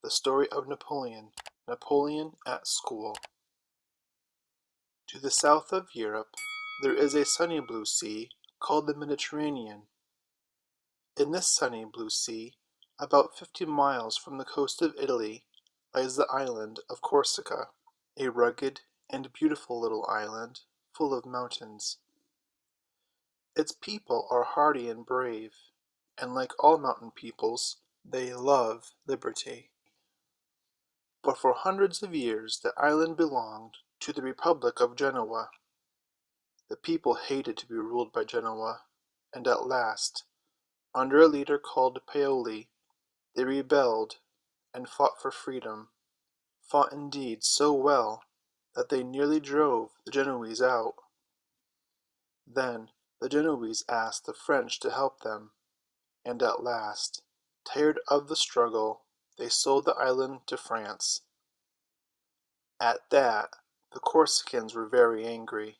The story of Napoleon. Napoleon at school. To the south of Europe, there is a sunny blue sea called the Mediterranean. In this sunny blue sea, about 50 miles from the coast of Italy, lies the island of Corsica, a rugged and beautiful little island full of mountains. Its people are hardy and brave, and like all mountain peoples, they love liberty. But for hundreds of years the island belonged to the Republic of Genoa. The people hated to be ruled by Genoa, and at last, under a leader called Paoli, they rebelled and fought for freedom, fought indeed so well that they nearly drove the Genoese out. Then the Genoese asked the French to help them, and at last, tired of the struggle, they sold the island to France. At that, the Corsicans were very angry.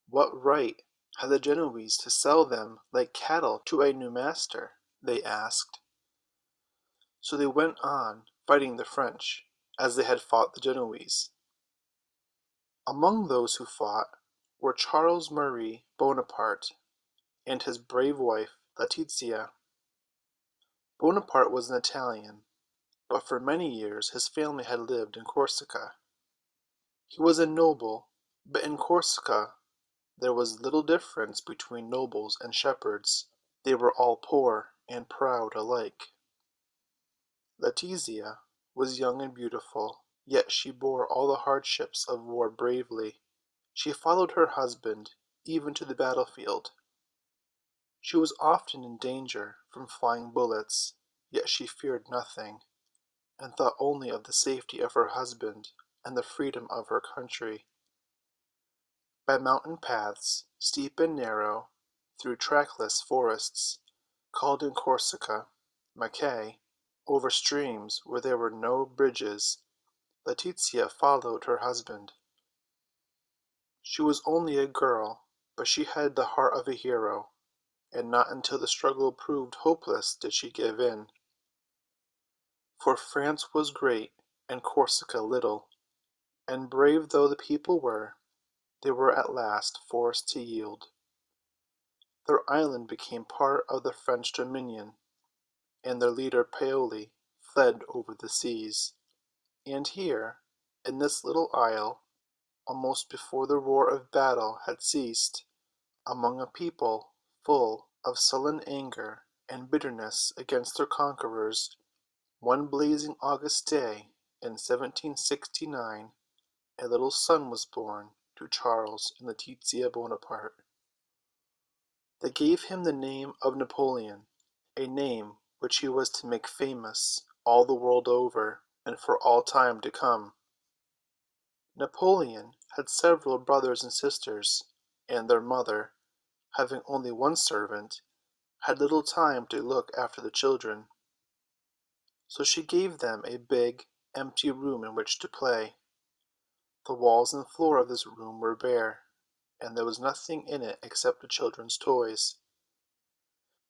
What right had the Genoese to sell them like cattle to a new master? They asked. So they went on fighting the French, as they had fought the Genoese. Among those who fought were Charles Marie Bonaparte and his brave wife Letizia. Bonaparte was an Italian, but for many years his family had lived in Corsica. He was a noble, but in Corsica there was little difference between nobles and shepherds. They were all poor and proud alike. Letizia was young and beautiful, yet she bore all the hardships of war bravely. She followed her husband even to the battlefield. She was often in danger from flying bullets, yet she feared nothing, and thought only of the safety of her husband and the freedom of her country. By mountain paths, steep and narrow, through trackless forests, called in Corsica macae, over streams where there were no bridges, Letizia followed her husband. She was only a girl, but she had the heart of a hero, and not until the struggle proved hopeless did she give in. For France was great and Corsica little, and brave though the people were, they were at last forced to yield. Their island became part of the French dominion, and their leader Paoli fled over the seas. And here, in this little isle, almost before the roar of battle had ceased, among a people full of sullen anger and bitterness against their conquerors, one blazing August day in 1769, a little son was born to Charles and Letizia Bonaparte. They gave him the name of Napoleon, a name which he was to make famous all the world over and for all time to come. Napoleon had several brothers and sisters, and their mother, having only one servant, had little time to look after the children. So she gave them a big, empty room in which to play. The walls and floor of this room were bare, and there was nothing in it except the children's toys.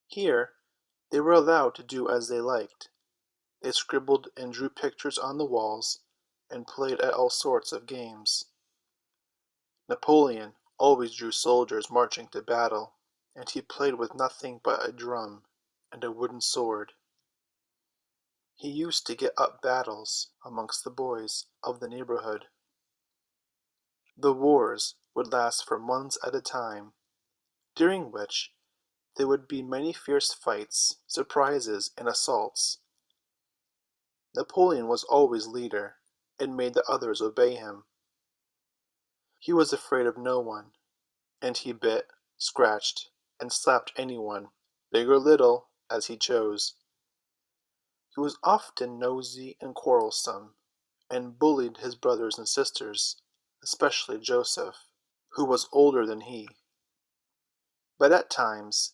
Here they were allowed to do as they liked. They scribbled and drew pictures on the walls, and played at all sorts of games. Napoleon always drew soldiers marching to battle, and he played with nothing but a drum and a wooden sword. He used to get up battles amongst the boys of the neighborhood. The wars would last for months at a time, during which there would be many fierce fights, surprises, and assaults. Napoleon was always leader, and made the others obey him. He was afraid of no one, and he bit, scratched, and slapped anyone, big or little, as he chose. He was often nosy and quarrelsome, and bullied his brothers and sisters, especially Joseph, who was older than he. But at times,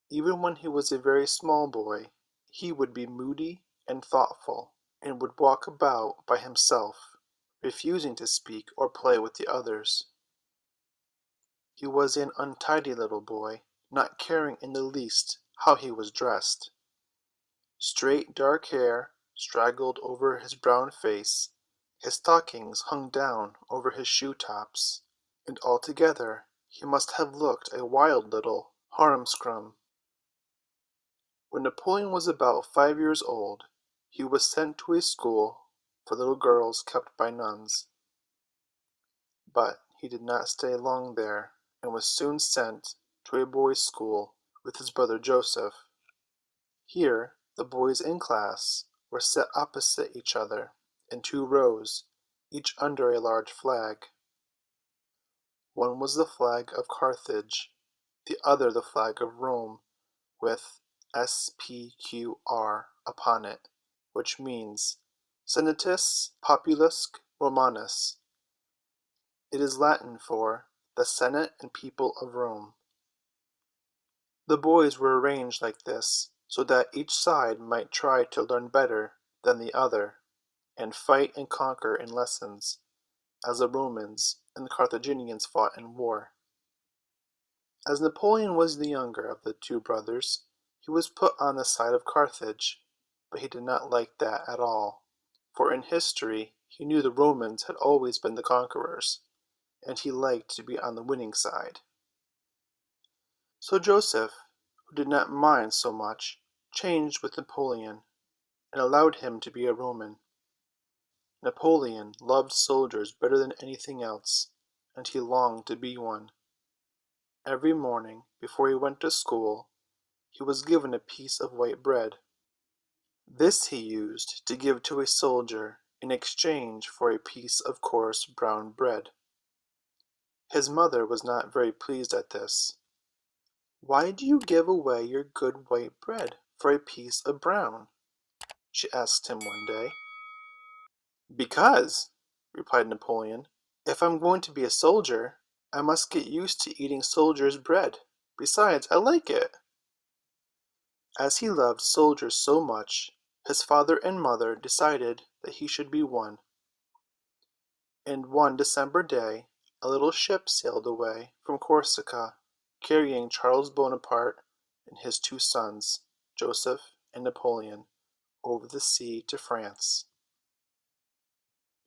even when he was a very small boy, he would be moody and thoughtful, and would walk about by himself, refusing to speak or play with the others. He was an untidy little boy, not caring in the least how he was dressed. Straight dark hair, straggled over his brown face, his stockings hung down over his shoe-tops, and altogether he must have looked a wild little harum-scrum. When Napoleon was about 5 years old, he was sent to a school for little girls kept by nuns. But he did not stay long there, and was soon sent to a boys' school with his brother Joseph. Here the boys in class were set opposite each other in 2 rows, each under a large flag. One was the flag of Carthage, the other the flag of Rome, with SPQR upon it, which means Senatus Populusque Romanus. It is Latin for the Senate and People of Rome. The boys were arranged like this so that each side might try to learn better than the other, and fight and conquer in lessons, as the Romans and the Carthaginians fought in war. As Napoleon was the younger of the 2 brothers, he was put on the side of Carthage, but he did not like that at all, for in history he knew the Romans had always been the conquerors, and he liked to be on the winning side. So Joseph, who did not mind so much, changed with Napoleon, and allowed him to be a Roman. Napoleon loved soldiers better than anything else, and he longed to be one. Every morning, before he went to school, he was given a piece of white bread. This he used to give to a soldier in exchange for a piece of coarse brown bread. His mother was not very pleased at this. "Why do you give away your good white bread for a piece of brown?" she asked him one day. "Because," replied Napoleon, "if I'm going to be a soldier, I must get used to eating soldiers' bread. Besides, I like it." As he loved soldiers so much, his father and mother decided that he should be one. And one December day, a little ship sailed away from Corsica, carrying Charles Bonaparte and his 2 sons, Joseph and Napoleon, over the sea to France.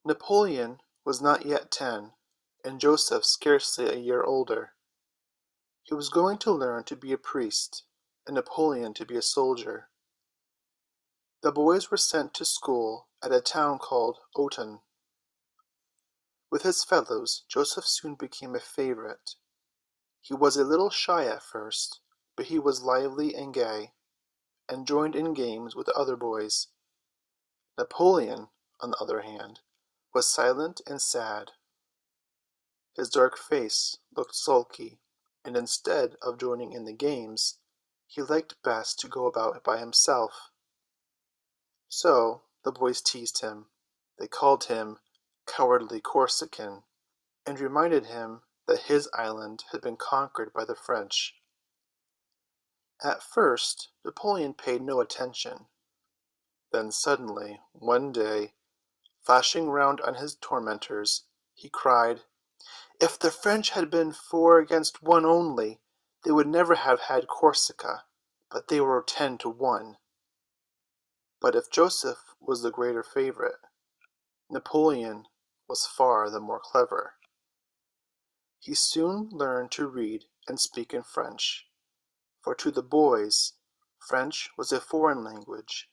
Napoleon was not yet 10, and Joseph scarcely a year older. He was going to learn to be a priest, and Napoleon to be a soldier. The boys were sent to school at a town called Autun. With his fellows, Joseph soon became a favorite. He was a little shy at first, but he was lively and gay, and joined in games with the other boys. Napoleon, on the other hand, was silent and sad. His dark face looked sulky, and instead of joining in the games, he liked best to go about by himself. So the boys teased him. They called him "cowardly Corsican," and reminded him that his island had been conquered by the French. At first Napoleon paid no attention. Then suddenly, one day, flashing round on his tormentors, he cried, "If the French had been 4 against 1 only, they would never have had Corsica, but they were 10 to 1." But if Joseph was the greater favorite, Napoleon was far the more clever. He soon learned to read and speak in French, for to the boys French was a foreign language.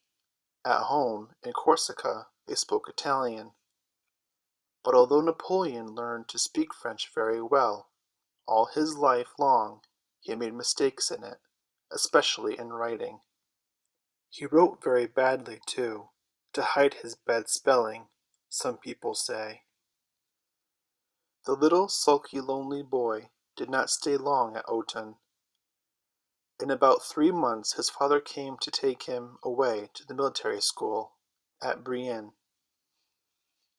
At home, in Corsica, they spoke Italian. But although Napoleon learned to speak French very well, all his life long he made mistakes in it, especially in writing. He wrote very badly, too, to hide his bad spelling, some people say. The little sulky lonely boy did not stay long at Autun. In about 3 months his father came to take him away to the military school at Brienne.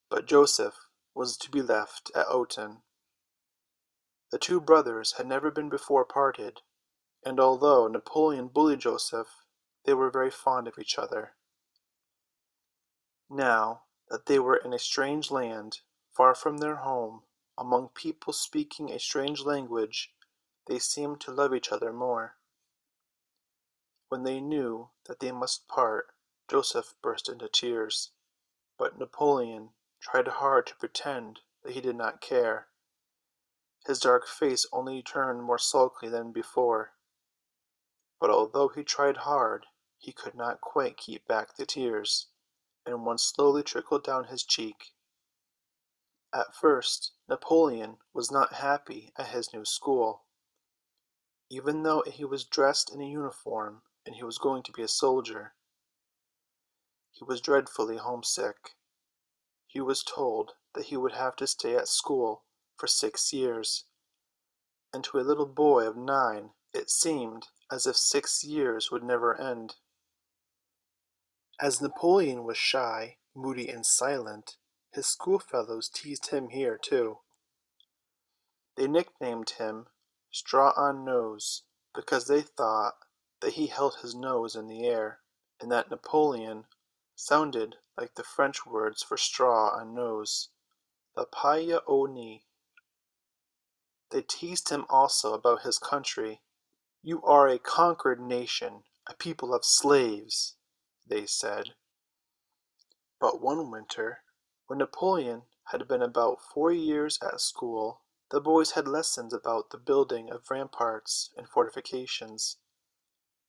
But Joseph was to be left at Autun. The 2 brothers had never been before parted, and although Napoleon bullied Joseph, they were very fond of each other. Now that they were in a strange land, far from their home, among people speaking a strange language, they seemed to love each other more. When they knew that they must part, Joseph burst into tears. But Napoleon tried hard to pretend that he did not care. His dark face only turned more sulky than before. But although he tried hard, he could not quite keep back the tears, and one slowly trickled down his cheek. At first, Napoleon was not happy at his new school. Even though he was dressed in a uniform and he was going to be a soldier, he was dreadfully homesick. He was told that he would have to stay at school for 6 years, and to a little boy of 9 it seemed as if 6 years would never end. As Napoleon was shy, moody, and silent, his schoolfellows teased him here too. They nicknamed him Straw-on-Nose because they thought that he held his nose in the air, and that Napoleon sounded like the French words for straw on nose, the paille au nez. They teased him also about his country. "You are a conquered nation, a people of slaves," they said. But one winter, when Napoleon had been about 4 years at school, the boys had lessons about the building of ramparts and fortifications.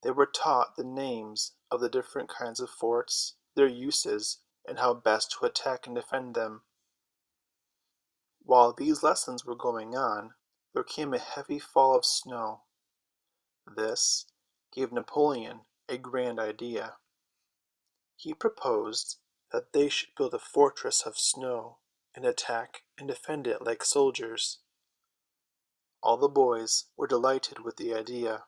They were taught the names of the different kinds of forts, their uses, and how best to attack and defend them. While these lessons were going on, there came a heavy fall of snow. This gave Napoleon a grand idea. He proposed that they should build a fortress of snow and attack and defend it like soldiers. All the boys were delighted with the idea.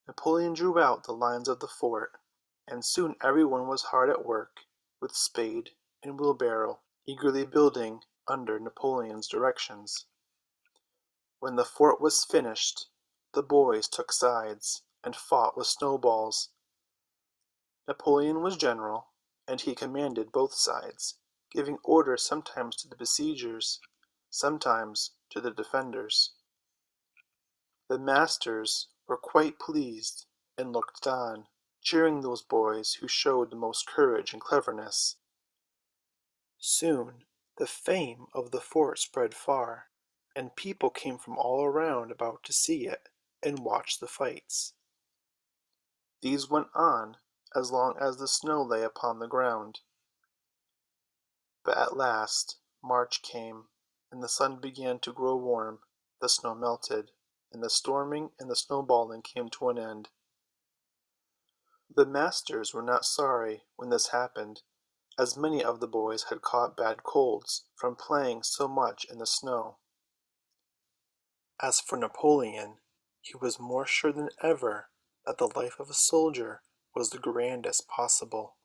Napoleon drew out the lines of the fort, and soon everyone was hard at work with spade and wheelbarrow, eagerly building under Napoleon's directions. When the fort was finished, the boys took sides and fought with snowballs. Napoleon was general, and he commanded both sides, giving orders sometimes to the besiegers, sometimes to the defenders. The masters were quite pleased and looked on, cheering those boys who showed the most courage and cleverness. Soon the fame of the fort spread far, and people came from all around about to see it and watch the fights. These went on as long as the snow lay upon the ground. But at last March came, and the sun began to grow warm, the snow melted, and the storming and the snowballing came to an end. The masters were not sorry when this happened, as many of the boys had caught bad colds from playing so much in the snow. As for Napoleon, he was more sure than ever that the life of a soldier was the grandest possible,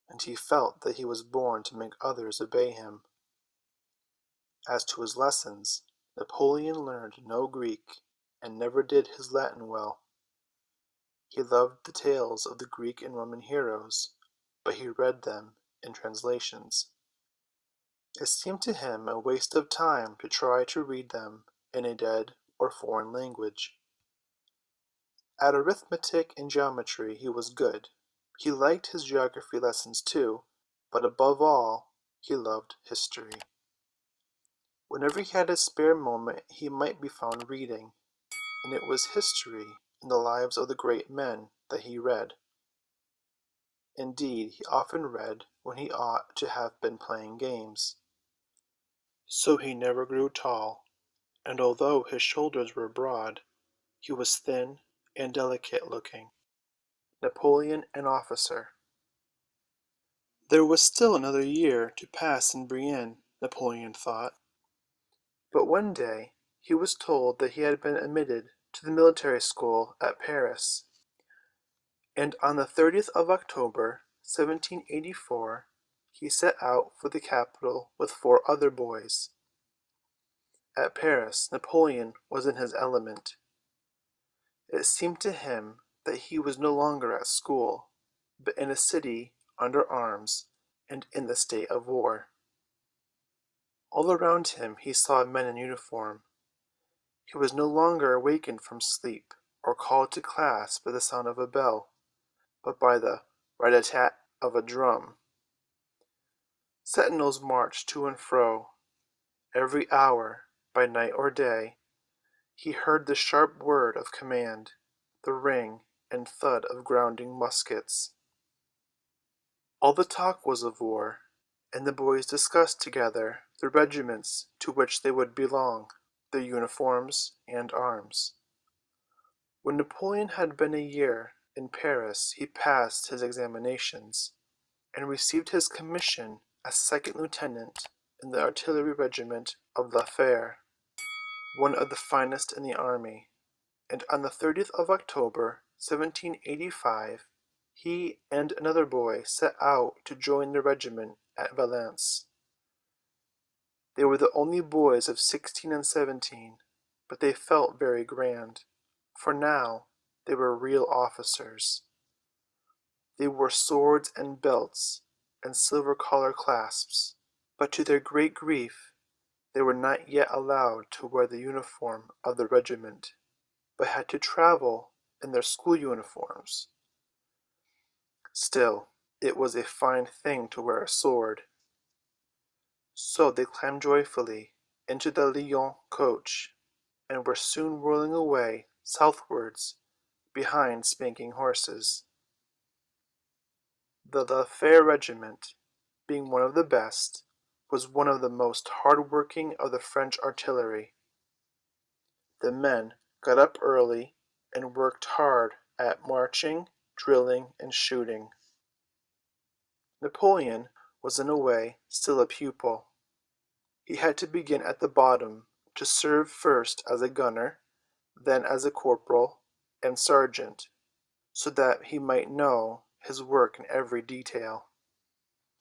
and he felt that he was born to make others obey him. As to his lessons, Napoleon learned no Greek, and never did his Latin well. He loved the tales of the Greek and Roman heroes, but he read them in translations. It seemed to him a waste of time to try to read them in a dead or foreign language. At arithmetic and geometry he was good. He liked his geography lessons too, but above all he loved history. Whenever he had a spare moment he might be found reading, and it was history and the lives of the great men that he read. Indeed, he often read when he ought to have been playing games. So he never grew tall, and although his shoulders were broad, he was thin and delicate-looking. Napoleon an officer. There was still another year to pass in Brienne, Napoleon thought. But one day he was told that he had been admitted to the military school at Paris, and on the 30th of October, 1784, he set out for the capital with 4 other boys. At Paris, Napoleon was in his element. It seemed to him that he was no longer at school, but in a city under arms and in the state of war. All around him he saw men in uniform. He was no longer awakened from sleep or called to class by the sound of a bell, but by the rat-a-tat, of a drum. Sentinels marched to and fro. Every hour, by night or day, he heard the sharp word of command, the ring and thud of grounding muskets. All the talk was of war, and the boys discussed together the regiments to which they would belong, their uniforms and arms. When Napoleon had been a year in Paris, he passed his examinations, and received his commission as second lieutenant in the artillery regiment of La Fère, one of the finest in the army, and on the 30th of October, 1785, he and another boy set out to join the regiment at Valence. They were the only boys of 16 and 17, but they felt very grand, for now they were real officers. They wore swords and belts and silver collar clasps, but to their great grief they were not yet allowed to wear the uniform of the regiment, but had to travel in their school uniforms. Still, it was a fine thing to wear a sword. So they climbed joyfully into the Lyons coach, and were soon whirling away southwards behind spanking horses. The La Fère regiment, being one of the best, was one of the most hard-working of the French artillery. The men got up early and worked hard at marching, drilling, and shooting. Napoleon was in a way still a pupil. He had to begin at the bottom, to serve first as a gunner, then as a corporal and sergeant, so that he might know his work in every detail.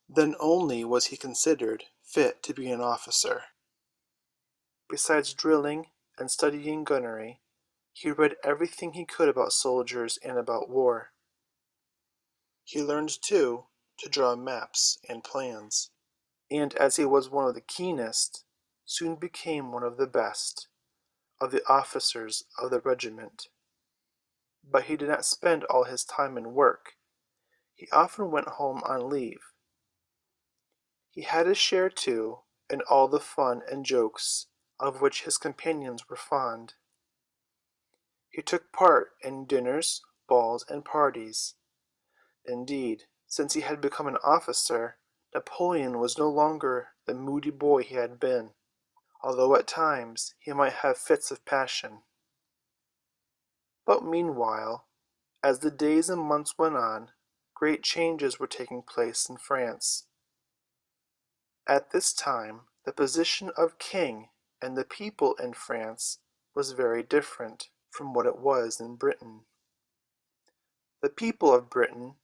Then only was he considered fit to be an officer. Besides drilling and studying gunnery, he read everything he could about soldiers and about war. He learned, too, to draw maps and plans, and as he was one of the keenest, soon became one of the best of the officers of the regiment. But he did not spend all his time in work. He often went home on leave. He had his share, too, in all the fun and jokes of which his companions were fond. He took part in dinners, balls, and parties. Indeed, since he had become an officer, Napoleon was no longer the moody boy he had been, although at times he might have fits of passion. But meanwhile, as the days and months went on, great changes were taking place in France. At this time, the position of king and the people in France was very different from what it was in Britain. The people of Britain,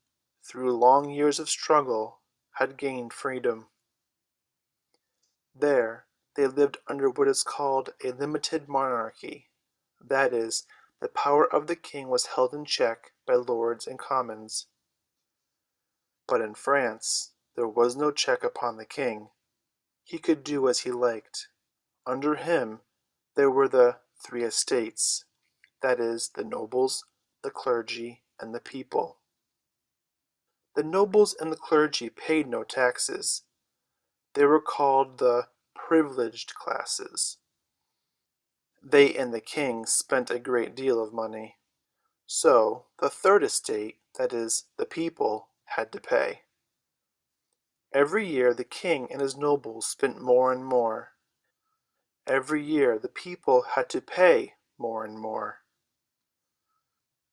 through long years of struggle, had gained freedom. There, they lived under what is called a limited monarchy. That is, the power of the king was held in check by lords and commons. But in France, there was no check upon the king. He could do as he liked. Under him, there were the three estates, that is, the nobles, the clergy, and the people. The nobles and the clergy paid no taxes. They were called the privileged classes. They and the king spent a great deal of money. So the third estate, that is, the people, had to pay. Every year the king and his nobles spent more and more. Every year the people had to pay more and more.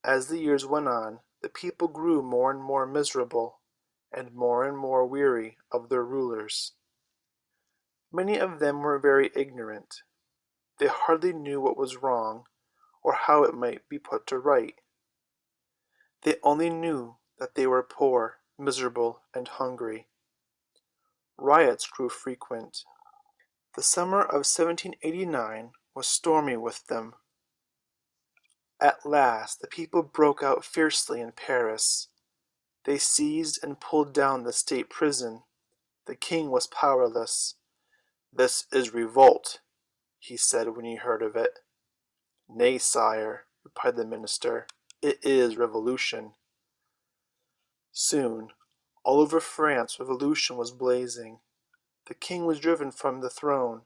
As the years went on, the people grew more and more miserable, and more weary of their rulers. Many of them were very ignorant. They hardly knew what was wrong, or how it might be put to right. They only knew that they were poor, miserable, and hungry. Riots grew frequent. The summer of 1789 was stormy with them. At last the people broke out fiercely in Paris. They seized and pulled down the state prison. The king was powerless. "This is revolt," he said when he heard of it. "Nay, sire," replied the minister, "it is revolution." Soon All over France revolution was blazing. The king was driven from the throne.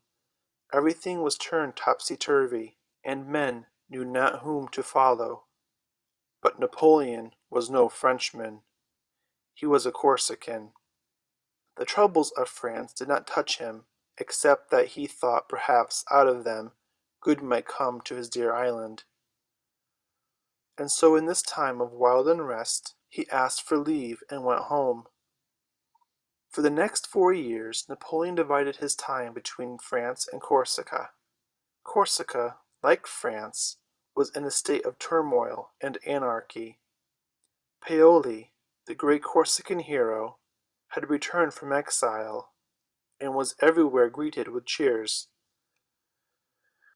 Everything was turned topsy-turvy, and men knew not whom to follow. But Napoleon was no Frenchman. He was a Corsican. The troubles of France did not touch him, except that he thought perhaps out of them good might come to his dear island. And so in this time of wild unrest he asked for leave and went home. For the next 4 years Napoleon divided his time between France and Corsica. Corsica, like France, was in a state of turmoil and anarchy. Paoli, the great Corsican hero, had returned from exile, and was everywhere greeted with cheers.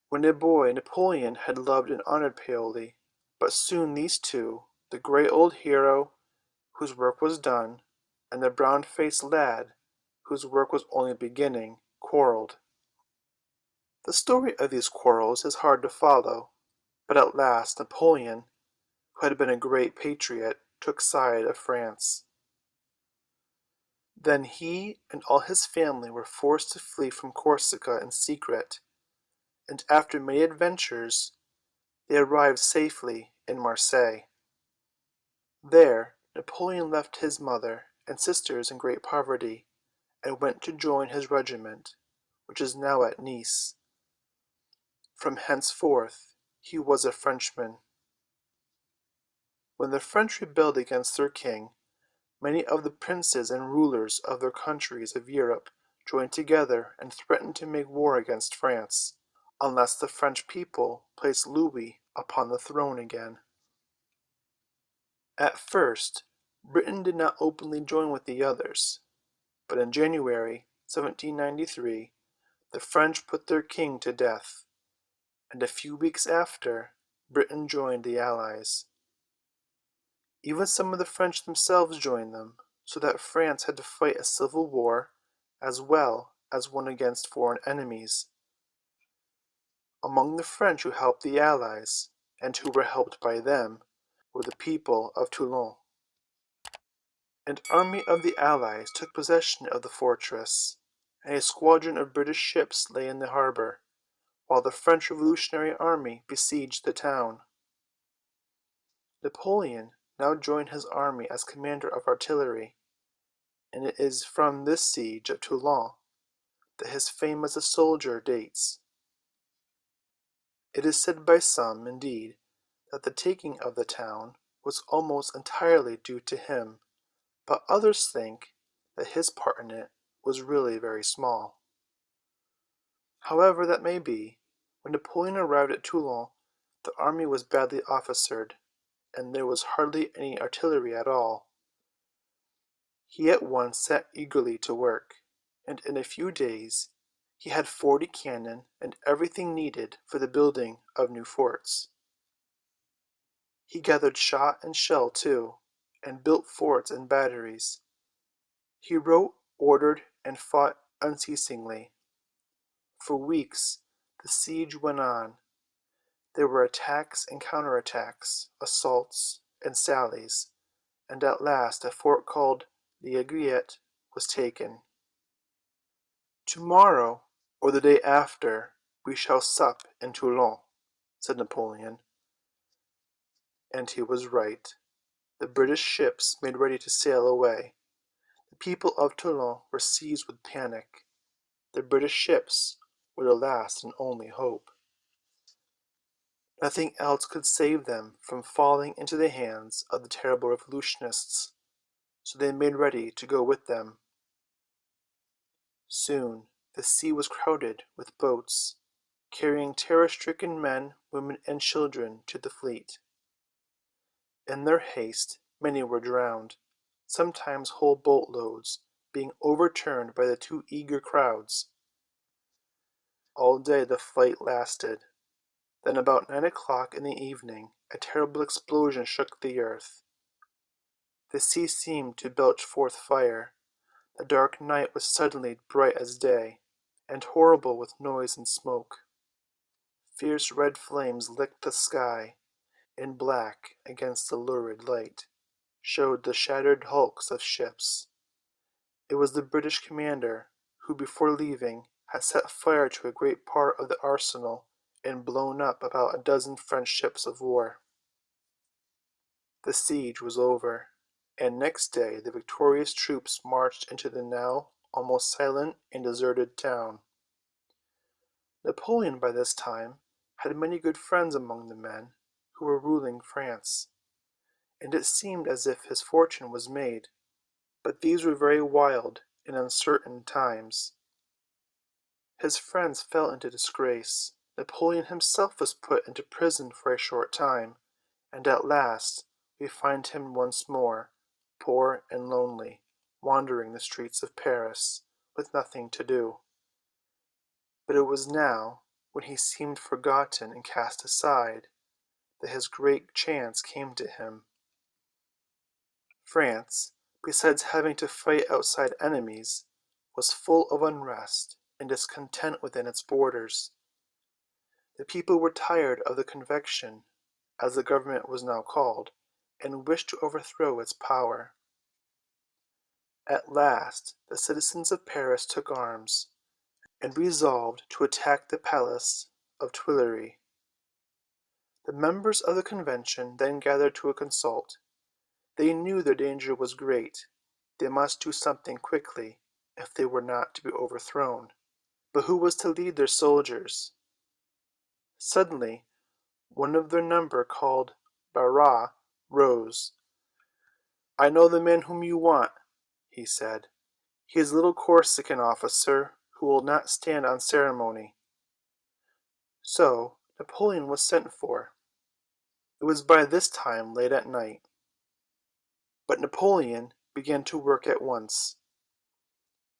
When a boy, Napoleon had loved and honored Paoli, but soon these two, the grey old hero, whose work was done, and the brown-faced lad, whose work was only beginning, quarrelled. The story of these quarrels is hard to follow, but at last Napoleon, who had been a great patriot, took side of France. Then he and all his family were forced to flee from Corsica in secret, and after many adventures they arrived safely in Marseille. There Napoleon left his mother and sisters in great poverty, and went to join his regiment, which is now at Nice. From henceforth he was a Frenchman. When the French rebelled against their king, many of the princes and rulers of their countries of Europe joined together and threatened to make war against France, unless the French people placed Louis upon the throne again. At first, Britain did not openly join with the others, but in January 1793 the French put their king to death, and a few weeks after Britain joined the Allies. Even some of the French themselves joined them, so that France had to fight a civil war as well as one against foreign enemies. Among the French who helped the Allies, and who were helped by them, were the people of Toulon. An army of the Allies took possession of the fortress, and a squadron of British ships lay in the harbor, while the French Revolutionary Army besieged the town. Napoleon now joined his army as commander of artillery, and it is from this siege of Toulon that his fame as a soldier dates. It is said by some, indeed, that the taking of the town was almost entirely due to him, but others think that his part in it was really very small. However that may be, when Napoleon arrived at Toulon, the army was badly officered, and there was hardly any artillery at all. He at once set eagerly to work, and in a few days he had 40 cannon and everything needed for the building of new forts. He gathered shot and shell too, and built forts and batteries. He wrote, ordered, and fought unceasingly. For weeks the siege went on. There were attacks and counterattacks, assaults and sallies, and at last a fort called the Aiguillette was taken. "Tomorrow, or the day after, we shall sup in Toulon," said Napoleon. And he was right. The British ships made ready to sail away. The people of Toulon were seized with panic. The British ships were their last and only hope. Nothing else could save them from falling into the hands of the terrible revolutionists, so they made ready to go with them. Soon the sea was crowded with boats, carrying terror-stricken men, women, and children to the fleet. In their haste many were drowned, sometimes whole boat-loads being overturned by the too eager crowds. All day the fight lasted. Then about 9 o'clock in the evening a terrible explosion shook the earth. The sea seemed to belch forth fire. The dark night was suddenly bright as day, and horrible with noise and smoke. Fierce red flames licked the sky, and black against the lurid light showed the shattered hulks of ships. It was the British commander, who before leaving had set fire to a great part of the arsenal and blown up about a dozen French ships of war. The siege was over, and next day the victorious troops marched into the now almost silent and deserted town. Napoleon by this time had many good friends among the men who were ruling France, and it seemed as if his fortune was made. But these were very wild and uncertain times. His friends fell into disgrace. Napoleon himself was put into prison for a short time, and at last we find him once more, poor and lonely, wandering the streets of Paris, with nothing to do. But it was now, when he seemed forgotten and cast aside, that his great chance came to him. France, besides having to fight outside enemies, was full of unrest and discontent within its borders. The people were tired of the Convention, as the government was now called, and wished to overthrow its power. At last the citizens of Paris took arms, and resolved to attack the palace of Tuileries. The members of the Convention then gathered to a consult. They knew their danger was great. They must do something quickly if they were not to be overthrown. But who was to lead their soldiers? Suddenly one of their number, called Barras, rose. "I know the man whom you want," he said. "He is a little Corsican officer who will not stand on ceremony." So Napoleon was sent for. It was by this time late at night. But Napoleon began to work at once,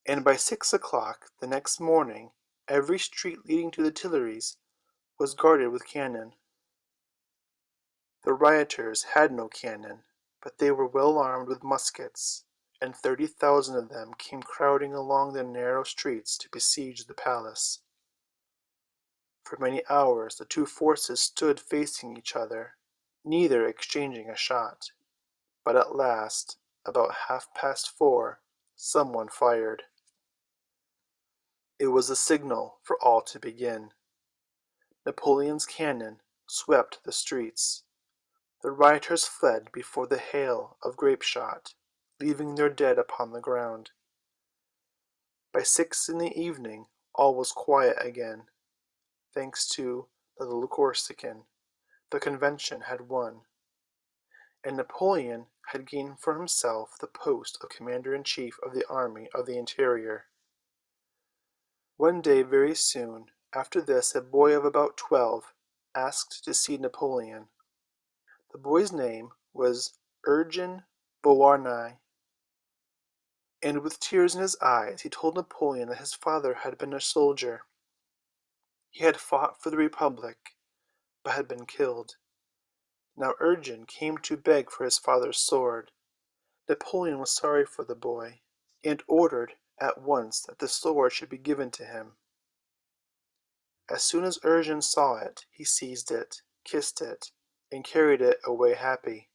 and by 6 o'clock the next morning every street leading to the Tuileries was guarded with cannon. The rioters had no cannon, but they were well armed with muskets, and 30,000 of them came crowding along the narrow streets to besiege the palace. For many hours the two forces stood facing each other, neither exchanging a shot. But at last, about 4:30, someone fired. It was a signal for all to begin. Napoleon's cannon swept the streets. The rioters fled before the hail of grape-shot, leaving their dead upon the ground. By 6 in the evening all was quiet again. Thanks to the little Corsican, the Convention had won, and Napoleon had gained for himself the post of commander-in-chief of the Army of the Interior. One day very soon after this a boy of about 12 asked to see Napoleon. The boy's name was Eugen Beauharnais, and with tears in his eyes he told Napoleon that his father had been a soldier. He had fought for the Republic, but had been killed. Now Eugen came to beg for his father's sword. Napoleon was sorry for the boy, and ordered at once that the sword should be given to him. As soon as Eugen saw it, he seized it, kissed it, and carried it away happy.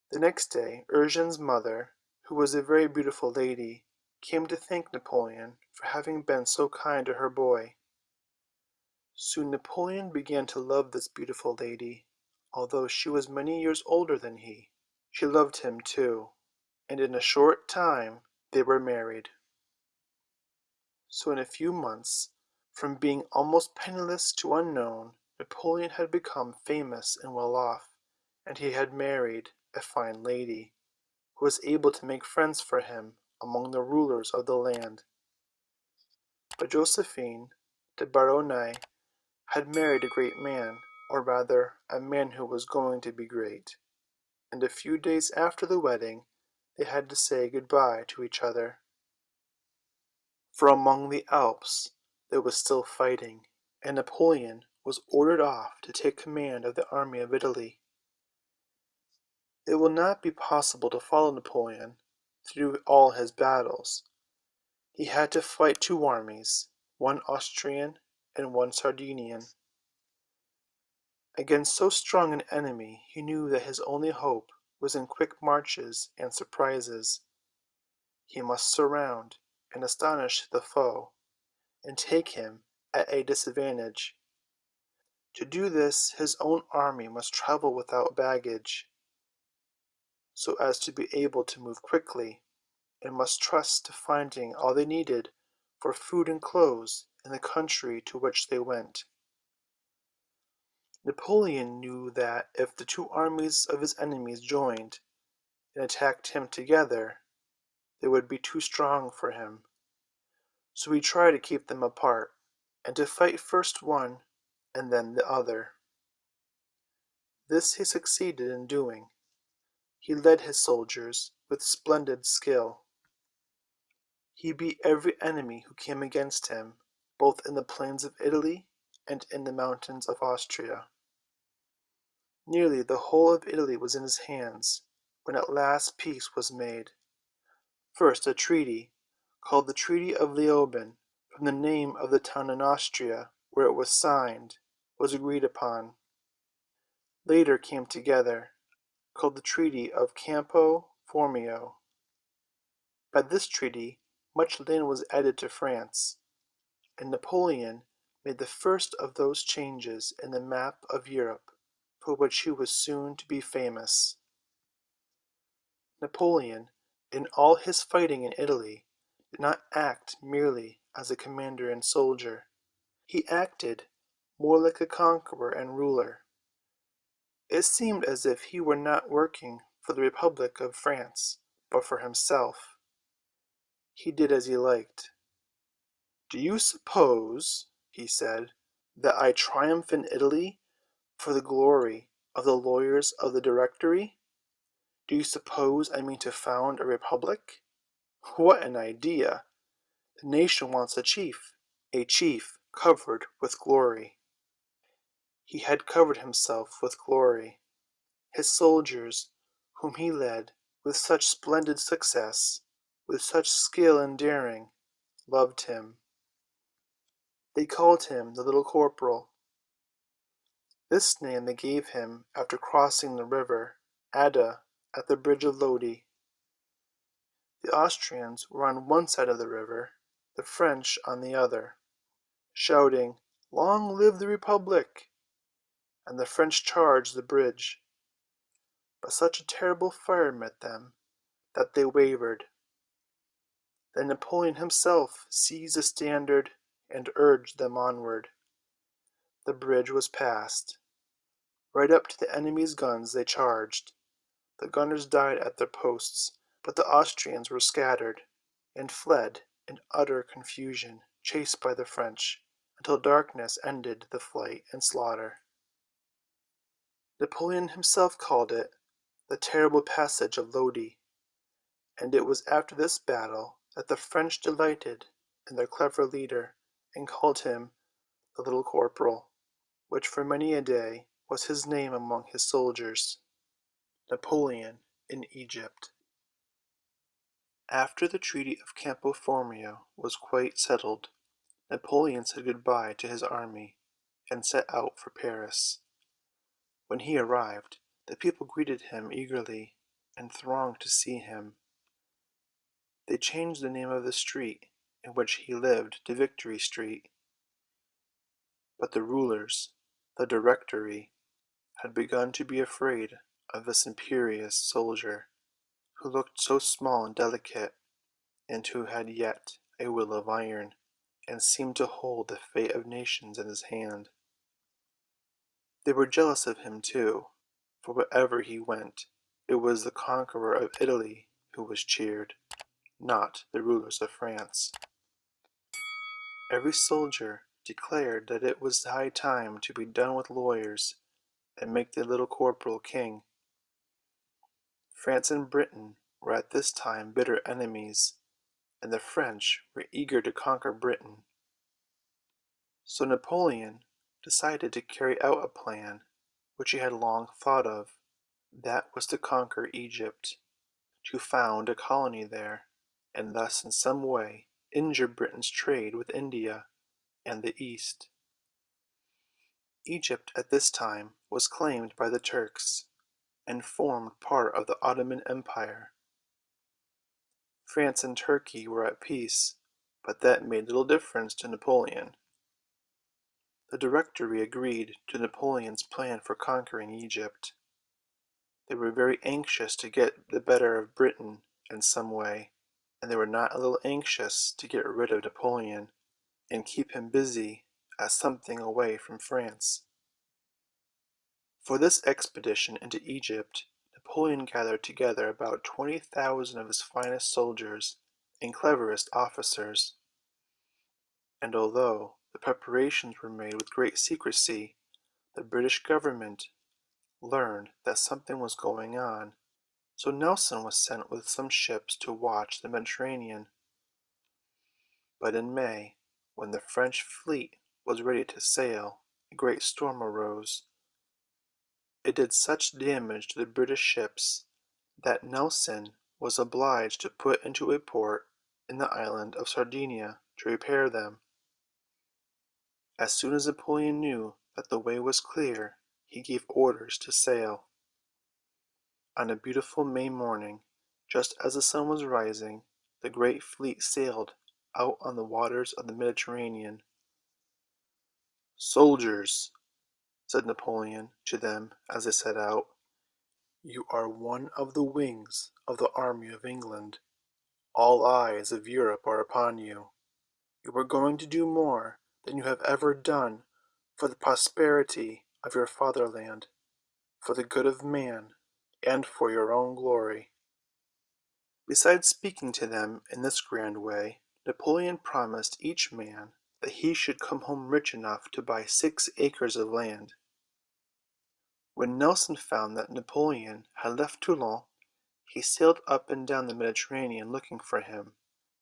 The next day Eugen's mother, who was a very beautiful lady, came to thank Napoleon for having been so kind to her boy. Soon Napoleon began to love this beautiful lady, although she was many years older than he. She loved him too, and in a short time they were married. So in a few months, from being almost penniless to unknown, Napoleon had become famous and well off, and he had married a fine lady, who was able to make friends for him among the rulers of the land. But Josephine de Beauharnais had married a great man, or rather a man who was going to be great, and a few days after the wedding they had to say good-bye to each other. For among the Alps there was still fighting, and Napoleon was ordered off to take command of the army of Italy. It will not be possible to follow Napoleon through all his battles. He had to fight two armies, one Austrian and one Sardinian. Against so strong an enemy he knew that his only hope was in quick marches and surprises. He must surround and astonish the foe, and take him at a disadvantage. To do this his own army must travel without baggage, so as to be able to move quickly, and must trust to finding all they needed for food and clothes in the country to which they went. Napoleon knew that if the two armies of his enemies joined and attacked him together, they would be too strong for him. So he tried to keep them apart, and to fight first one and then the other. This he succeeded in doing. He led his soldiers with splendid skill. He beat every enemy who came against him, both in the plains of Italy and in the mountains of Austria. Nearly the whole of Italy was in his hands, when at last peace was made. First a treaty, called the Treaty of Leoben, from the name of the town in Austria where it was signed, was agreed upon. Later came together, called the Treaty of Campo Formio. By this treaty much land was added to France, and Napoleon made the first of those changes in the map of Europe for which he was soon to be famous. Napoleon, in all his fighting in Italy, did not act merely as a commander and soldier. He acted more like a conqueror and ruler. It seemed as if he were not working for the Republic of France, but for himself. He did as he liked. "Do you suppose," he said, "that I triumph in Italy for the glory of the lawyers of the Directory? Do you suppose I mean to found a republic? What an idea! The nation wants a chief covered with glory." He had covered himself with glory. His soldiers, whom he led with such splendid success, with such skill and daring, loved him. They called him the Little Corporal. This name they gave him after crossing the river Adda at the bridge of Lodi. The Austrians were on one side of the river, the French on the other, shouting, "Long live the Republic!" and the French charged the bridge. But such a terrible fire met them that they wavered. Then Napoleon himself seized a standard and urged them onward. The bridge was passed. Right up to the enemy's guns they charged. The gunners died at their posts, but the Austrians were scattered, and fled in utter confusion, chased by the French, until darkness ended the flight and slaughter. Napoleon himself called it the terrible passage of Lodi, and it was after this battle that the French delighted in their clever leader, and called him the Little Corporal, which for many a day was his name among his soldiers. Napoleon in Egypt. After the Treaty of Campo Formio was quite settled, Napoleon said good-bye to his army, and set out for Paris. When he arrived, the people greeted him eagerly, and thronged to see him. They changed the name of the street in which he lived to Victory Street. But the rulers, the Directory, had begun to be afraid of this imperious soldier, who looked so small and delicate, and who had yet a will of iron, and seemed to hold the fate of nations in his hand. They were jealous of him too, for wherever he went, it was the conqueror of Italy who was cheered, not the rulers of France. Every soldier declared that it was high time to be done with lawyers and make the Little Corporal king. France and Britain were at this time bitter enemies, and the French were eager to conquer Britain. So Napoleon decided to carry out a plan which he had long thought of. That was to conquer Egypt, to found a colony there, and thus in some way injure Britain's trade with India and the East. Egypt at this time was claimed by the Turks, and formed part of the Ottoman Empire. France and Turkey were at peace, but that made little difference to Napoleon. The Directory agreed to Napoleon's plan for conquering Egypt. They were very anxious to get the better of Britain in some way, and they were not a little anxious to get rid of Napoleon and keep him busy at something away from France. For this expedition into Egypt, Napoleon gathered together about 20,000 of his finest soldiers and cleverest officers. And although the preparations were made with great secrecy, the British government learned that something was going on, so Nelson was sent with some ships to watch the Mediterranean. But in May, when the French fleet was ready to sail, a great storm arose. It did such damage to the British ships that Nelson was obliged to put into a port in the island of Sardinia to repair them. As soon as Napoleon knew that the way was clear, he gave orders to sail. On a beautiful May morning, just as the sun was rising, the great fleet sailed out on the waters of the Mediterranean. "Soldiers," said Napoleon to them as they set out, "you are one of the wings of the army of England. All eyes of Europe are upon you. You are going to do more than you have ever done for the prosperity of your fatherland, for the good of man, and for your own glory." Besides speaking to them in this grand way, Napoleon promised each man that he should come home rich enough to buy 6 acres of land. When Nelson found that Napoleon had left Toulon, he sailed up and down the Mediterranean looking for him,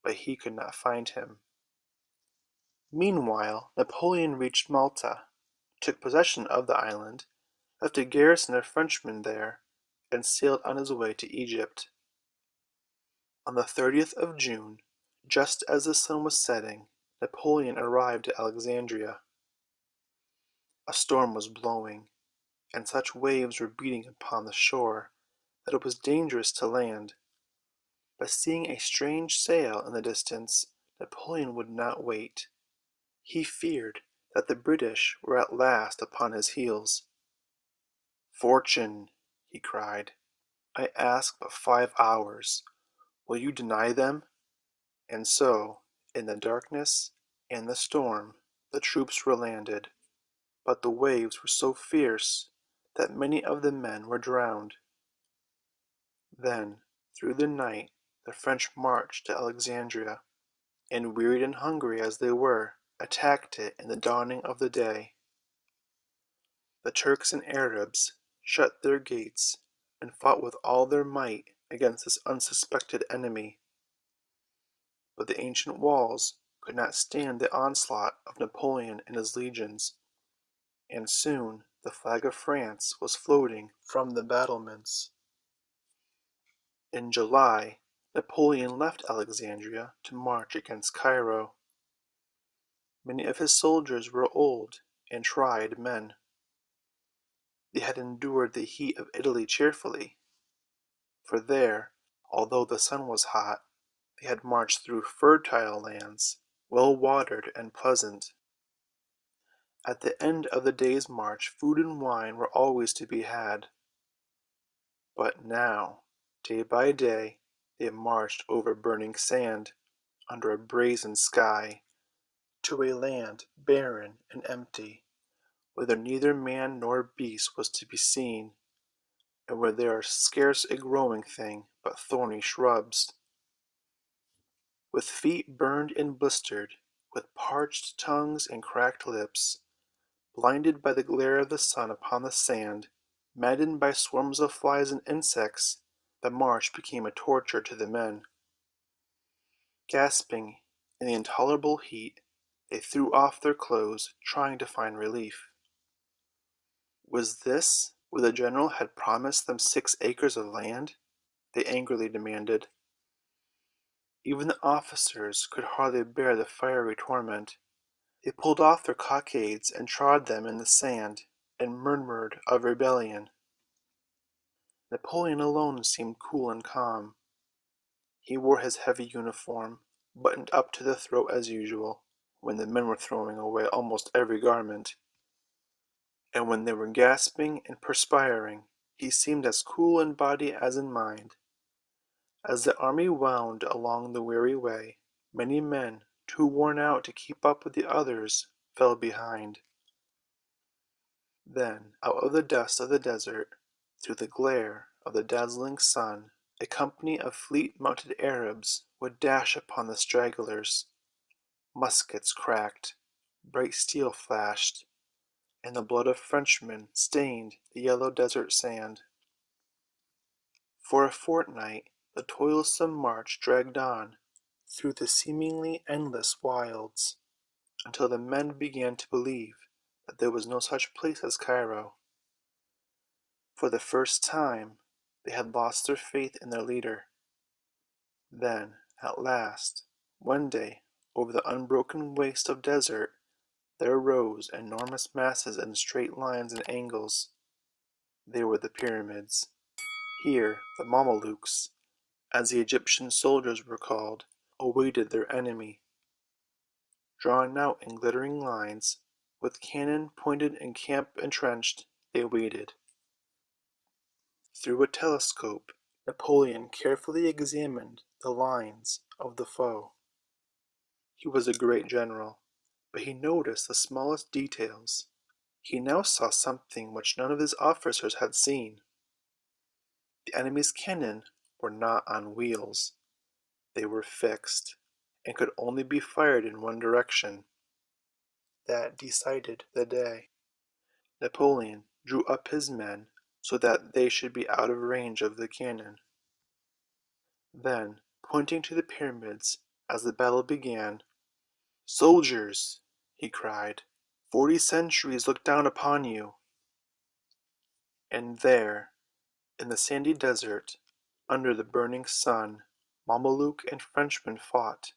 but he could not find him. Meanwhile, Napoleon reached Malta, took possession of the island, left a garrison of Frenchmen there, and sailed on his way to Egypt. On the 30th of June, just as the sun was setting, Napoleon arrived at Alexandria. A storm was blowing, and such waves were beating upon the shore that it was dangerous to land. But seeing a strange sail in the distance, Napoleon would not wait. He feared that the British were at last upon his heels. "Fortune," he cried, "I ask but 5 hours. Will you deny them?" And so, in the darkness and the storm, the troops were landed. But the waves were so fierce that many of the men were drowned. Then, through the night, the French marched to Alexandria, and wearied and hungry as they were, attacked it in the dawning of the day. The Turks and Arabs shut their gates and fought with all their might against this unsuspected enemy. But the ancient walls could not stand the onslaught of Napoleon and his legions, and soon the flag of France was floating from the battlements. In July, Napoleon left Alexandria to march against Cairo. Many of his soldiers were old and tried men. They had endured the heat of Italy cheerfully, for there, although the sun was hot, they had marched through fertile lands, well watered and pleasant. At the end of the day's march food and wine were always to be had. But now, day by day, they marched over burning sand, under a brazen sky, to a land barren and empty, whither neither man nor beast was to be seen, and where there are scarce a growing thing but thorny shrubs. With feet burned and blistered, with parched tongues and cracked lips, blinded by the glare of the sun upon the sand, maddened by swarms of flies and insects, the march became a torture to the men. Gasping in the intolerable heat, they threw off their clothes, trying to find relief. Was this where the general had promised them 6 acres of land? They angrily demanded. Even the officers could hardly bear the fiery torment. They pulled off their cockades and trod them in the sand, and murmured of rebellion. Napoleon alone seemed cool and calm. He wore his heavy uniform, buttoned up to the throat as usual, when the men were throwing away almost every garment, and when they were gasping and perspiring, he seemed as cool in body as in mind. As the army wound along the weary way, many men, too worn out to keep up with the others, fell behind. Then, out of the dust of the desert, through the glare of the dazzling sun, a company of fleet-mounted Arabs would dash upon the stragglers. Muskets cracked, bright steel flashed, and the blood of Frenchmen stained the yellow desert sand. For a fortnight the toilsome march dragged on through the seemingly endless wilds, until the men began to believe that there was no such place as Cairo. For the first time they had lost their faith in their leader. Then, at last, one day, over the unbroken waste of desert, there rose enormous masses in straight lines and angles. They were the pyramids. Here the Mamelukes, as the Egyptian soldiers were called, awaited their enemy. Drawn out in glittering lines, with cannon pointed and camp entrenched, they waited. Through a telescope, Napoleon carefully examined the lines of the foe. He was a great general, but he noticed the smallest details. He now saw something which none of his officers had seen. The enemy's cannon were not on wheels. They were fixed, and could only be fired in one direction. That decided the day. Napoleon drew up his men so that they should be out of range of the cannon. Then, pointing to the pyramids as the battle began, "Soldiers," he cried, "40 centuries look down upon you." And there, in the sandy desert, under the burning sun, Mameluke and Frenchman fought.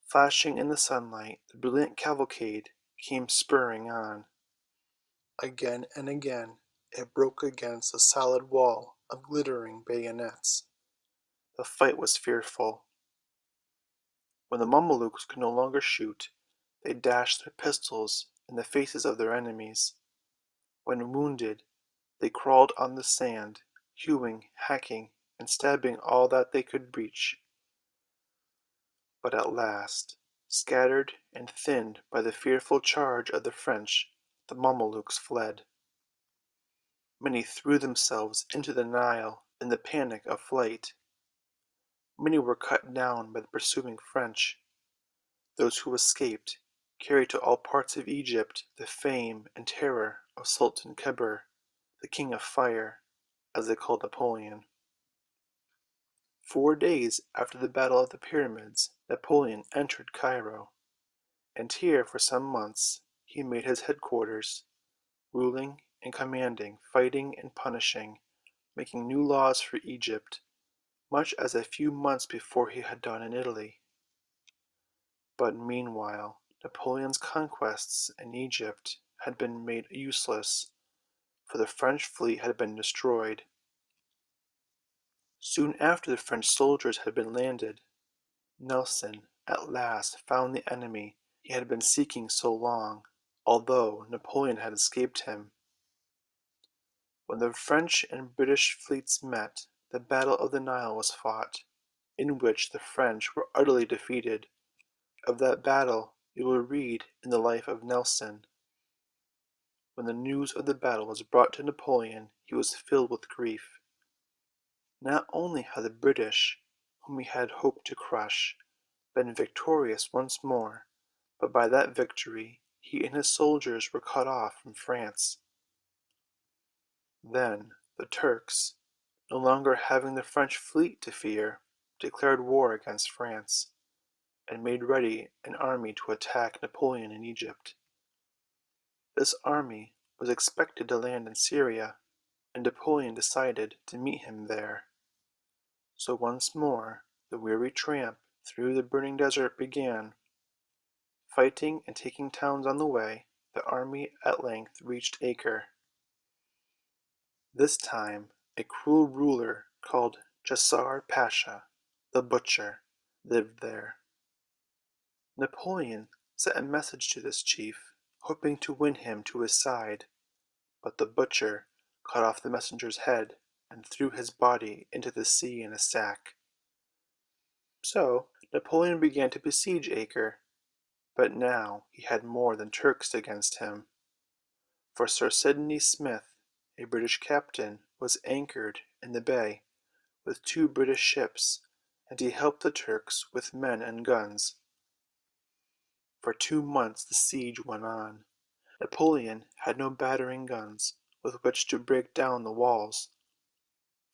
Flashing in the sunlight, the brilliant cavalcade came spurring on. Again and again it broke against a solid wall of glittering bayonets. The fight was fearful. When the Mamelukes could no longer shoot, they dashed their pistols in the faces of their enemies. When wounded, they crawled on the sand, hewing, hacking, and stabbing all that they could reach. But at last, scattered and thinned by the fearful charge of the French, the Mamelukes fled. Many threw themselves into the Nile in the panic of flight. Many were cut down by the pursuing French. Those who escaped carried to all parts of Egypt the fame and terror of Sultan Kebir, the King of Fire, as they called Napoleon. 4 days after the Battle of the Pyramids, Napoleon entered Cairo, and here for some months he made his headquarters, ruling and commanding, fighting and punishing, making new laws for Egypt, much as a few months before he had done in Italy. But meanwhile, Napoleon's conquests in Egypt had been made useless, for the French fleet had been destroyed. Soon after the French soldiers had been landed, Nelson at last found the enemy he had been seeking so long, although Napoleon had escaped him. When the French and British fleets met, the Battle of the Nile was fought, in which the French were utterly defeated. Of that battle you will read in the life of Nelson. When the news of the battle was brought to Napoleon, he was filled with grief. Not only had the British, whom he had hoped to crush, been victorious once more, but by that victory he and his soldiers were cut off from France. Then the Turks, no longer having the French fleet to fear, declared war against France, and made ready an army to attack Napoleon in Egypt. This army was expected to land in Syria, and Napoleon decided to meet him there. So once more the weary tramp through the burning desert began. Fighting and taking towns on the way, the army at length reached Acre. This time a cruel ruler called Jassar Pasha the butcher, lived there. Napoleon sent a message to this chief, hoping to win him to his side, but the butcher cut off the messenger's head and threw his body into the sea in a sack. So Napoleon began to besiege Acre, but now he had more than Turks against him, for Sir Sidney Smith, a British captain, was anchored in the bay with 2 British ships, and he helped the Turks with men and guns. For 2 months the siege went on. Napoleon had no battering guns with which to break down the walls,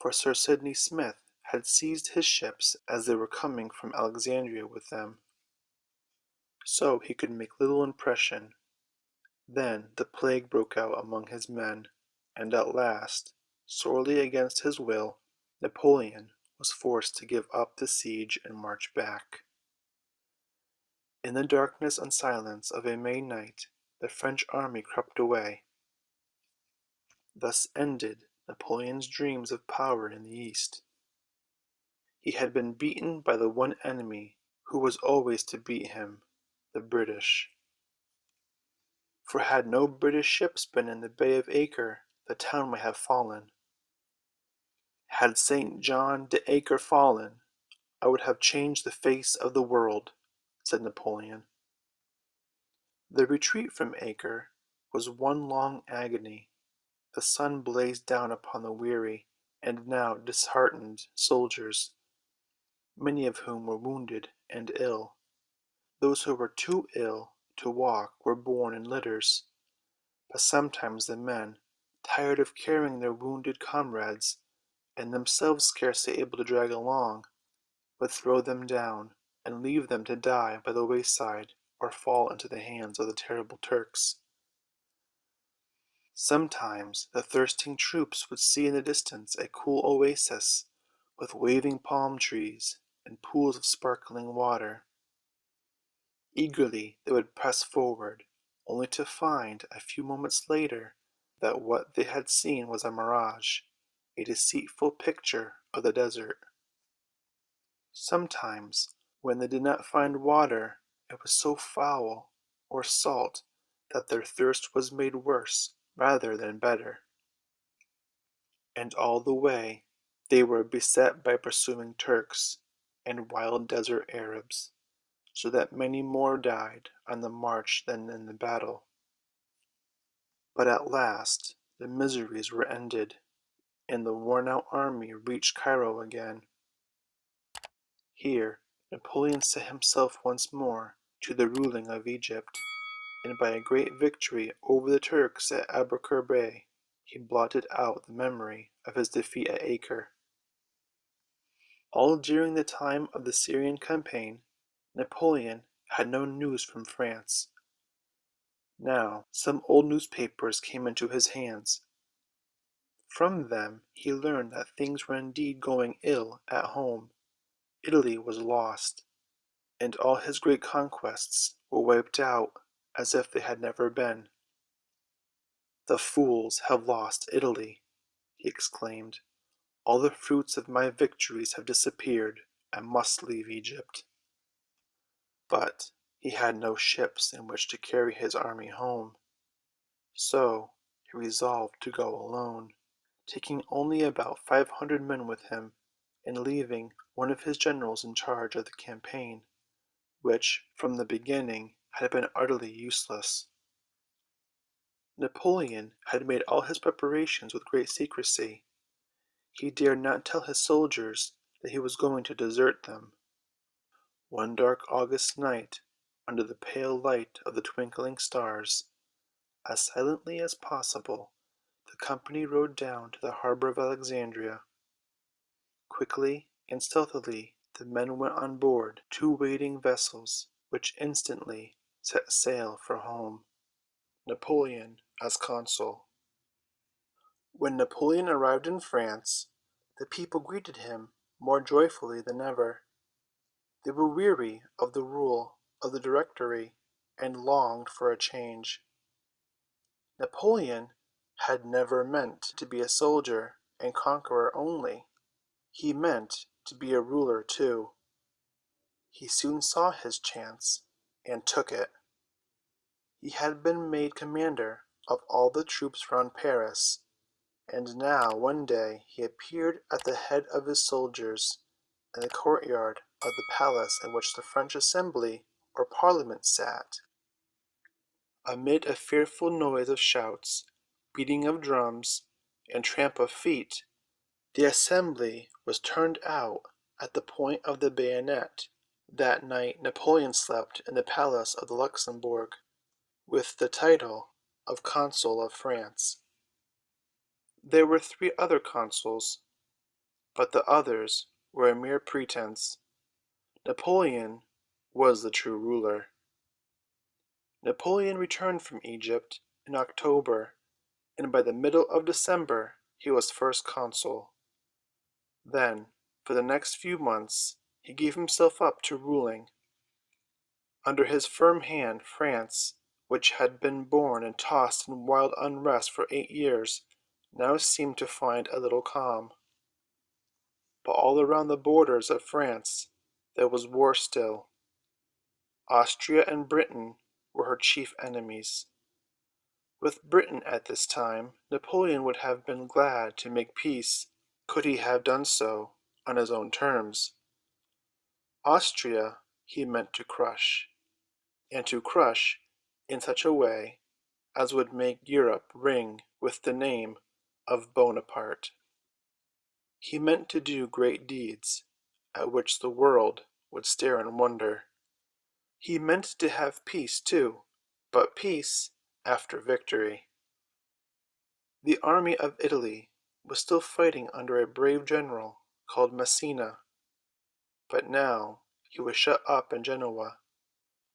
for Sir Sidney Smith had seized his ships as they were coming from Alexandria with them. So he could make little impression. Then the plague broke out among his men, and at last, sorely against his will, Napoleon was forced to give up the siege and march back. In the darkness and silence of a May night, the French army crept away. Thus ended Napoleon's dreams of power in the East. He had been beaten by the one enemy who was always to beat him, the British. For had no British ships been in the Bay of Acre, the town might have fallen. Had St. John d'Acre fallen, I would have changed the face of the world, said Napoleon. The retreat from Acre was one long agony. The sun blazed down upon the weary and now disheartened soldiers, many of whom were wounded and ill. Those who were too ill to walk were borne in litters, but sometimes the men, tired of carrying their wounded comrades, and themselves scarcely able to drag along, would throw them down and leave them to die by the wayside or fall into the hands of the terrible Turks. Sometimes the thirsting troops would see in the distance a cool oasis with waving palm trees and pools of sparkling water. Eagerly they would press forward, only to find a few moments later that what they had seen was a mirage, a deceitful picture of the desert. Sometimes, when they did not find water, it was so foul or salt that their thirst was made worse rather than better. And all the way they were beset by pursuing Turks and wild desert Arabs, so that many more died on the march than in the battle. But at last the miseries were ended, and the worn-out army reached Cairo again. Here Napoleon set himself once more to the ruling of Egypt, and by a great victory over the Turks at Aboukir Bay, he blotted out the memory of his defeat at Acre. All during the time of the Syrian campaign, Napoleon had no news from France. Now some old newspapers came into his hands. From them he learned that things were indeed going ill at home. Italy was lost, and all his great conquests were wiped out as if they had never been. "The fools have lost Italy," he exclaimed. "All the fruits of my victories have disappeared. I must leave Egypt." But he had no ships in which to carry his army home. So he resolved to go alone, taking only about 500 men with him, and leaving one of his generals in charge of the campaign, which from the beginning had been utterly useless. Napoleon had made all his preparations with great secrecy. He dared not tell his soldiers that he was going to desert them. One dark August night, under the pale light of the twinkling stars, as silently as possible, the company rowed down to the harbor of Alexandria. Quickly and stealthily the men went on board 2 waiting vessels, which instantly set sail for home. Napoleon as consul. When Napoleon arrived in France, the people greeted him more joyfully than ever. They were weary of the rule of the Directory and longed for a change. Napoleon had never meant to be a soldier and conqueror only. He meant to be a ruler too. He soon saw his chance, and took it. He had been made commander of all the troops round Paris, and now one day he appeared at the head of his soldiers in the courtyard of the palace in which the French Assembly or Parliament sat. Amid a fearful noise of shouts, beating of drums, and tramp of feet, the assembly was turned out at the point of the bayonet. That night Napoleon slept in the palace of the Luxembourg, with the title of Consul of France. There were 3 other consuls, but the others were a mere pretense. Napoleon was the true ruler. Napoleon returned from Egypt in October, and by the middle of December he was first consul. Then, for the next few months, he gave himself up to ruling. Under his firm hand France, which had been born and tossed in wild unrest for 8 years, now seemed to find a little calm. But all around the borders of France there was war still. Austria and Britain were her chief enemies. With Britain at this time Napoleon would have been glad to make peace, could he have done so on his own terms. Austria he meant to crush, and to crush in such a way as would make Europe ring with the name of Bonaparte. He meant to do great deeds, at which the world would stare in wonder. He meant to have peace too, but peace after victory. The army of Italy was still fighting under a brave general called Massena, but now he was shut up in Genoa,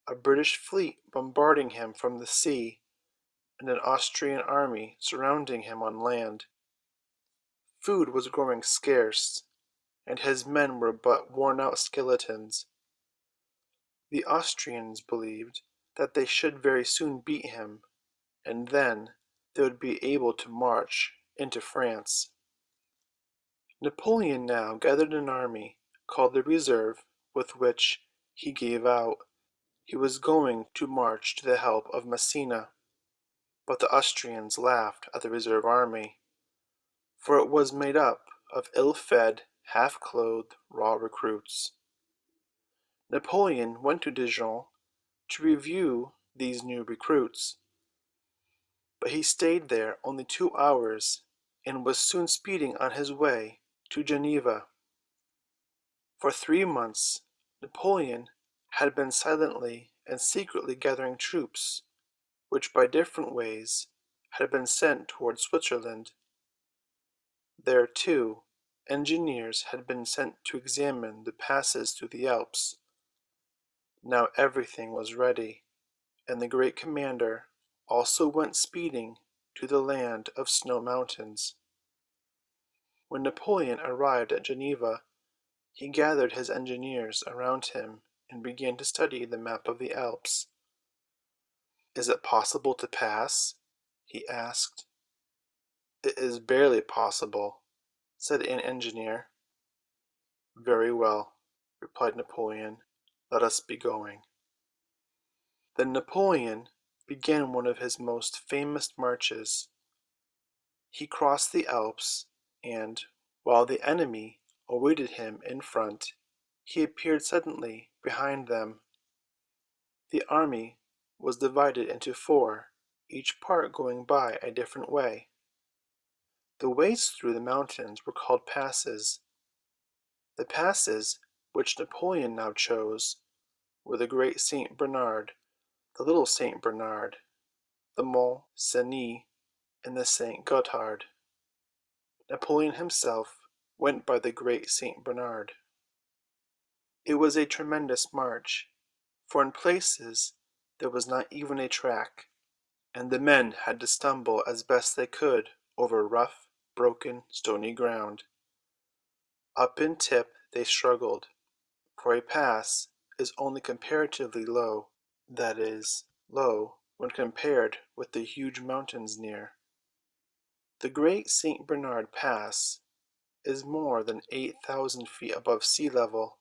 a British fleet bombarding him from the sea, and an Austrian army surrounding him on land. Food was growing scarce, and his men were but worn-out skeletons. The Austrians believed that they should very soon beat him, and then they would be able to march into France. Napoleon now gathered an army called the Reserve, with which, he gave out, he was going to march to the help of Massena. But the Austrians laughed at the reserve army, for it was made up of ill-fed, half-clothed, raw recruits. Napoleon went to Dijon to review these new recruits, but he stayed there only 2 hours, and was soon speeding on his way to Geneva. For 3 months Napoleon had been silently and secretly gathering troops, which by different ways had been sent toward Switzerland. There, too, engineers had been sent to examine the passes through the Alps. Now everything was ready, and the great commander also went speeding to the land of snow mountains. When Napoleon arrived at Geneva, he gathered his engineers around him and began to study the map of the Alps. "Is it possible to pass?" he asked. "It is barely possible," said an engineer. "Very well," replied Napoleon, "let us be going." Then Napoleon began one of his most famous marches. He crossed the Alps, and, while the enemy awaited him in front, he appeared suddenly behind them. The army was divided into 4, each part going by a different way. The ways through the mountains were called passes. The passes which Napoleon now chose were the Great St. Bernard, the Little St. Bernard, the Mont Cenis, and the St. Gothard. Napoleon himself went by the Great St. Bernard. It was a tremendous march, for in places there was not even a track, and the men had to stumble as best they could over rough, broken, stony ground. Up in tip they struggled, for a pass is only comparatively low, that is, low when compared with the huge mountains near. The Great St. Bernard Pass is more than 8,000 feet above sea level.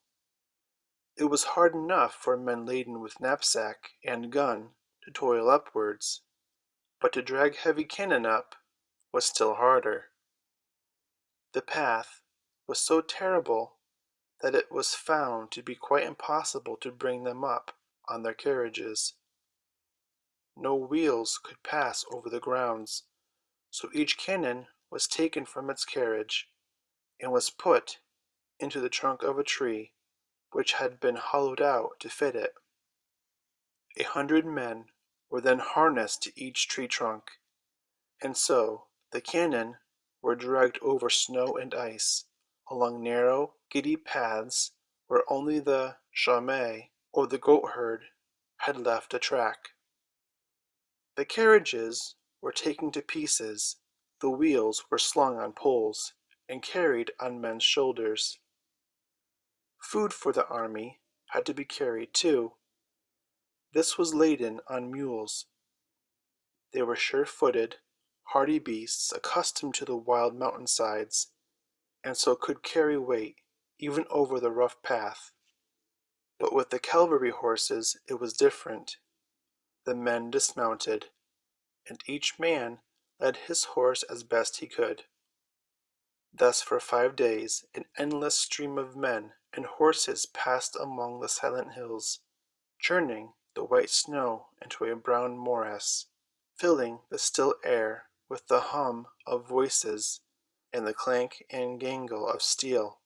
It was hard enough for men laden with knapsack and gun to toil upwards, but to drag heavy cannon up was still harder. The path was so terrible that it was found to be quite impossible to bring them up on their carriages. No wheels could pass over the grounds, so each cannon was taken from its carriage and was put into the trunk of a tree which had been hollowed out to fit it. 100 men were then harnessed to each tree trunk, and so the cannon were dragged over snow and ice, along narrow, giddy paths where only the chamois or the goatherd had left a track. The carriages were taken to pieces, the wheels were slung on poles and carried on men's shoulders. Food for the army had to be carried too. This was laden on mules. They were sure-footed, hardy beasts accustomed to the wild mountain-sides, and so could carry weight even over the rough path. But with the cavalry horses it was different. The men dismounted, and each man led his horse as best he could. Thus for 5 days an endless stream of men and horses passed among the silent hills, churning the white snow into a brown morass, filling the still air with the hum of voices and the clank and gangle of steel,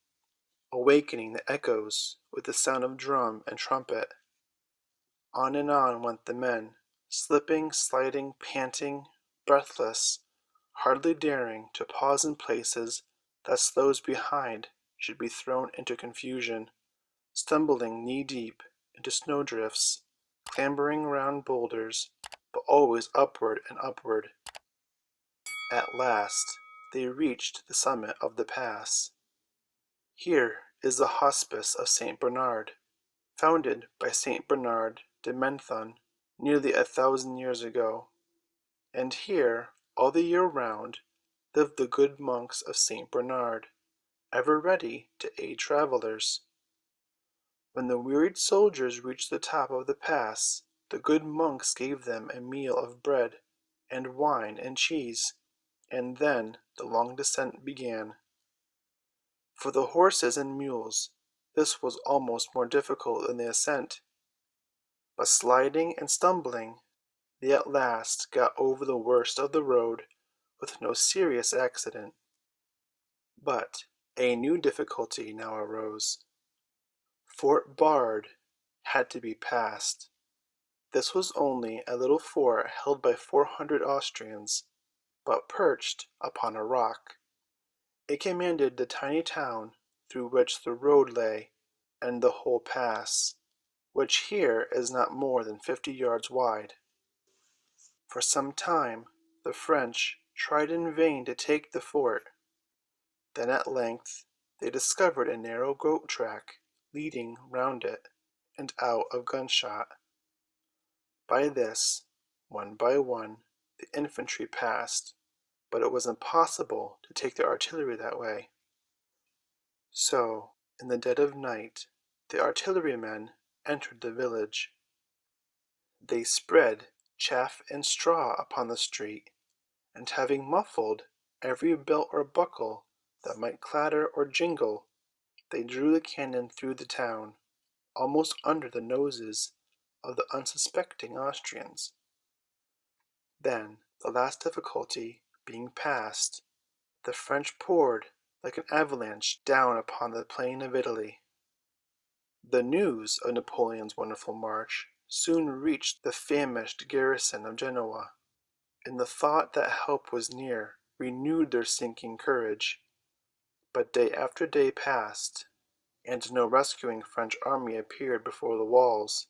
awakening the echoes with the sound of drum and trumpet. On and on went the men, slipping, sliding, panting, breathless, hardly daring to pause in places lest those behind should be thrown into confusion, stumbling knee-deep into snowdrifts, clambering round boulders, but always upward and upward. At last they reached the summit of the pass. Here is the Hospice of St. Bernard, founded by St. Bernard de Menthon nearly 1,000 years ago, and here, all the year round, lived the good monks of St. Bernard, ever ready to aid travelers. When the wearied soldiers reached the top of the pass, the good monks gave them a meal of bread and wine and cheese, and then the long descent began. For the horses and mules this was almost more difficult than the ascent, but sliding and stumbling, they at last got over the worst of the road with no serious accident. But a new difficulty now arose. Fort Bard had to be passed. This was only a little fort held by 400 Austrians, but perched upon a rock. It commanded the tiny town through which the road lay, and the whole pass, which here is not more than 50 yards wide. For some time the French tried in vain to take the fort. Then at length they discovered a narrow goat track leading round it, and out of gunshot. By this, one by one, the infantry passed, but it was impossible to take the artillery that way. So, in the dead of night, the artillerymen entered the village. They spread chaff and straw upon the street, and having muffled every belt or buckle that might clatter or jingle, they drew the cannon through the town, almost under the noses of the unsuspecting Austrians. Then, the last difficulty being passed, the French poured like an avalanche down upon the plain of Italy. The news of Napoleon's wonderful march soon reached the famished garrison of Genoa, and the thought that help was near renewed their sinking courage. But day after day passed, and no rescuing French army appeared before the walls.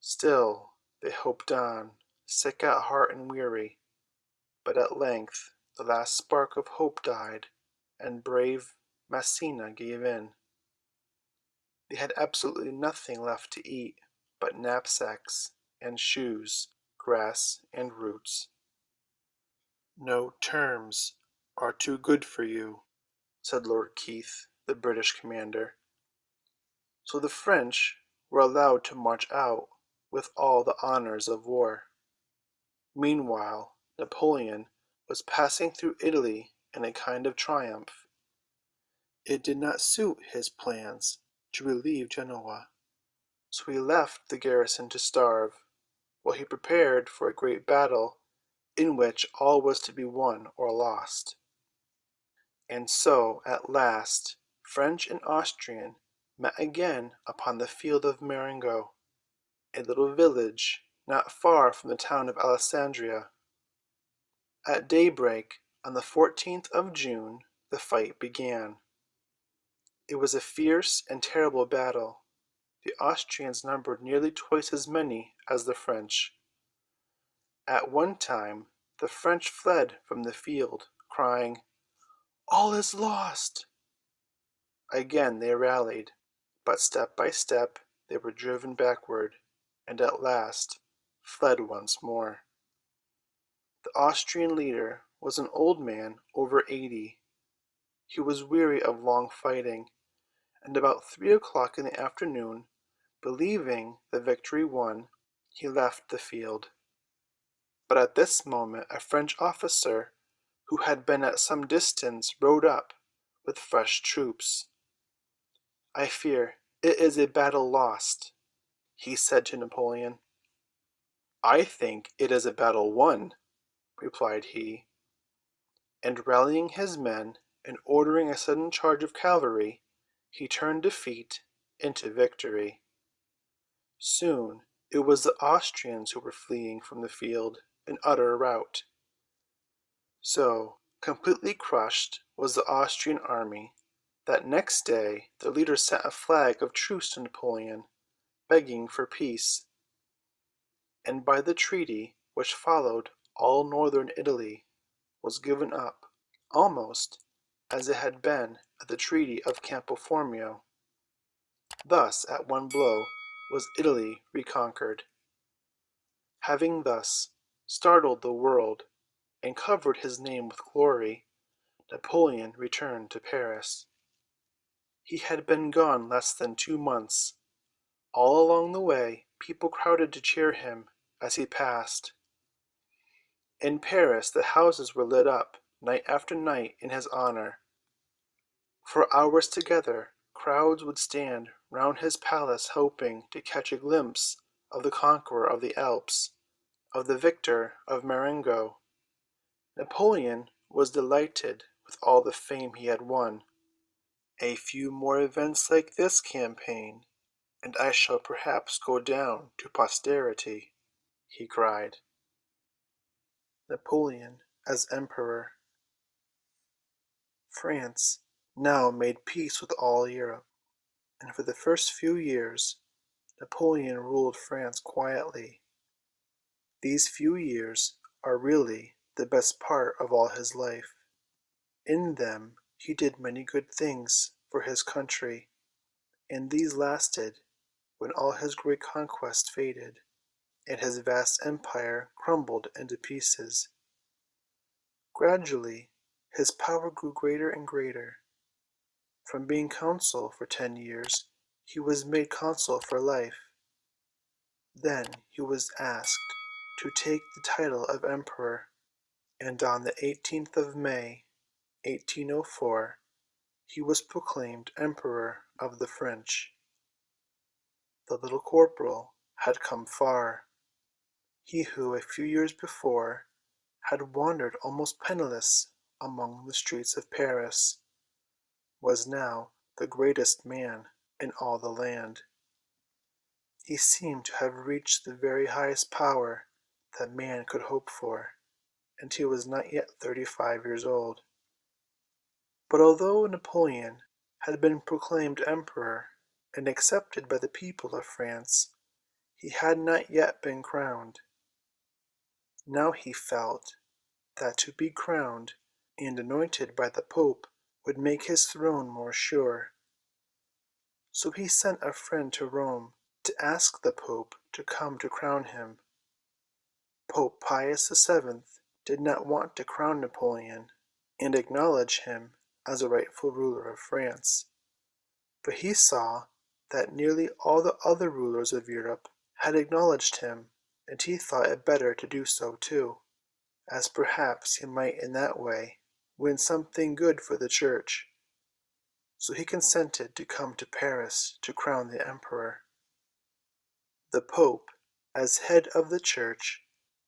Still they hoped on, sick at heart and weary. But at length the last spark of hope died, and brave Massena gave in. They had absolutely nothing left to eat but knapsacks and shoes, grass and roots. "No terms are too good for you," said Lord Keith, the British commander. So the French were allowed to march out with all the honors of war. Meanwhile, Napoleon was passing through Italy in a kind of triumph. It did not suit his plans to relieve Genoa, so he left the garrison to starve, while he prepared for a great battle in which all was to be won or lost. And so, at last, French and Austrian met again upon the field of Marengo, a little village not far from the town of Alessandria. At daybreak on the 14th of June the fight began. It was a fierce and terrible battle. The Austrians numbered nearly twice as many as the French. At one time the French fled from the field, crying, "All is lost!" Again they rallied, but step by step they were driven backward, and at last fled once more. The Austrian leader was an old man over 80. He was weary of long fighting, and about 3 o'clock in the afternoon, believing the victory won, he left the field. But at this moment a French officer, who had been at some distance, rode up with fresh troops. "I fear it is a battle lost," he said to Napoleon. "I think it is a battle won," replied he, and rallying his men and ordering a sudden charge of cavalry, he turned defeat into victory. Soon it was the Austrians who were fleeing from the field in utter rout. So completely crushed was the Austrian army that next day their leader sent a flag of truce to Napoleon, begging for peace. And by the treaty which followed all northern Italy was given up, almost as it had been at the treaty of Campo Formio. Thus at one blow was Italy reconquered. Having thus startled the world and covered his name with glory, Napoleon returned to Paris. He had been gone less than 2 months. All along the way people crowded to cheer him as he passed. In Paris the houses were lit up night after night in his honor. For hours together crowds would stand round his palace hoping to catch a glimpse of the conqueror of the Alps, of the victor of Marengo. Napoleon was delighted with all the fame he had won. "A few more events like this campaign, and I shall perhaps go down to posterity," he cried. Napoleon as Emperor. France now made peace with all Europe, and for the first few years Napoleon ruled France quietly. These few years are really the best part of all his life. In them he did many good things for his country, and these lasted when all his great conquests faded, and his vast empire crumbled into pieces. Gradually his power grew greater and greater. From being consul for 10 years, he was made consul for life. Then he was asked to take the title of emperor, and on the 18th of May, 1804, he was proclaimed Emperor of the French. The Little Corporal had come far. He who a few years before had wandered almost penniless among the streets of Paris was now the greatest man in all the land. He seemed to have reached the very highest power that man could hope for, and he was not yet 35 years old. But although Napoleon had been proclaimed emperor and accepted by the people of France, he had not yet been crowned. Now he felt that to be crowned and anointed by the Pope would make his throne more sure. So he sent a friend to Rome to ask the Pope to come to crown him. Pope Pius VII did not want to crown Napoleon and acknowledge him as a rightful ruler of France, but he saw that nearly all the other rulers of Europe had acknowledged him, and he thought it better to do so too, as perhaps he might in that way win something good for the Church. So he consented to come to Paris to crown the emperor. The Pope, as head of the Church,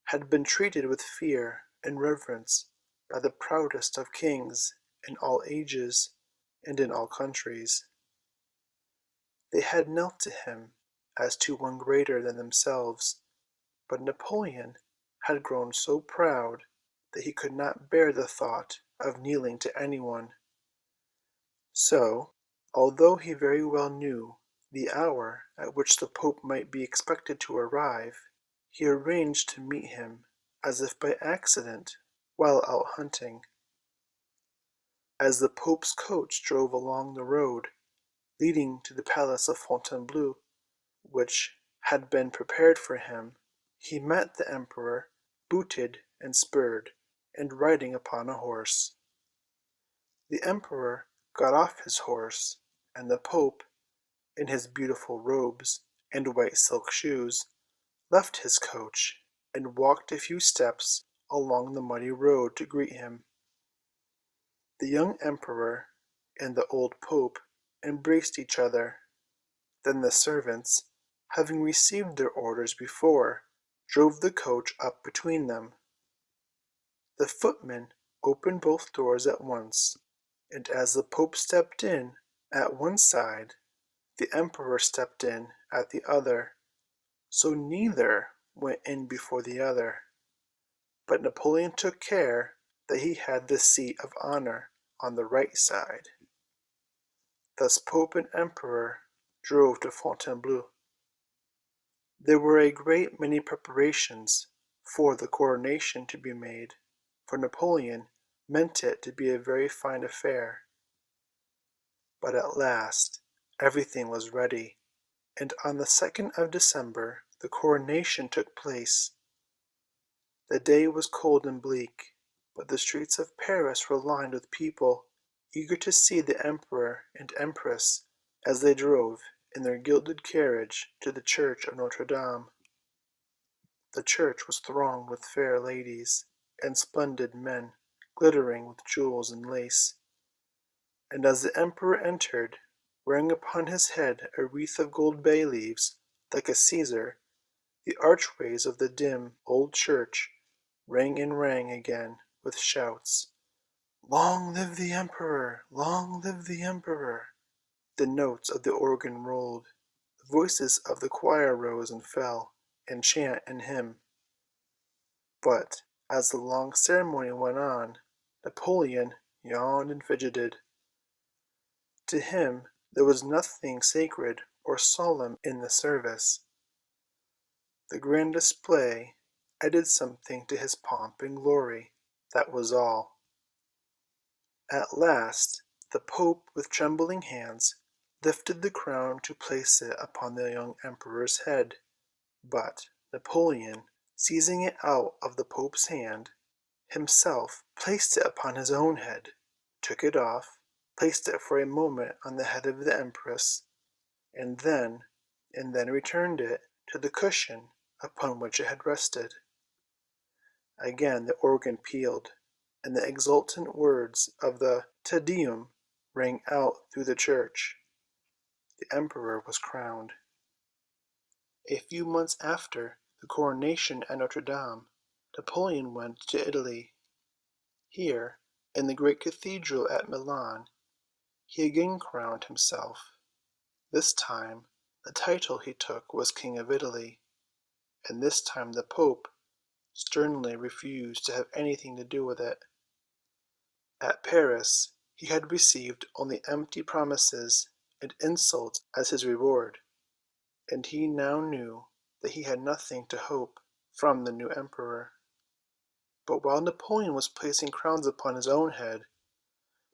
had been treated with fear and reverence by the proudest of kings in all ages and in all countries. They had knelt to him as to one greater than themselves, but Napoleon had grown so proud that he could not bear the thought of kneeling to anyone. So, although he very well knew the hour at which the Pope might be expected to arrive, he arranged to meet him, as if by accident, while out hunting. As the Pope's coach drove along the road leading to the palace of Fontainebleau, which had been prepared for him, he met the emperor booted and spurred, and riding upon a horse. The emperor got off his horse, and the Pope, in his beautiful robes and white silk shoes, left his coach and walked a few steps along the muddy road to greet him. The young emperor and the old Pope embraced each other. Then the servants, having received their orders before, drove the coach up between them. The footman opened both doors at once, and as the Pope stepped in at one side, the emperor stepped in at the other, so neither went in before the other. But Napoleon took care that he had the seat of honor on the right side. Thus Pope and emperor drove to Fontainebleau. There were a great many preparations for the coronation to be made, for Napoleon meant it to be a very fine affair. But at last everything was ready, and on the 2nd of December the coronation took place. The day was cold and bleak, but the streets of Paris were lined with people eager to see the emperor and empress as they drove in their gilded carriage to the church of Notre Dame. The church was thronged with fair ladies and splendid men glittering with jewels and lace, and as the emperor entered, wearing upon his head a wreath of gold bay leaves, like a Caesar, the archways of the dim old church rang and rang again with shouts. "Long live the emperor! Long live the emperor!" The notes of the organ rolled, the voices of the choir rose and fell in chant and hymn. But as the long ceremony went on, Napoleon yawned and fidgeted. To him there was nothing sacred or solemn in the service. The grand display added something to his pomp and glory, that was all. At last the Pope with trembling hands lifted the crown to place it upon the young emperor's head, but Napoleon, seizing it out of the Pope's hand, himself placed it upon his own head, took it off, placed it for a moment on the head of the empress, and then returned it to the cushion upon which it had rested. Again the organ pealed, and the exultant words of the Te Deum rang out through the church. The emperor was crowned. A few months after the coronation at Notre Dame, Napoleon went to Italy. Here, in the great cathedral at Milan, he again crowned himself. This time the title he took was King of Italy, and this time the Pope sternly refused to have anything to do with it. At Paris he had received only empty promises and insults as his reward, and he now knew that he had nothing to hope from the new emperor. But while Napoleon was placing crowns upon his own head,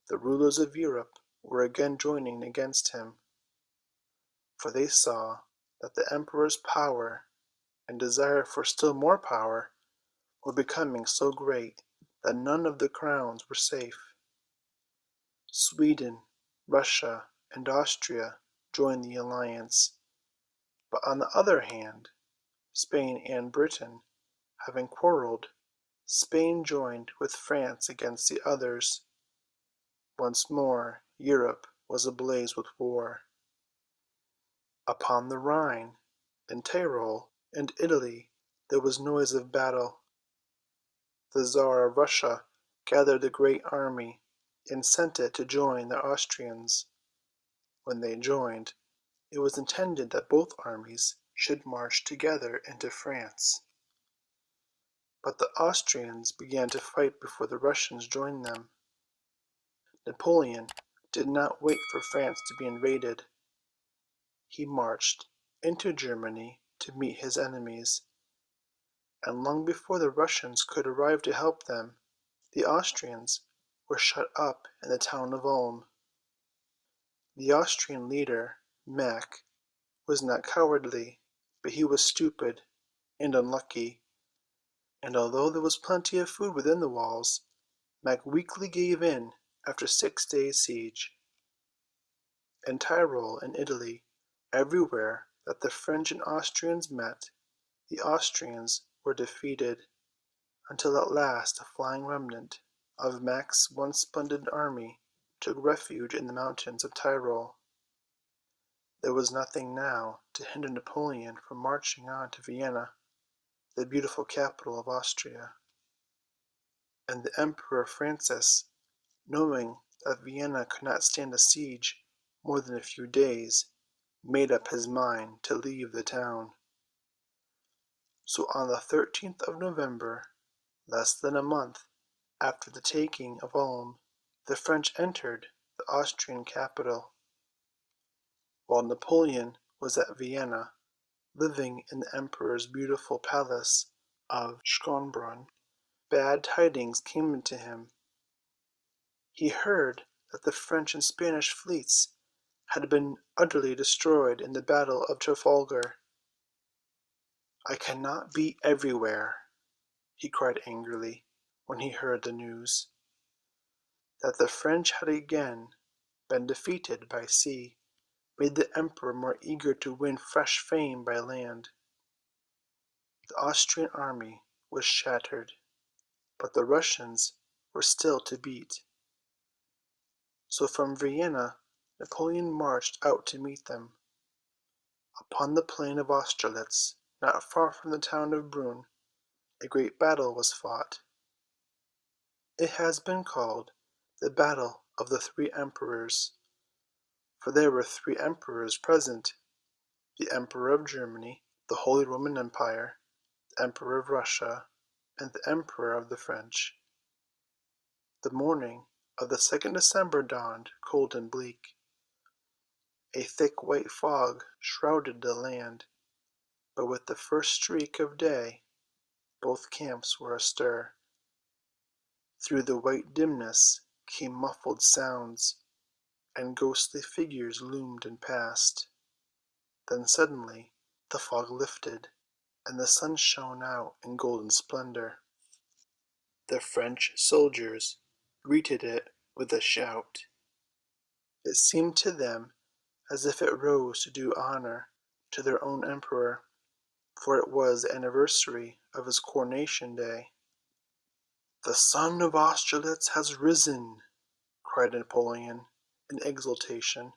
the rulers of Europe were again joining against him, for they saw that the emperor's power and desire for still more power were becoming so great that none of the crowns were safe. Sweden, Russia, and Austria joined the alliance, but on the other hand, Spain and Britain having quarreled, Spain joined with France against the others. Once more Europe was ablaze with war. Upon the Rhine, in Tyrol, and Italy there was noise of battle. The Tsar of Russia gathered a great army and sent it to join the Austrians. When they joined, it was intended that both armies should march together into France. But the Austrians began to fight before the Russians joined them. Napoleon did not wait for France to be invaded. He marched into Germany to meet his enemies, and long before the Russians could arrive to help them, the Austrians were shut up in the town of Ulm. The Austrian leader, Mack, was not cowardly, but he was stupid and unlucky, and although there was plenty of food within the walls, Mack weakly gave in after 6 days' siege. In Tyrol and Italy, everywhere that the French and Austrians met, the Austrians were defeated, until at last a flying remnant of Mack's once splendid army took refuge in the mountains of Tyrol. There was nothing now to hinder Napoleon from marching on to Vienna, the beautiful capital of Austria. And the Emperor Francis, knowing that Vienna could not stand a siege more than a few days, made up his mind to leave the town. So on the 13th of November, less than a month after the taking of Ulm, the French entered the Austrian capital. While Napoleon was at Vienna, living in the Emperor's beautiful palace of Schönbrunn, bad tidings came to him. He heard that the French and Spanish fleets had been utterly destroyed in the battle of Trafalgar. "I cannot be everywhere," he cried angrily when he heard the news. That the French had again been defeated by sea made the Emperor more eager to win fresh fame by land. The Austrian army was shattered, but the Russians were still to beat. So from Vienna Napoleon marched out to meet them. Upon the plain of Austerlitz, not far from the town of Brunn, a great battle was fought. It has been called the Battle of the Three Emperors, for there were three emperors present: the Emperor of Germany, the Holy Roman Empire, the Emperor of Russia, and the Emperor of the French. The morning of the 2nd December dawned cold and bleak. A thick white fog shrouded the land, but with the first streak of day both camps were astir. Through the white dimness came muffled sounds, and ghostly figures loomed and passed. Then suddenly the fog lifted, and the sun shone out in golden splendor. The French soldiers greeted it with a shout. It seemed to them as if it rose to do honor to their own emperor, for it was the anniversary of his coronation day. "The sun of Austerlitz has risen!" cried Napoleon in exultation.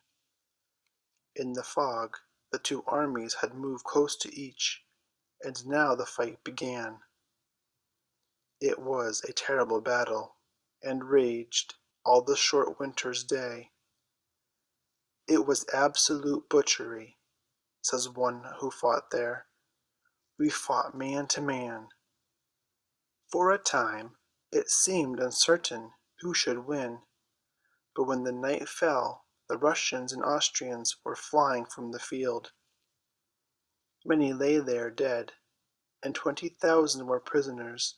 In the fog the two armies had moved close to each, and now the fight began. It was a terrible battle, and raged all the short winter's day. "It was absolute butchery," says one who fought there. "We fought man to man. For a time it seemed uncertain who should win, but when the night fell the Russians and Austrians were flying from the field. Many lay there dead, and 20,000 were prisoners.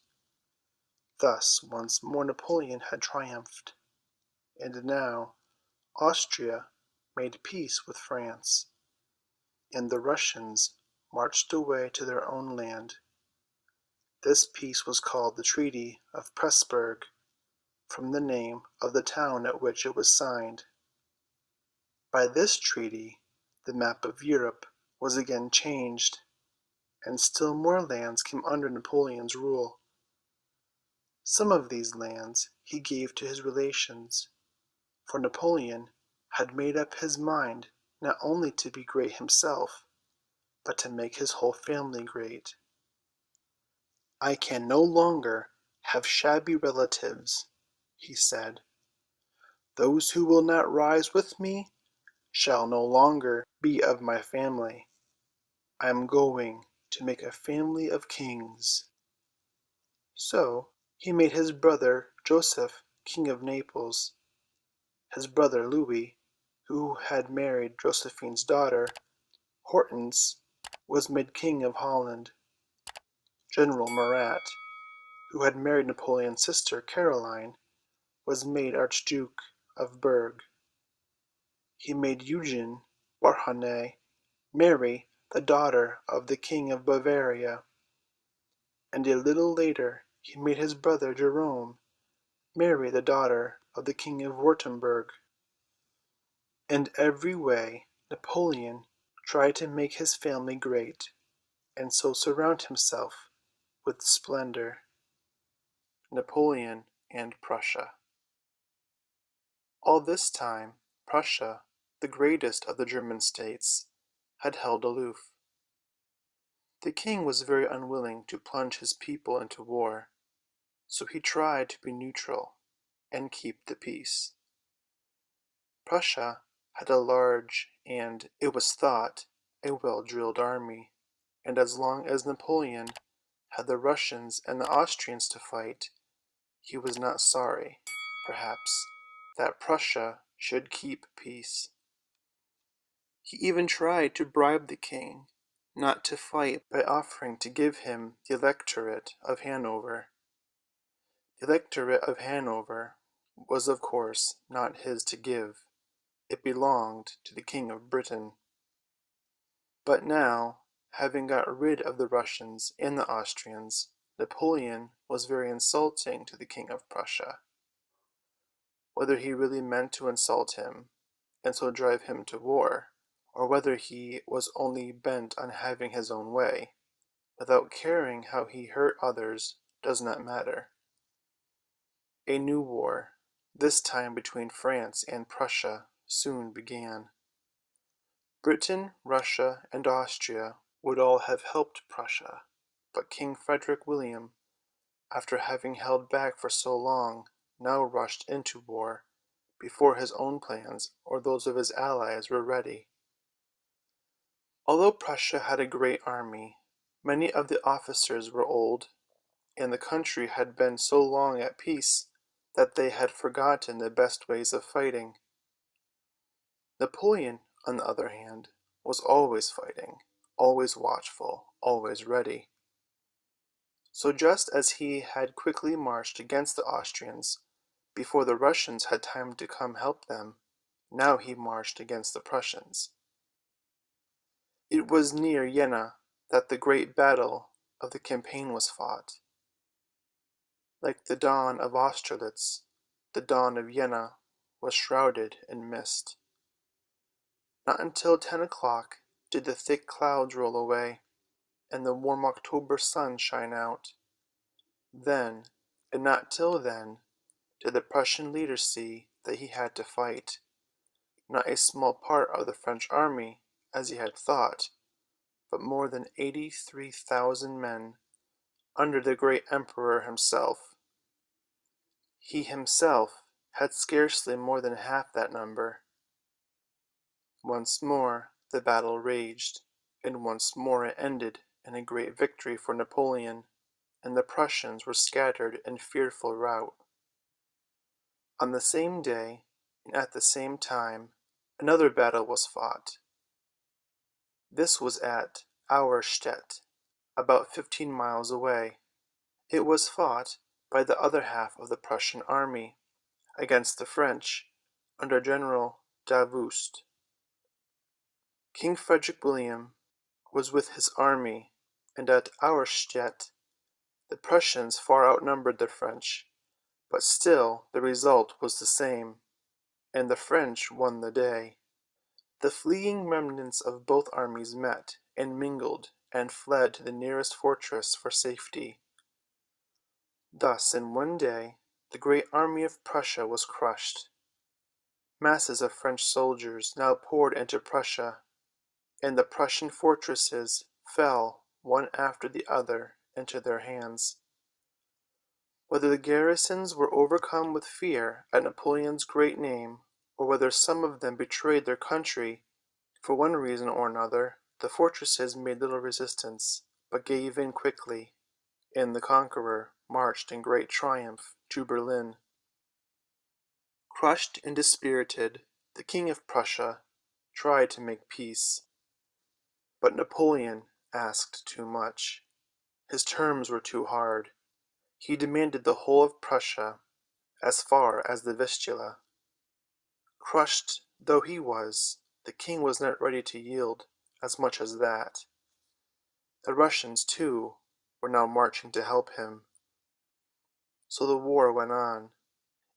Thus once more Napoleon had triumphed, and now Austria made peace with France, and the Russians marched away to their own land. This peace was called the Treaty of Pressburg, from the name of the town at which it was signed. By this treaty, the map of Europe was again changed, and still more lands came under Napoleon's rule. Some of these lands he gave to his relations, for Napoleon had made up his mind not only to be great himself, but to make his whole family great. "I can no longer have shabby relatives," he said. "Those who will not rise with me shall no longer be of my family. I am going to make a family of kings." So he made his brother Joseph king of Naples. His brother Louis, who had married Josephine's daughter, Hortense, was made king of Holland. General Murat, who had married Napoleon's sister Caroline, was made Archduke of Berg. He made Eugene Beauharnais marry the daughter of the King of Bavaria, and a little later he made his brother Jerome marry the daughter of the King of Württemberg. In every way Napoleon tried to make his family great, and so surround himself with splendor. Napoleon and Prussia. All this time Prussia, the greatest of the German states, had held aloof. The king was very unwilling to plunge his people into war, so he tried to be neutral and keep the peace. Prussia had a large and, it was thought, a well-drilled army, and as long as Napoleon had the Russians and the Austrians to fight, he was not sorry, perhaps, that Prussia should keep peace. He even tried to bribe the king not to fight by offering to give him the electorate of Hanover. The electorate of Hanover was of course not his to give. It belonged to the King of Britain. But now, having got rid of the Russians and the Austrians, Napoleon was very insulting to the King of Prussia. Whether he really meant to insult him, and so drive him to war, or whether he was only bent on having his own way, without caring how he hurt others, does not matter. A new war, this time between France and Prussia, soon began. Britain, Russia, and Austria would all have helped Prussia, but King Frederick William, after having held back for so long, now rushed into war, before his own plans or those of his allies were ready. Although Prussia had a great army, many of the officers were old, and the country had been so long at peace that they had forgotten the best ways of fighting. Napoleon, on the other hand, was always fighting, always watchful, always ready. So just as he had quickly marched against the Austrians, before the Russians had time to come help them, now he marched against the Prussians. It was near Jena that the great battle of the campaign was fought. Like the dawn of Austerlitz, the dawn of Jena was shrouded in mist. Not until 10 o'clock did the thick clouds roll away, and the warm October sun shine out. Then, and not till then, did the Prussian leader see that he had to fight, not a small part of the French army, as he had thought, but more than 83,000 men, under the great Emperor himself. He himself had scarcely more than half that number. Once more the battle raged, and once more it ended in a great victory for Napoleon, and the Prussians were scattered in fearful rout. On the same day, and at the same time, another battle was fought. This was at Auerstedt, about 15 miles away. It was fought by the other half of the Prussian army, against the French, under General Davoust. King Frederick William was with his army, and at Auerstedt the Prussians far outnumbered the French, But still the result was the same, and the French won the day. The fleeing remnants of both armies met and mingled and fled to the nearest fortress for safety. Thus in one day the great army of Prussia was crushed. Masses of French soldiers now poured into Prussia, and the Prussian fortresses fell one after the other into their hands. Whether the garrisons were overcome with fear at Napoleon's great name, or whether some of them betrayed their country, for one reason or another, the fortresses made little resistance, but gave in quickly, and the conqueror marched in great triumph to Berlin. Crushed and dispirited, the King of Prussia tried to make peace. But Napoleon asked too much. His terms were too hard. He demanded the whole of Prussia, as far as the Vistula. Crushed though he was, the king was not ready to yield as much as that. The Russians, too, were now marching to help him. So the war went on,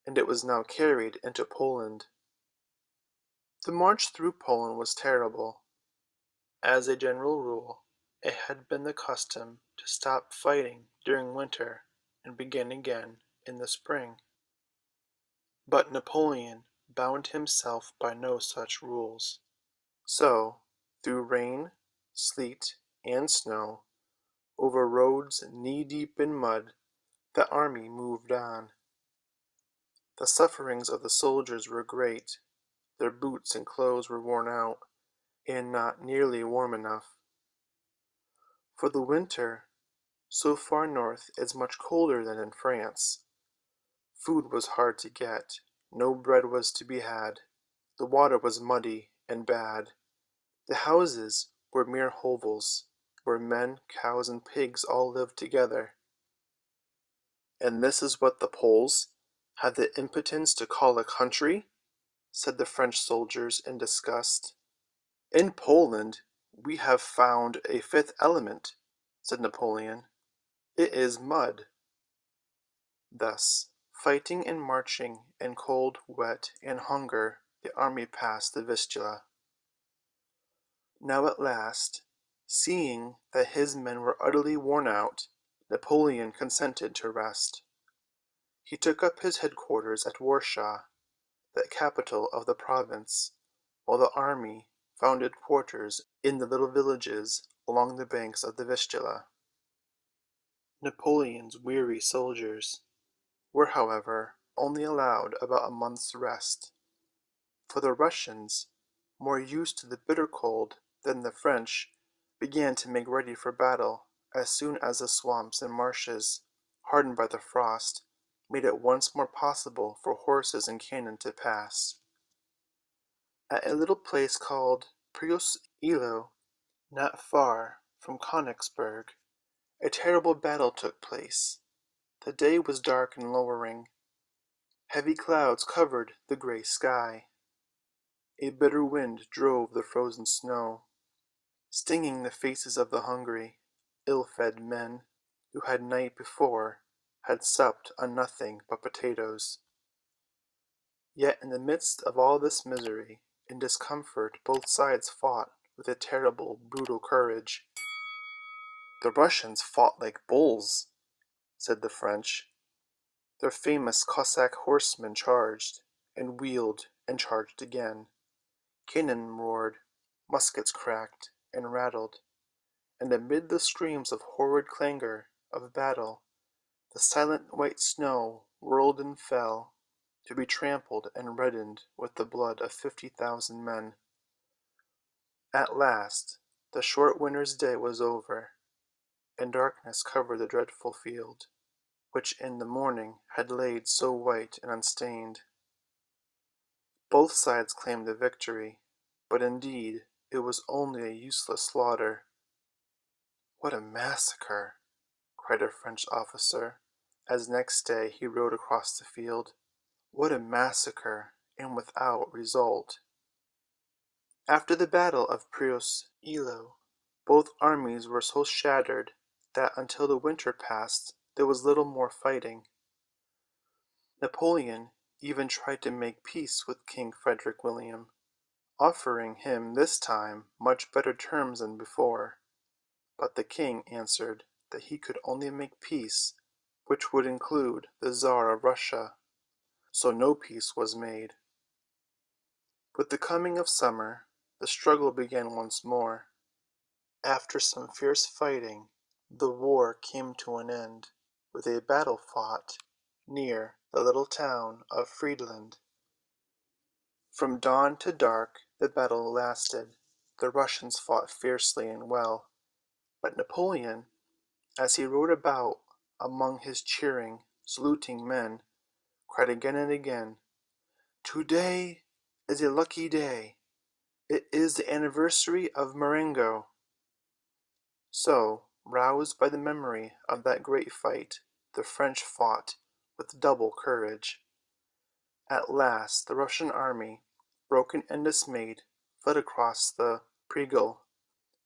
and it was now carried into Poland. The march through Poland was terrible. As a general rule, it had been the custom to stop fighting during winter and begin again in the spring. But Napoleon bound himself by no such rules. So, through rain, sleet, and snow, over roads knee-deep in mud, the army moved on. The sufferings of the soldiers were great. Their boots and clothes were worn out, and not nearly warm enough. For the winter, so far north, is much colder than in France. Food was hard to get, no bread was to be had, the water was muddy and bad. The houses were mere hovels, where men, cows, and pigs all lived together. "And this is what the Poles have the impudence to call a country?" said the French soldiers in disgust. "In Poland we have found a fifth element," said Napoleon. "It is mud." Thus, fighting and marching in cold, wet, and hunger, the army passed the Vistula. Now at last, seeing that his men were utterly worn out, Napoleon consented to rest. He took up his headquarters at Warsaw, the capital of the province, while the army found quarters in the little villages along the banks of the Vistula. Napoleon's weary soldiers were, however, only allowed about a month's rest, for the Russians, more used to the bitter cold than the French, began to make ready for battle as soon as the swamps and marshes, hardened by the frost, made it once more possible for horses and cannon to pass. At a little place called Prussia, not far from Königsberg, a terrible battle took place. The day was dark and lowering. Heavy clouds covered the gray sky. A bitter wind drove the frozen snow, stinging the faces of the hungry, ill-fed men who had night before had supped on nothing but potatoes. Yet in the midst of all this misery and discomfort both sides fought with a terrible, brutal courage. "The Russians fought like bulls," said the French. Their famous Cossack horsemen charged, and wheeled, and charged again. Cannon roared, muskets cracked and rattled, and amid the screams of horrid clangor of battle, the silent white snow whirled and fell, to be trampled and reddened with the blood of 50,000 men. At last the short winter's day was over, and darkness covered the dreadful field, which in the morning had laid so white and unstained. Both sides claimed the victory, but indeed it was only a useless slaughter. "What a massacre!" cried a French officer, as next day he rode across the field. "What a massacre, and without result!" After the battle of Prussia, both armies were so shattered that until the winter passed there was little more fighting. Napoleon even tried to make peace with King Frederick William, offering him this time much better terms than before, but the king answered that he could only make peace which would include the Tsar of Russia, so no peace was made. With the coming of summer, the struggle began once more. After some fierce fighting, the war came to an end with a battle fought near the little town of Friedland. From dawn to dark the battle lasted. The Russians fought fiercely and well, but Napoleon, as he rode about among his cheering, saluting men, cried again and again, "Today is a lucky day. It is the anniversary of Marengo." So, roused by the memory of that great fight, the French fought with double courage. At last the Russian army, broken and dismayed, fled across the Pregel,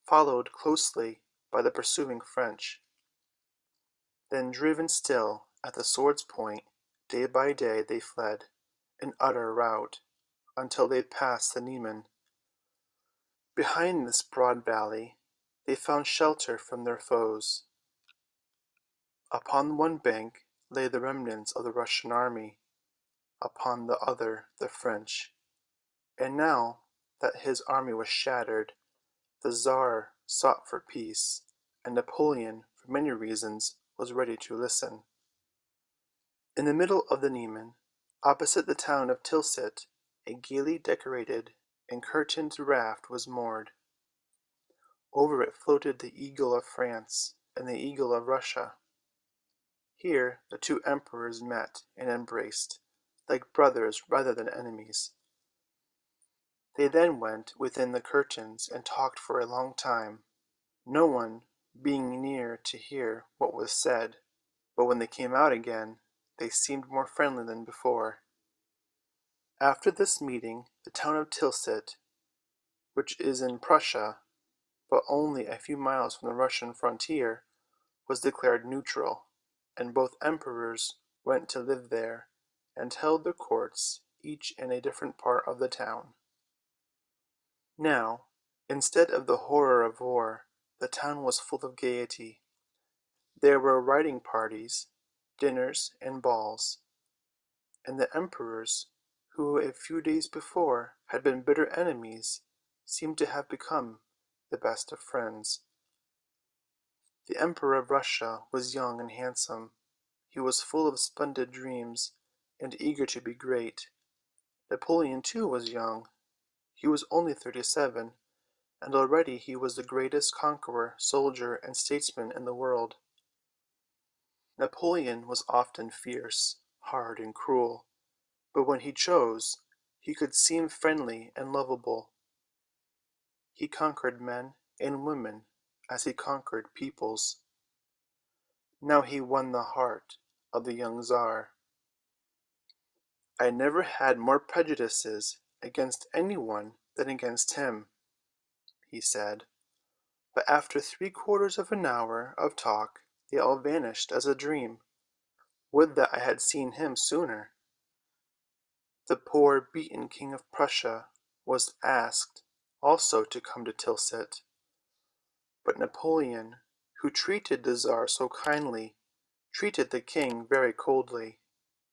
followed closely by the pursuing French. Then, driven still at the sword's point, day by day they fled, in utter rout, until they passed the Niemen. Behind this broad valley they found shelter from their foes. Upon one bank lay the remnants of the Russian army, upon the other the French. And now that his army was shattered, the Tsar sought for peace, and Napoleon, for many reasons, was ready to listen. In the middle of the Niemen, opposite the town of Tilsit, a gaily decorated and curtained raft was moored. Over it floated the eagle of France and the eagle of Russia. Here the two emperors met and embraced, like brothers rather than enemies. They then went within the curtains and talked for a long time, no one being near to hear what was said, but when they came out again, they seemed more friendly than before. After this meeting, the town of Tilsit, which is in Prussia, but only a few miles from the Russian frontier, was declared neutral, and both emperors went to live there, and held their courts each in a different part of the town. Now, instead of the horror of war, the town was full of gaiety. There were riding parties, dinners, and balls, and the emperors, who a few days before had been bitter enemies, seemed to have become the best of friends. The Emperor of Russia was young and handsome. He was full of splendid dreams, and eager to be great. Napoleon, too, was young. He was only 37, and already he was the greatest conqueror, soldier, and statesman in the world. Napoleon was often fierce, hard, and cruel, but when he chose, he could seem friendly and lovable. He conquered men and women as he conquered peoples. Now he won the heart of the young Tsar. "I never had more prejudices against anyone than against him," he said, "but after 3/4 of an hour of talk they all vanished as a dream. Would that I had seen him sooner." The poor beaten King of Prussia was asked also to come to Tilsit, but Napoleon, who treated the Tsar so kindly, treated the king very coldly.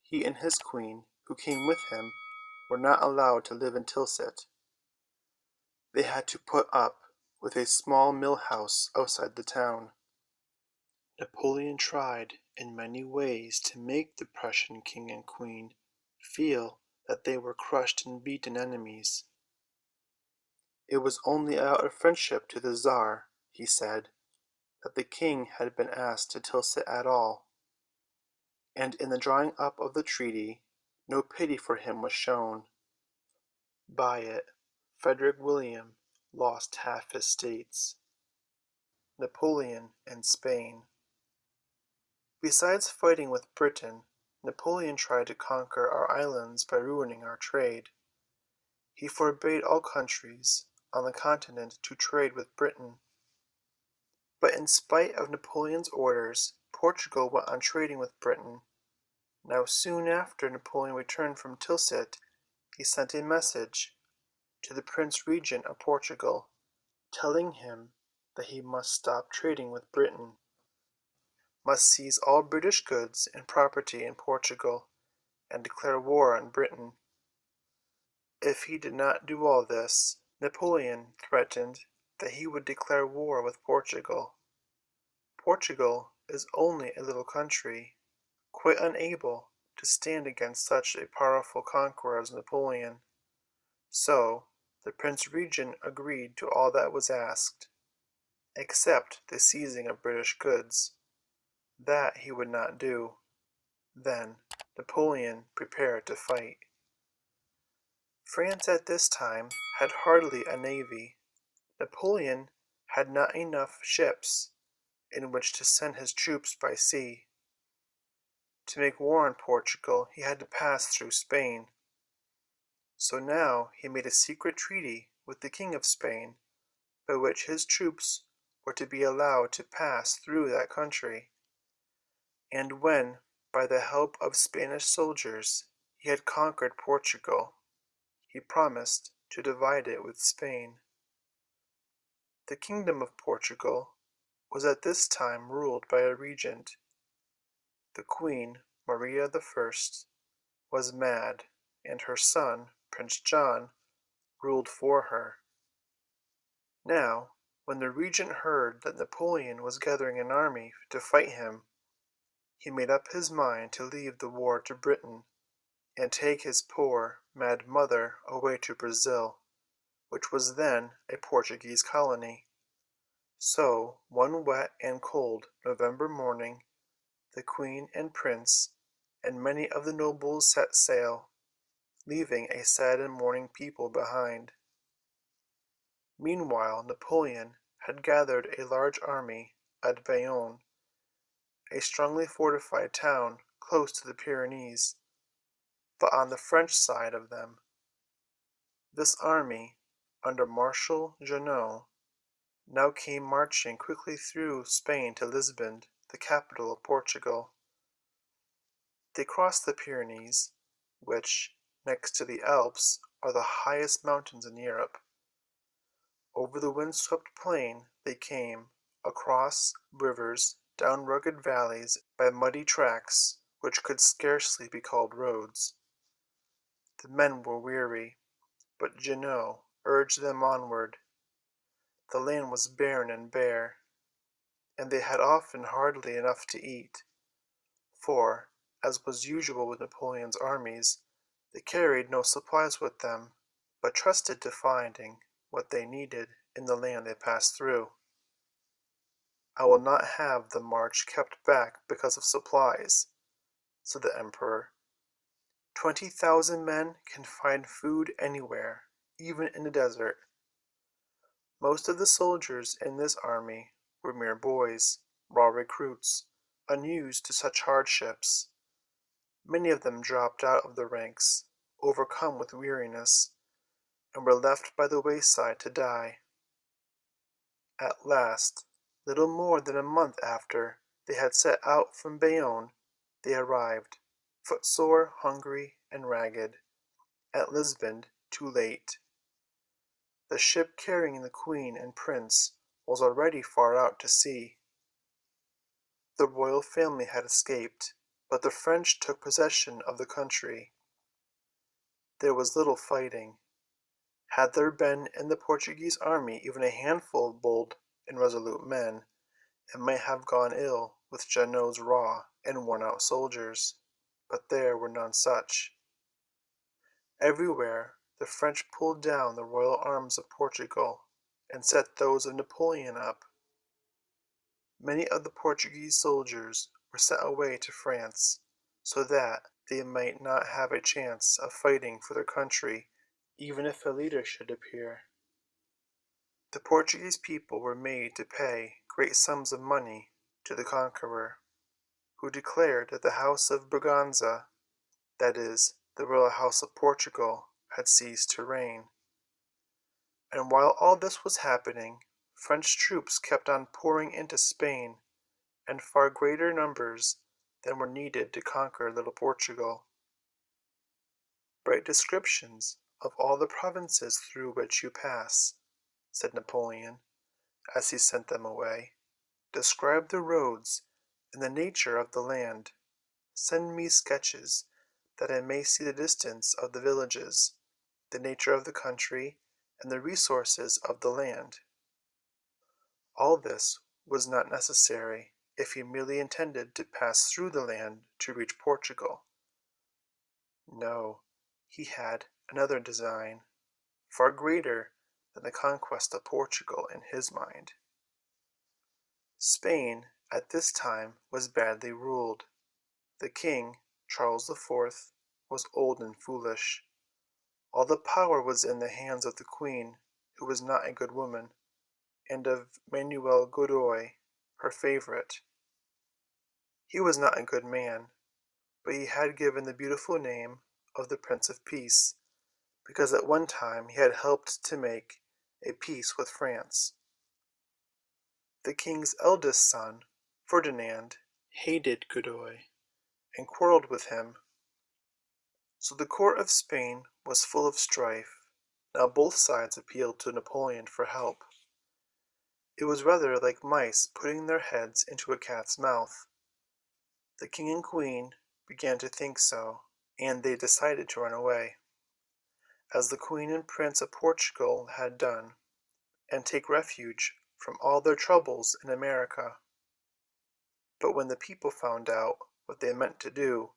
He and his queen, who came with him, were not allowed to live in Tilsit. They had to put up with a small mill house outside the town. Napoleon tried in many ways to make the Prussian king and queen feel that they were crushed and beaten enemies. It was only out of friendship to the Tsar, he said, that the king had been asked to Tilsit at all, and in the drawing up of the treaty no pity for him was shown. By it, Frederick William lost half his states. Napoleon and Spain. Besides fighting with Britain, Napoleon tried to conquer our islands by ruining our trade. He forbade all countries on the continent to trade with Britain. But in spite of Napoleon's orders, Portugal went on trading with Britain. Now soon after Napoleon returned from Tilsit, he sent a message to the Prince Regent of Portugal, telling him that he must stop trading with Britain, must seize all British goods and property in Portugal, and declare war on Britain. If he did not do all this, Napoleon threatened that he would declare war with Portugal. Portugal is only a little country, quite unable to stand against such a powerful conqueror as Napoleon. So the Prince Regent agreed to all that was asked, except the seizing of British goods. That he would not do. Then Napoleon prepared to fight. France at this time had hardly a navy. Napoleon had not enough ships in which to send his troops by sea. To make war on Portugal he had to pass through Spain. So now he made a secret treaty with the King of Spain, by which his troops were to be allowed to pass through that country. And when, by the help of Spanish soldiers, he had conquered Portugal, he promised to divide it with Spain. The kingdom of Portugal was at this time ruled by a regent. The Queen, Maria I, was mad, and her son, Prince John, ruled for her. Now, when the regent heard that Napoleon was gathering an army to fight him, he made up his mind to leave the war to Britain, and take his poor, mad mother away to Brazil, which was then a Portuguese colony. So, one wet and cold November morning, the Queen and Prince and many of the nobles set sail, leaving a sad and mourning people behind. Meanwhile Napoleon had gathered a large army at Bayonne, a strongly fortified town close to the Pyrenees, but on the French side of them. This army, under Marshal Junot, now came marching quickly through Spain to Lisbon, the capital of Portugal. They crossed the Pyrenees, which, next to the Alps, are the highest mountains in Europe. Over the wind-swept plain they came, across rivers, down rugged valleys, by muddy tracks which could scarcely be called roads. The men were weary, but Junot urged them onward. The land was barren and bare, and they had often hardly enough to eat, for, as was usual with Napoleon's armies, they carried no supplies with them, but trusted to finding what they needed in the land they passed through. "I will not have the march kept back because of supplies," said the Emperor. 20,000 men can find food anywhere, even in the desert. Most of the soldiers in this army were mere boys, raw recruits, unused to such hardships. Many of them dropped out of the ranks, overcome with weariness, and were left by the wayside to die. At last, little more than a month after they had set out from Bayonne, they arrived, footsore, hungry, and ragged, at Lisbon too late. The ship carrying the Queen and Prince was already far out to sea. The royal family had escaped, but the French took possession of the country. There was little fighting. Had there been in the Portuguese army even a handful of bold and resolute men, it might have gone ill with Junot's raw and worn-out soldiers, but there were none such. Everywhere the French pulled down the royal arms of Portugal and set those of Napoleon up. Many of the Portuguese soldiers were sent away to France, so that they might not have a chance of fighting for their country even if a leader should appear. The Portuguese people were made to pay great sums of money to the conqueror, who declared that the House of Braganza, that is, the royal house of Portugal, had ceased to reign. And while all this was happening, French troops kept on pouring into Spain, and far greater numbers than were needed to conquer little Portugal. "Write descriptions of all the provinces through which you pass," said Napoleon, as he sent them away. "Describe the roads and the nature of the land. Send me sketches, that I may see the distance of the villages, the nature of the country, and the resources of the land." All this was not necessary if he merely intended to pass through the land to reach Portugal. No, he had another design, far greater than the conquest of Portugal in his mind. Spain at this time was badly ruled. The king, Charles IV, was old and foolish. All the power was in the hands of the queen, who was not a good woman, and of Manuel Godoy, her favorite. He was not a good man, but he had given the beautiful name of the Prince of Peace, because at one time he had helped to make a peace with France. The king's eldest son, Ferdinand, hated Godoy and quarreled with him. So the court of Spain was full of strife. Now both sides appealed to Napoleon for help. It was rather like mice putting their heads into a cat's mouth. The king and queen began to think so, and they decided to run away, as the queen and prince of Portugal had done, and take refuge from all their troubles in America. But when the people found out what they meant to do,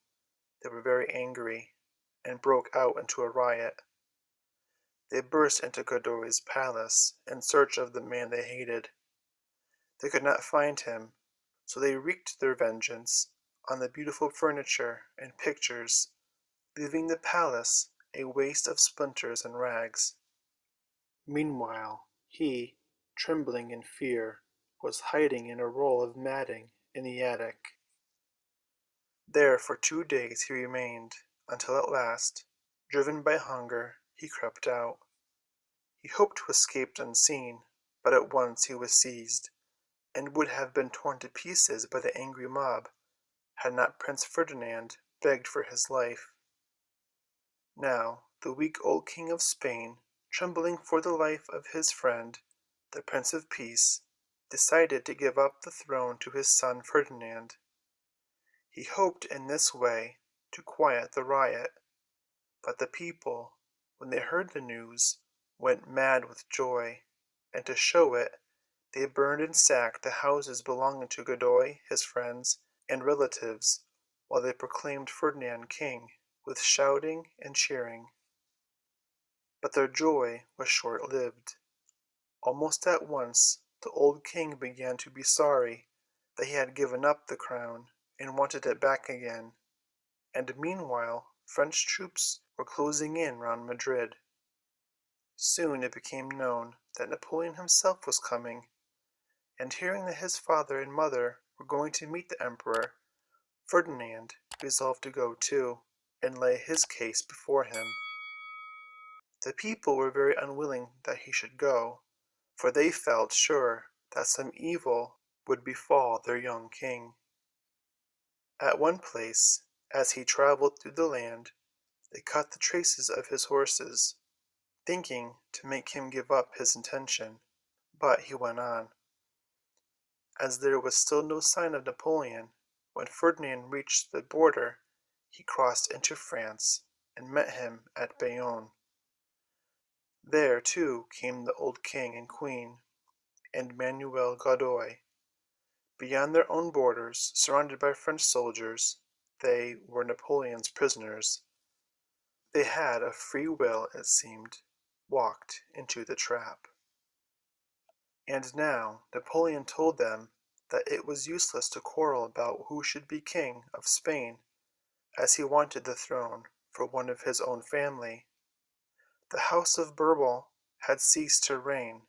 they were very angry, and broke out into a riot. They burst into Godoy's palace in search of the man they hated. They could not find him, so they wreaked their vengeance on the beautiful furniture and pictures, leaving the palace a waste of splinters and rags. Meanwhile, he, trembling in fear, was hiding in a roll of matting in the attic. There for 2 days he remained, until at last, driven by hunger, he crept out. He hoped to escape unseen, but at once he was seized, and would have been torn to pieces by the angry mob, had not Prince Ferdinand begged for his life. Now the weak old King of Spain, trembling for the life of his friend, the Prince of Peace, decided to give up the throne to his son Ferdinand. He hoped in this way to quiet the riot, but the people, when they heard the news, went mad with joy, and to show it, they burned and sacked the houses belonging to Godoy, his friends, and relatives, while they proclaimed Ferdinand king, with shouting and cheering. But their joy was short-lived. Almost at once the old king began to be sorry that he had given up the crown, and wanted it back again. And meanwhile French troops were closing in round Madrid. Soon it became known that Napoleon himself was coming, and hearing that his father and mother were going to meet the Emperor, Ferdinand resolved to go too, and lay his case before him. The people were very unwilling that he should go, for they felt sure that some evil would befall their young king. At one place, as he traveled through the land, they cut the traces of his horses, thinking to make him give up his intention, but he went on. As there was still no sign of Napoleon, when Ferdinand reached the border, he crossed into France, and met him at Bayonne. There, too, came the old king and queen, and Manuel Godoy. Beyond their own borders, surrounded by French soldiers, they were Napoleon's prisoners. They had of free will, it seemed, walked into the trap. And now Napoleon told them that it was useless to quarrel about who should be king of Spain, as he wanted the throne for one of his own family. The house of Bourbon had ceased to reign,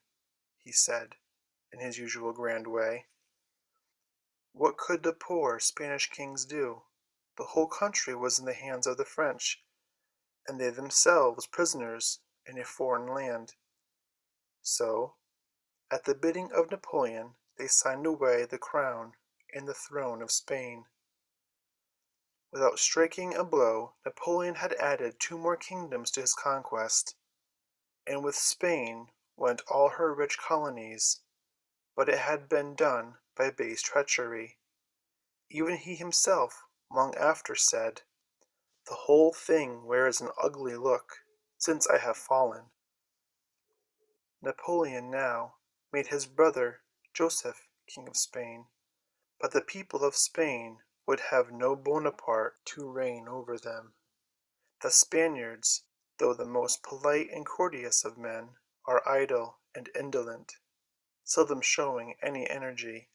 he said, in his usual grand way. What could the poor Spanish kings do? The whole country was in the hands of the French, and they themselves prisoners in a foreign land. So, at the bidding of Napoleon, they signed away the crown and the throne of Spain. Without striking a blow, Napoleon had added 2 more kingdoms to his conquest, and with Spain went all her rich colonies, but it had been done by base treachery. Even he himself long after said, "The whole thing wears an ugly look, since I have fallen." Napoleon now made his brother Joseph king of Spain, but the people of Spain would have no Bonaparte to reign over them. The Spaniards, though the most polite and courteous of men, are idle and indolent, seldom showing any energy.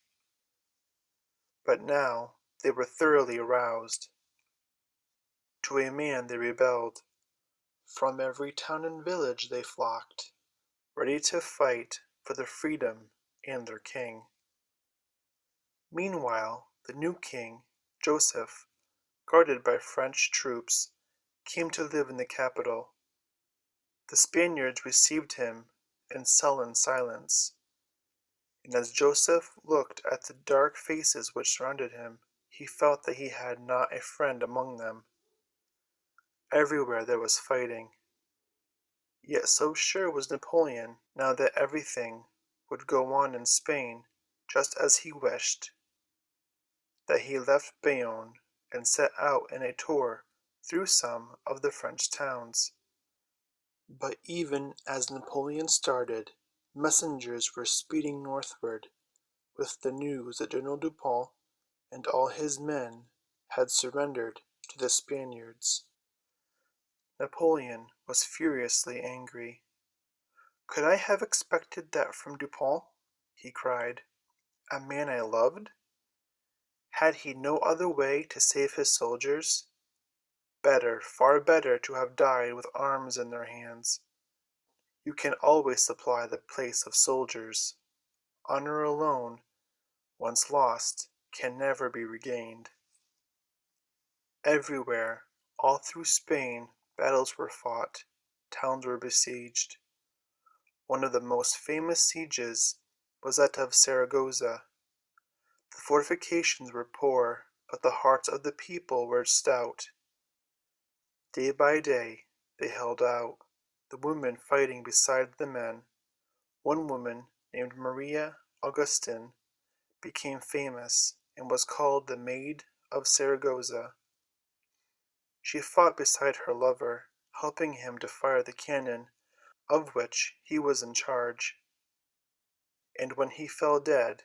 But now they were thoroughly aroused. To a man they rebelled. From every town and village they flocked, ready to fight for their freedom and their king. Meanwhile the new king, Joseph, guarded by French troops, came to live in the capital. The Spaniards received him in sullen silence, and as Joseph looked at the dark faces which surrounded him, he felt that he had not a friend among them. Everywhere there was fighting. Yet so sure was Napoleon now that everything would go on in Spain just as he wished, that he left Bayonne and set out in a tour through some of the French towns. But even as Napoleon started, messengers were speeding northward with the news that General Dupont and all his men had surrendered to the Spaniards. Napoleon was furiously angry. "Could I have expected that from Dupont?" he cried, "a man I loved? Had he no other way to save his soldiers? Better, far better to have died with arms in their hands. You can always supply the place of soldiers. Honor alone, once lost, can never be regained." Everywhere, all through Spain, battles were fought, towns were besieged. One of the most famous sieges was that of Saragossa. The fortifications were poor, but the hearts of the people were stout. Day by day they held out, the women fighting beside the men. One woman, named Maria Augustin, became famous and was called the Maid of Saragossa. She fought beside her lover, helping him to fire the cannon of which he was in charge. And when he fell dead,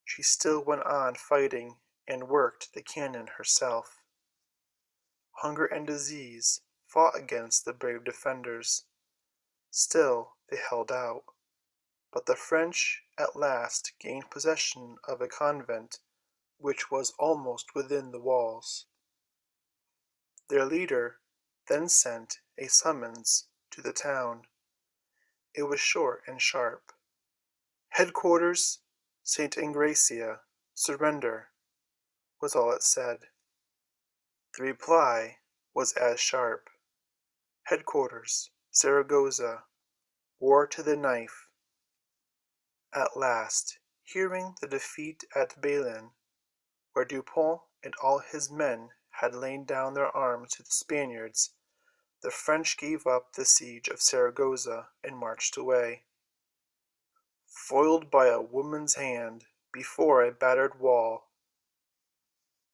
she still went on fighting and worked the cannon herself. Hunger and disease fought against the brave defenders. Still they held out. But the French at last gained possession of a convent which was almost within the walls. Their leader then sent a summons to the town. It was short and sharp. "Headquarters, St. Ingracia, surrender," was all it said. The reply was as sharp. "Headquarters, Saragossa, war to the knife." At last, hearing the defeat at Belen, where Dupont and all his men had lain down their arms to the Spaniards, the French gave up the siege of Saragossa and marched away. Foiled by a woman's hand before a battered wall.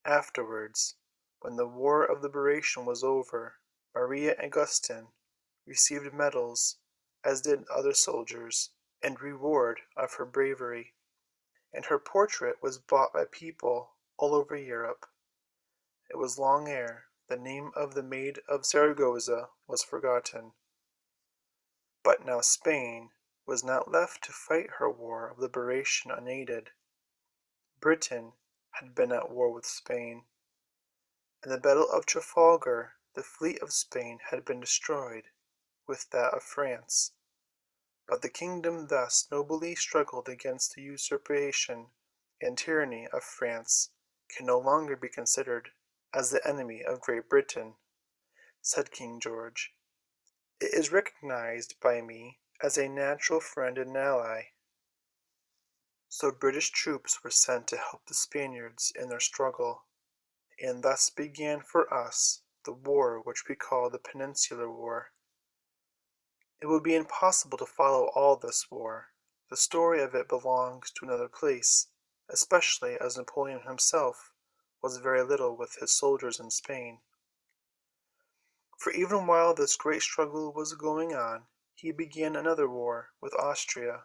Afterwards, when the War of Liberation was over, Maria Augustin received medals, as did other soldiers, in reward of her bravery, and her portrait was bought by people all over Europe. It was long ere the name of the Maid of Saragossa was forgotten. But now Spain was not left to fight her war of liberation unaided. Britain had been at war with Spain. In the battle of Trafalgar the fleet of Spain had been destroyed with that of France. But the kingdom thus nobly struggled against the usurpation and tyranny of France can no longer be considered as the enemy of Great Britain, said King George. It is recognized by me as a natural friend and ally. So British troops were sent to help the Spaniards in their struggle. And thus began for us the war which we call the Peninsular War. It would be impossible to follow all this war. The story of it belongs to another place, especially as Napoleon himself was very little with his soldiers in Spain. For even while this great struggle was going on, he began another war with Austria.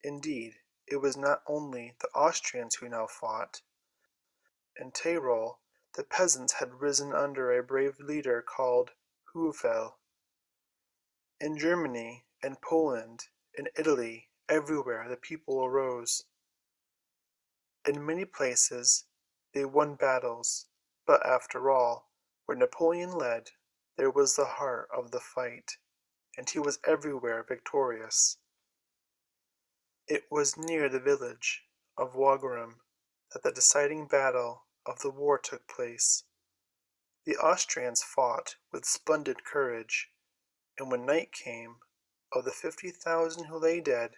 Indeed, it was not only the Austrians who now fought. In Tyrol, the peasants had risen under a brave leader called Heufel. In Germany, in Poland, in Italy, everywhere the people arose. In many places they won battles, but after all, where Napoleon led, there was the heart of the fight, and he was everywhere victorious. It was near the village of Wagram that the deciding battle of the war took place. The Austrians fought with splendid courage, and when night came, of the 50,000 who lay dead,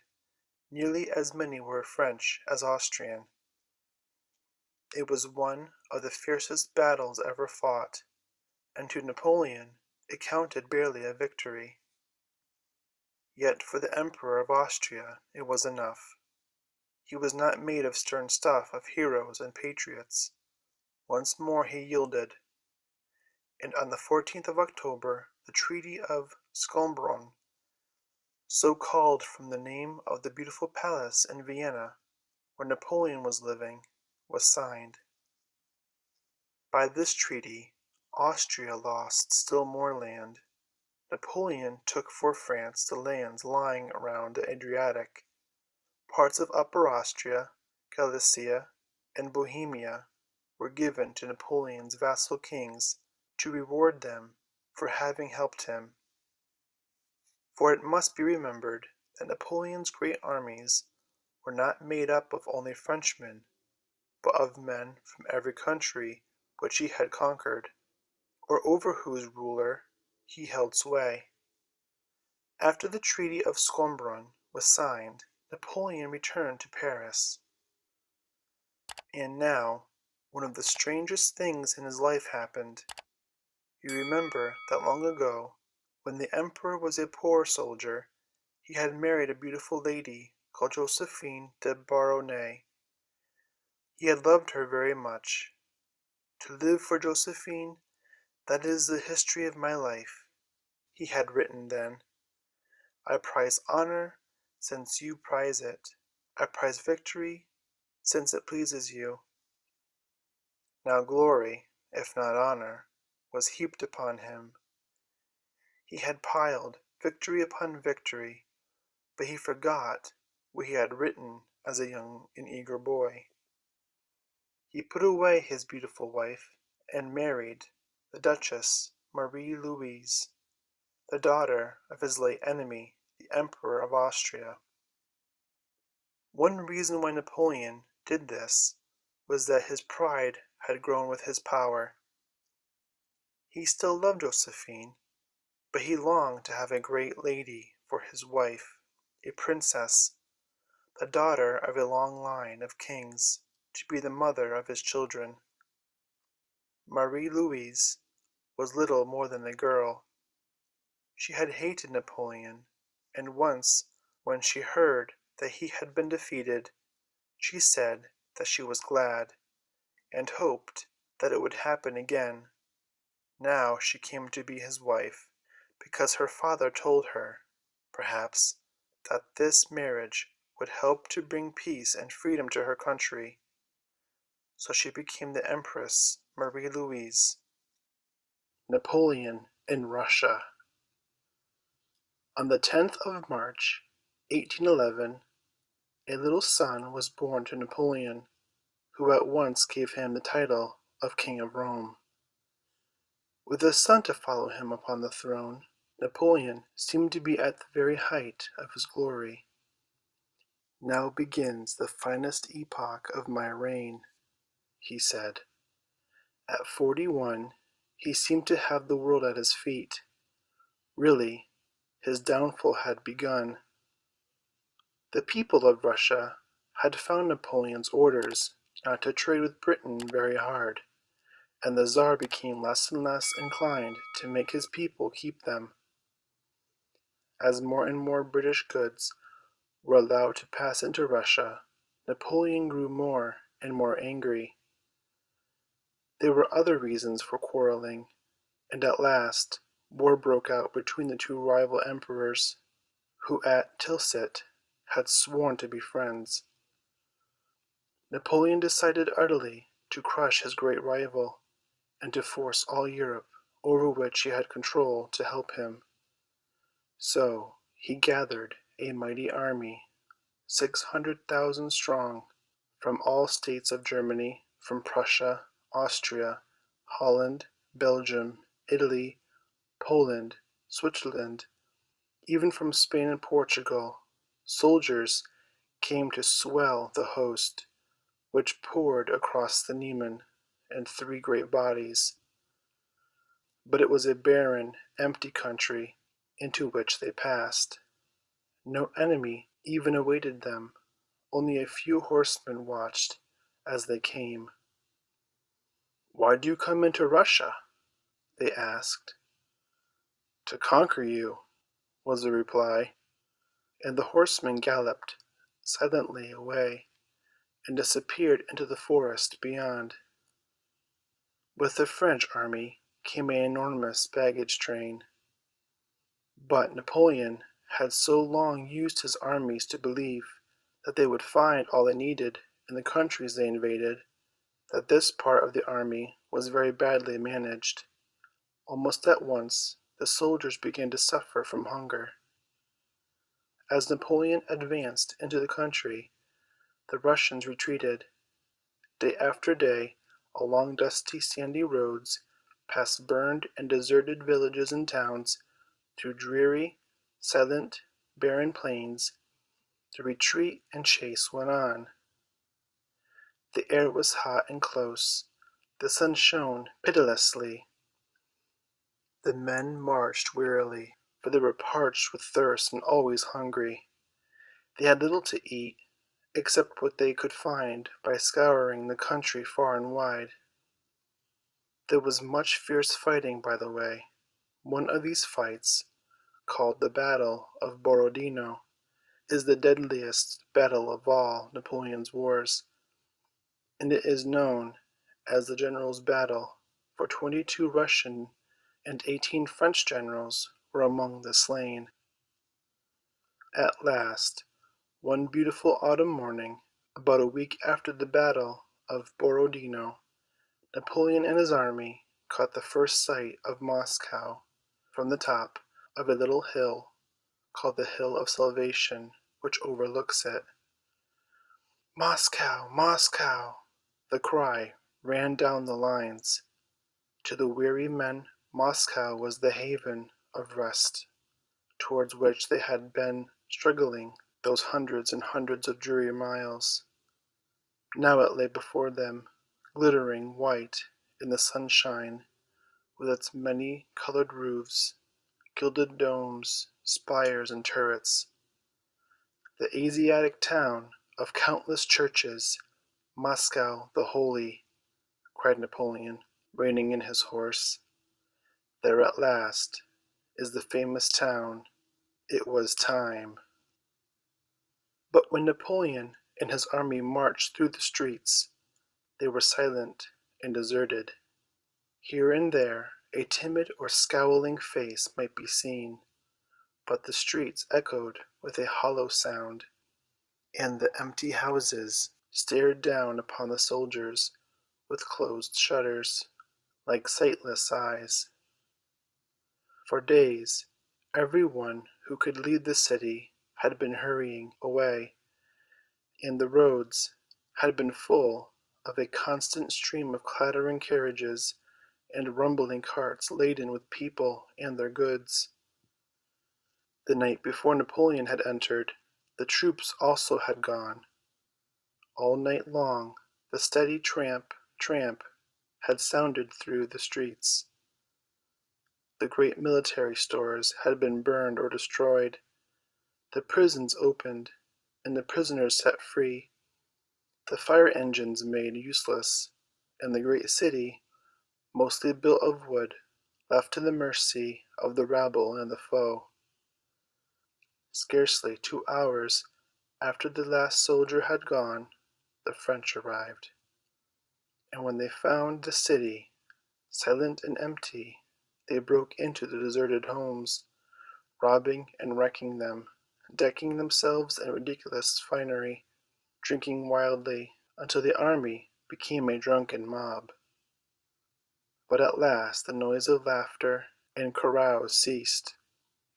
nearly as many were French as Austrian. It was one of the fiercest battles ever fought, and to Napoleon it counted barely a victory. Yet for the Emperor of Austria it was enough. He was not made of stern stuff of heroes and patriots. Once more he yielded, and on the 14th of October the Treaty of Scombron, so called from the name of the beautiful palace in Vienna where Napoleon was living, was signed. By this treaty Austria lost still more land. Napoleon took for France the lands lying around the Adriatic. Parts of Upper Austria, Galicia, and Bohemia were given to Napoleon's vassal kings to reward them for having helped him. For it must be remembered that Napoleon's great armies were not made up of only Frenchmen, but of men from every country which he had conquered, or over whose ruler he held sway. After the Treaty of Scombron was signed, Napoleon returned to Paris. And now, one of the strangest things in his life happened. You remember that long ago, when the Emperor was a poor soldier, he had married a beautiful lady called Josephine de Beauharnais. He had loved her very much. "To live for Josephine, that is the history of my life," he had written then. "I prize honor, since you prize it. I prize victory, since it pleases you." Now glory, if not honor, was heaped upon him. He had piled victory upon victory, but he forgot what he had written as a young and eager boy. He put away his beautiful wife and married the Duchess Marie Louise, the daughter of his late enemy, the Emperor of Austria. One reason why Napoleon did this was that his pride had grown with his power. He still loved Josephine, but he longed to have a great lady for his wife, a princess, the daughter of a long line of kings, to be the mother of his children. Marie Louise was little more than a girl. She had hated Napoleon, and once, when she heard that he had been defeated, she said that she was glad, and hoped that it would happen again. Now she came to be his wife, because her father told her, perhaps, that this marriage would help to bring peace and freedom to her country. So she became the Empress Marie Louise. Napoleon in Russia. On the 10th of March, 1811, a little son was born to Napoleon, who at once gave him the title of King of Rome. With a son to follow him upon the throne, Napoleon seemed to be at the very height of his glory. "Now begins the finest epoch of my reign," he said. At 41 he seemed to have the world at his feet. Really, his downfall had begun. The people of Russia had found Napoleon's orders not to trade with Britain very hard, and the Tsar became less and less inclined to make his people keep them. As more and more British goods were allowed to pass into Russia, Napoleon grew more and more angry. There were other reasons for quarreling, and at last war broke out between the two rival emperors, who at Tilsit had sworn to be friends. Napoleon decided utterly to crush his great rival, and to force all Europe, over which he had control, to help him. So he gathered a mighty army, 600,000 strong, from all states of Germany, from Prussia, Austria, Holland, Belgium, Italy, Poland, Switzerland, even from Spain and Portugal. Soldiers came to swell the host, which poured across the Niemen in three great bodies. But it was a barren, empty country into which they passed. No enemy even awaited them. Only a few horsemen watched as they came. "Why do you come into Russia?" they asked. "To conquer you," was the reply, and the horsemen galloped silently away and disappeared into the forest beyond. With the French army came an enormous baggage train. But Napoleon had so long used his armies to believe that they would find all they needed in the countries they invaded, that this part of the army was very badly managed. Almost at once the soldiers began to suffer from hunger. As Napoleon advanced into the country, the Russians retreated. Day after day, along dusty sandy roads, past burned and deserted villages and towns, through dreary, silent, barren plains, the retreat and chase went on. The air was hot and close. The sun shone pitilessly. The men marched wearily, for they were parched with thirst and always hungry. They had little to eat, except what they could find by scouring the country far and wide. There was much fierce fighting by the way. One of these fights, called the Battle of Borodino, is the deadliest battle of all Napoleon's wars, and it is known as the Generals' Battle, for 22 Russian and 18 French generals were among the slain. At last, one beautiful autumn morning, about a week after the Battle of Borodino, Napoleon and his army caught the first sight of Moscow from the top of a little hill called the Hill of Salvation, which overlooks it. "Moscow! Moscow!" the cry ran down the lines. To the weary men Moscow was the haven of rest, towards which they had been struggling those hundreds and hundreds of dreary miles. Now it lay before them, glittering white in the sunshine, with its many-colored roofs, gilded domes, spires, and turrets. The Asiatic town of countless churches, Moscow the Holy, cried Napoleon, reining in his horse. There at last is the famous town. It was time. But when Napoleon and his army marched through the streets, they were silent and deserted. Here and there a timid or scowling face might be seen, but the streets echoed with a hollow sound, and the empty houses stared down upon the soldiers with closed shutters, like sightless eyes. For days, every one who could leave the city had been hurrying away, and the roads had been full of a constant stream of clattering carriages and rumbling carts laden with people and their goods. The night before Napoleon had entered, the troops also had gone. All night long the steady tramp, tramp had sounded through the streets. The great military stores had been burned or destroyed, the prisons opened, and the prisoners set free, the fire engines made useless, and the great city, mostly built of wood, left to the mercy of the rabble and the foe. Scarcely 2 hours after the last soldier had gone, the French arrived. And when they found the city silent and empty, they broke into the deserted homes, robbing and wrecking them, decking themselves in ridiculous finery, drinking wildly, until the army became a drunken mob. But at last the noise of laughter and carouse ceased,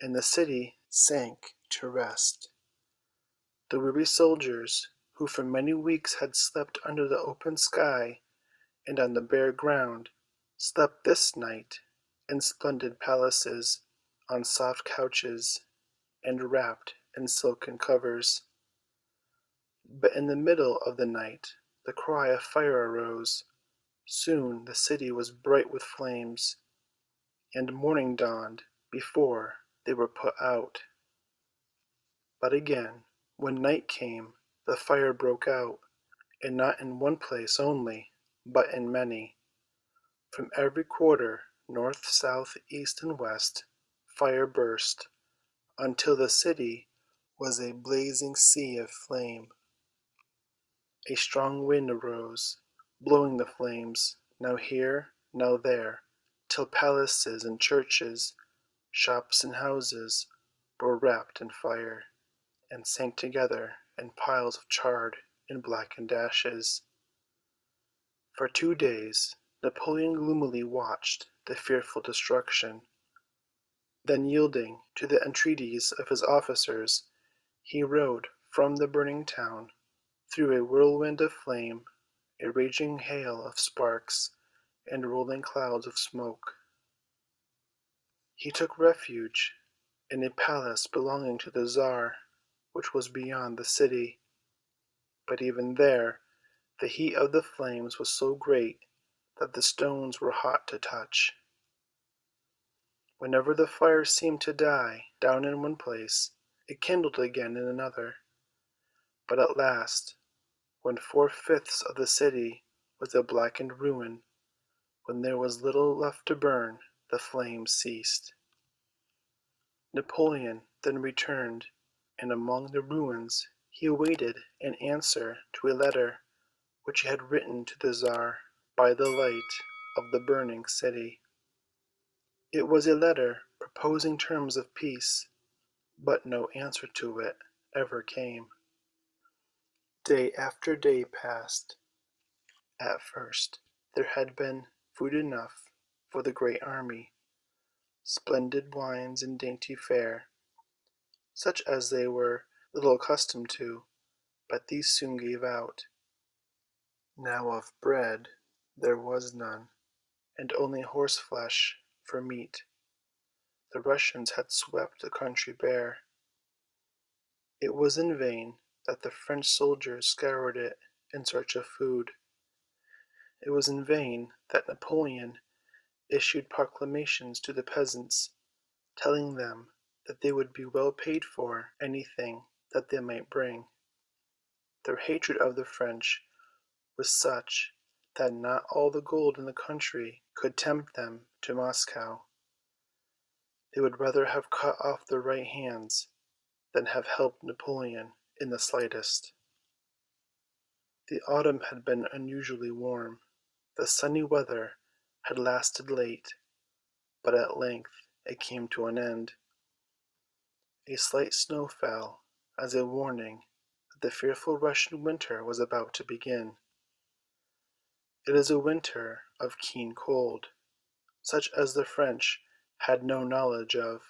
and the city sank to rest. The weary soldiers, who for many weeks had slept under the open sky and on the bare ground, slept this night in splendid palaces, on soft couches, and wrapped in silken covers. But in the middle of the night the cry of fire arose. Soon the city was bright with flames, and morning dawned before they were put out. But again, when night came, the fire broke out, and not in one place only, but in many. From every quarter, north, south, east, and west, fire burst, until the city was a blazing sea of flame. A strong wind arose, blowing the flames, now here, now there, till palaces and churches, shops and houses, were wrapped in fire, and sank together in piles of charred and blackened ashes. For 2 days Napoleon gloomily watched the fearful destruction. Then, yielding to the entreaties of his officers, he rode from the burning town, through a whirlwind of flame, a raging hail of sparks, and rolling clouds of smoke. He took refuge in a palace belonging to the Czar, which was beyond the city. But even there the heat of the flames was so great that the stones were hot to touch. Whenever the fire seemed to die down in one place, it kindled again in another. But at last, when 4/5 of the city was a blackened ruin, when there was little left to burn, the flames ceased. Napoleon then returned, and among the ruins he awaited an answer to a letter which he had written to the Czar by the light of the burning city. It was a letter proposing terms of peace, but no answer to it ever came. Day after day passed. At first there had been food enough for the great army, splendid wines and dainty fare, such as they were little accustomed to, but these soon gave out. Now of bread there was none, and only horseflesh for meat. The Russians had swept the country bare. It was in vain that the French soldiers scoured it in search of food. It was in vain that Napoleon issued proclamations to the peasants, telling them that they would be well paid for anything that they might bring. Their hatred of the French was such that not all the gold in the country could tempt them to Moscow. They would rather have cut off their right hands than have helped Napoleon in the slightest. The autumn had been unusually warm. The sunny weather had lasted late, but at length it came to an end. A slight snow fell, as a warning that the fearful Russian winter was about to begin. It is a winter of keen cold, such as the French had no knowledge of.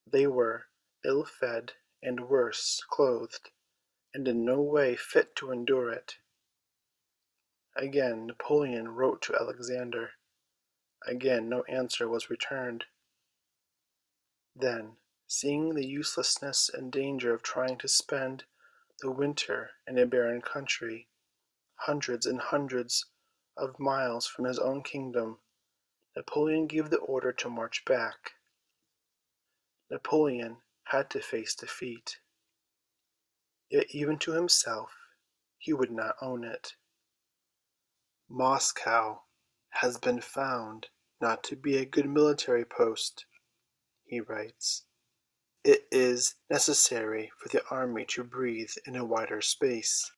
They were ill-fed and worse clothed, and in no way fit to endure it. Again Napoleon wrote to Alexander. Again no answer was returned. Then, seeing the uselessness and danger of trying to spend the winter in a barren country, hundreds and hundreds of miles from his own kingdom, Napoleon gave the order to march back. Napoleon had to face defeat. Yet even to himself he would not own it. Moscow has been found not to be a good military post, he writes. It is necessary for the army to breathe in a wider space.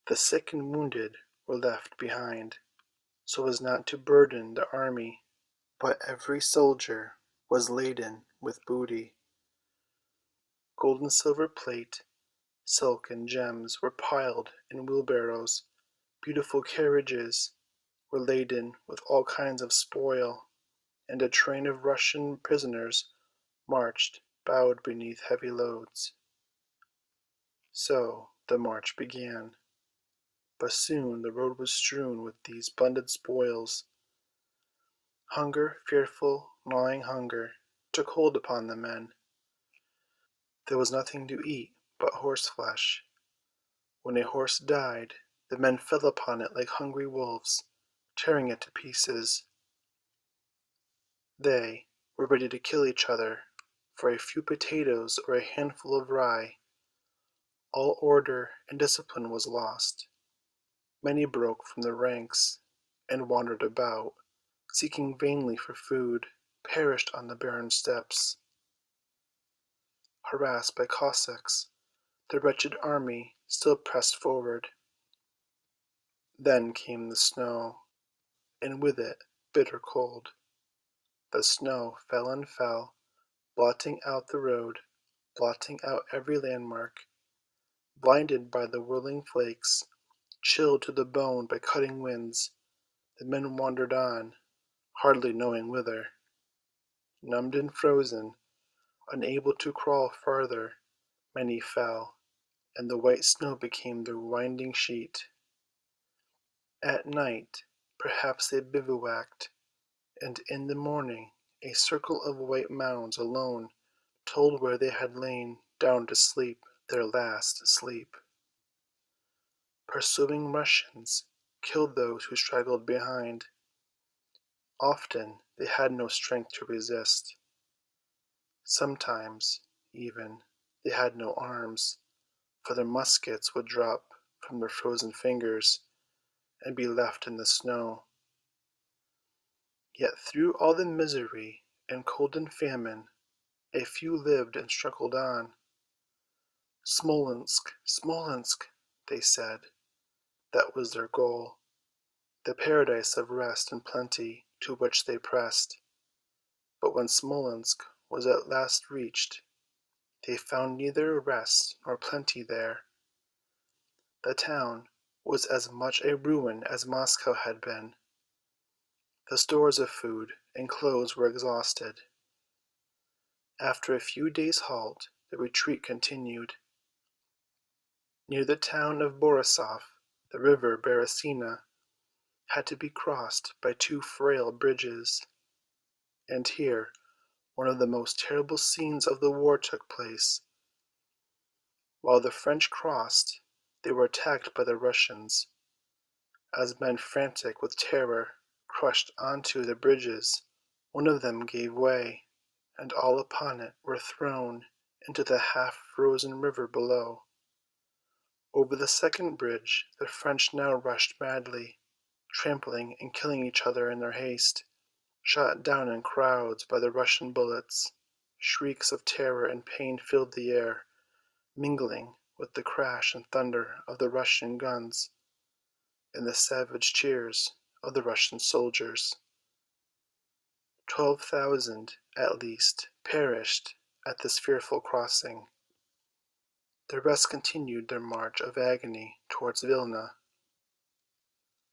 The sick and wounded were left behind, so as not to burden the army, but every soldier was laden with booty. Gold and silver plate, silk and gems were piled in wheelbarrows. Beautiful carriages were laden with all kinds of spoil, and a train of Russian prisoners marched bowed beneath heavy loads. So the march began, but soon the road was strewn with these splendid spoils. Hunger, fearful, gnawing hunger, took hold upon the men. There was nothing to eat but horseflesh. When a horse died, the men fell upon it like hungry wolves, tearing it to pieces. They were ready to kill each other for a few potatoes or a handful of rye. All order and discipline was lost. Many broke from the ranks and wandered about, seeking vainly for food, perished on the barren steppes. Harassed by Cossacks, the wretched army still pressed forward. Then came the snow, and with it bitter cold. The snow fell and fell, blotting out the road, blotting out every landmark. Blinded by the whirling flakes, chilled to the bone by cutting winds, the men wandered on, hardly knowing whither. Numbed and frozen, unable to crawl farther, many fell, and the white snow became their winding sheet. At night, perhaps they bivouacked, and in the morning a circle of white mounds alone told where they had lain down to sleep their last sleep. Pursuing Russians killed those who straggled behind. Often they had no strength to resist. Sometimes, even, they had no arms, for their muskets would drop from their frozen fingers and be left in the snow. Yet through all the misery and cold and famine, a few lived and struggled on. Smolensk, Smolensk, they said. That was their goal, the paradise of rest and plenty to which they pressed. But when Smolensk was at last reached, they found neither rest nor plenty there. The town was as much a ruin as Moscow had been. The stores of food and clothes were exhausted. After a few days' halt, the retreat continued. Near the town of Borisov, the river Beresina had to be crossed by two frail bridges. And here one of the most terrible scenes of the war took place. While the French crossed, they were attacked by the Russians. As men frantic with terror crushed onto the bridges, one of them gave way, and all upon it were thrown into the half-frozen river below. Over the second bridge the French now rushed madly, trampling and killing each other in their haste, shot down in crowds by the Russian bullets. Shrieks of terror and pain filled the air, mingling with the crash and thunder of the Russian guns and the savage cheers of the Russian soldiers. 12,000, at least, perished at this fearful crossing. The rest continued their march of agony towards Vilna.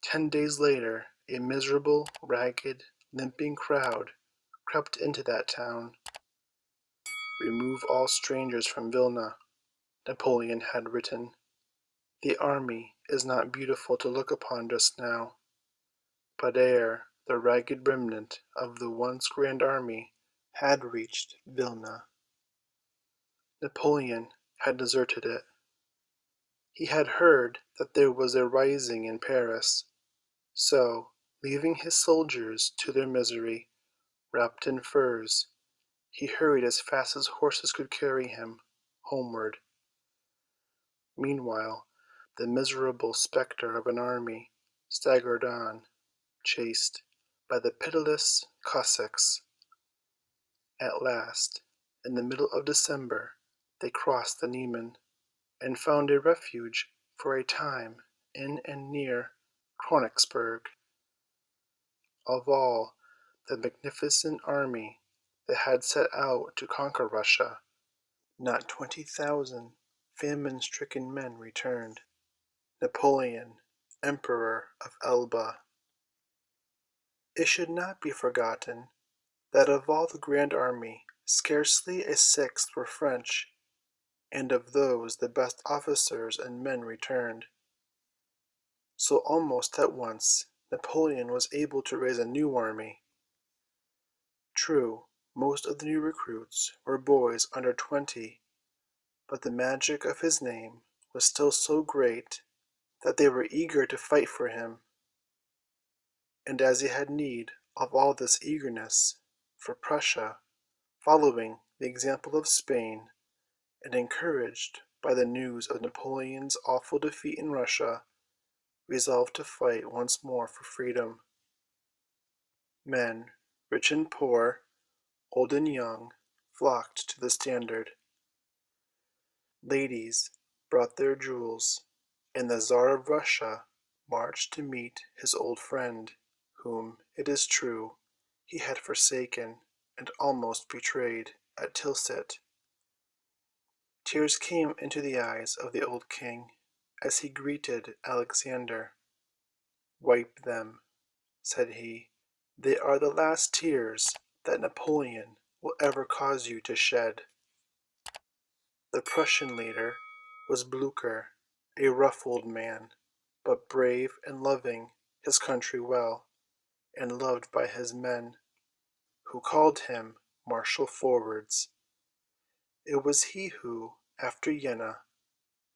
10 days later, a miserable, ragged, limping crowd crept into that town. Remove all strangers from Vilna, Napoleon had written. The army is not beautiful to look upon just now, but ere the ragged remnant of the once grand army had reached Vilna, Napoleon had deserted it. He had heard that there was a rising in Paris, so, leaving his soldiers to their misery, wrapped in furs, he hurried as fast as horses could carry him, homeward. Meanwhile, the miserable spectre of an army staggered on, chased by the pitiless Cossacks. At last, in the middle of December, they crossed the Niemen, and found a refuge for a time in and near Königsberg. Of all the magnificent army that had set out to conquer Russia, not 20,000 famine-stricken men returned. Napoleon, Emperor of Elba. It should not be forgotten that of all the grand army scarcely a sixth were French, and of those the best officers and men returned. So almost at once Napoleon was able to raise a new army. True, most of the new recruits were boys under 20, but the magic of his name was still so great that they were eager to fight for him. And as he had need of all this eagerness, for Prussia, following the example of Spain, and encouraged by the news of Napoleon's awful defeat in Russia, resolved to fight once more for freedom. Men, rich and poor, old and young, flocked to the standard. Ladies brought their jewels, and the Tsar of Russia marched to meet his old friend, whom, it is true, he had forsaken and almost betrayed at Tilsit. Tears came into the eyes of the old king as he greeted Alexander. "Wipe them," said he. "They are the last tears that Napoleon will ever cause you to shed." The Prussian leader was Blücher, a rough old man, but brave and loving his country well, and loved by his men, who called him Marshal Forwards. It was he who, after Jena,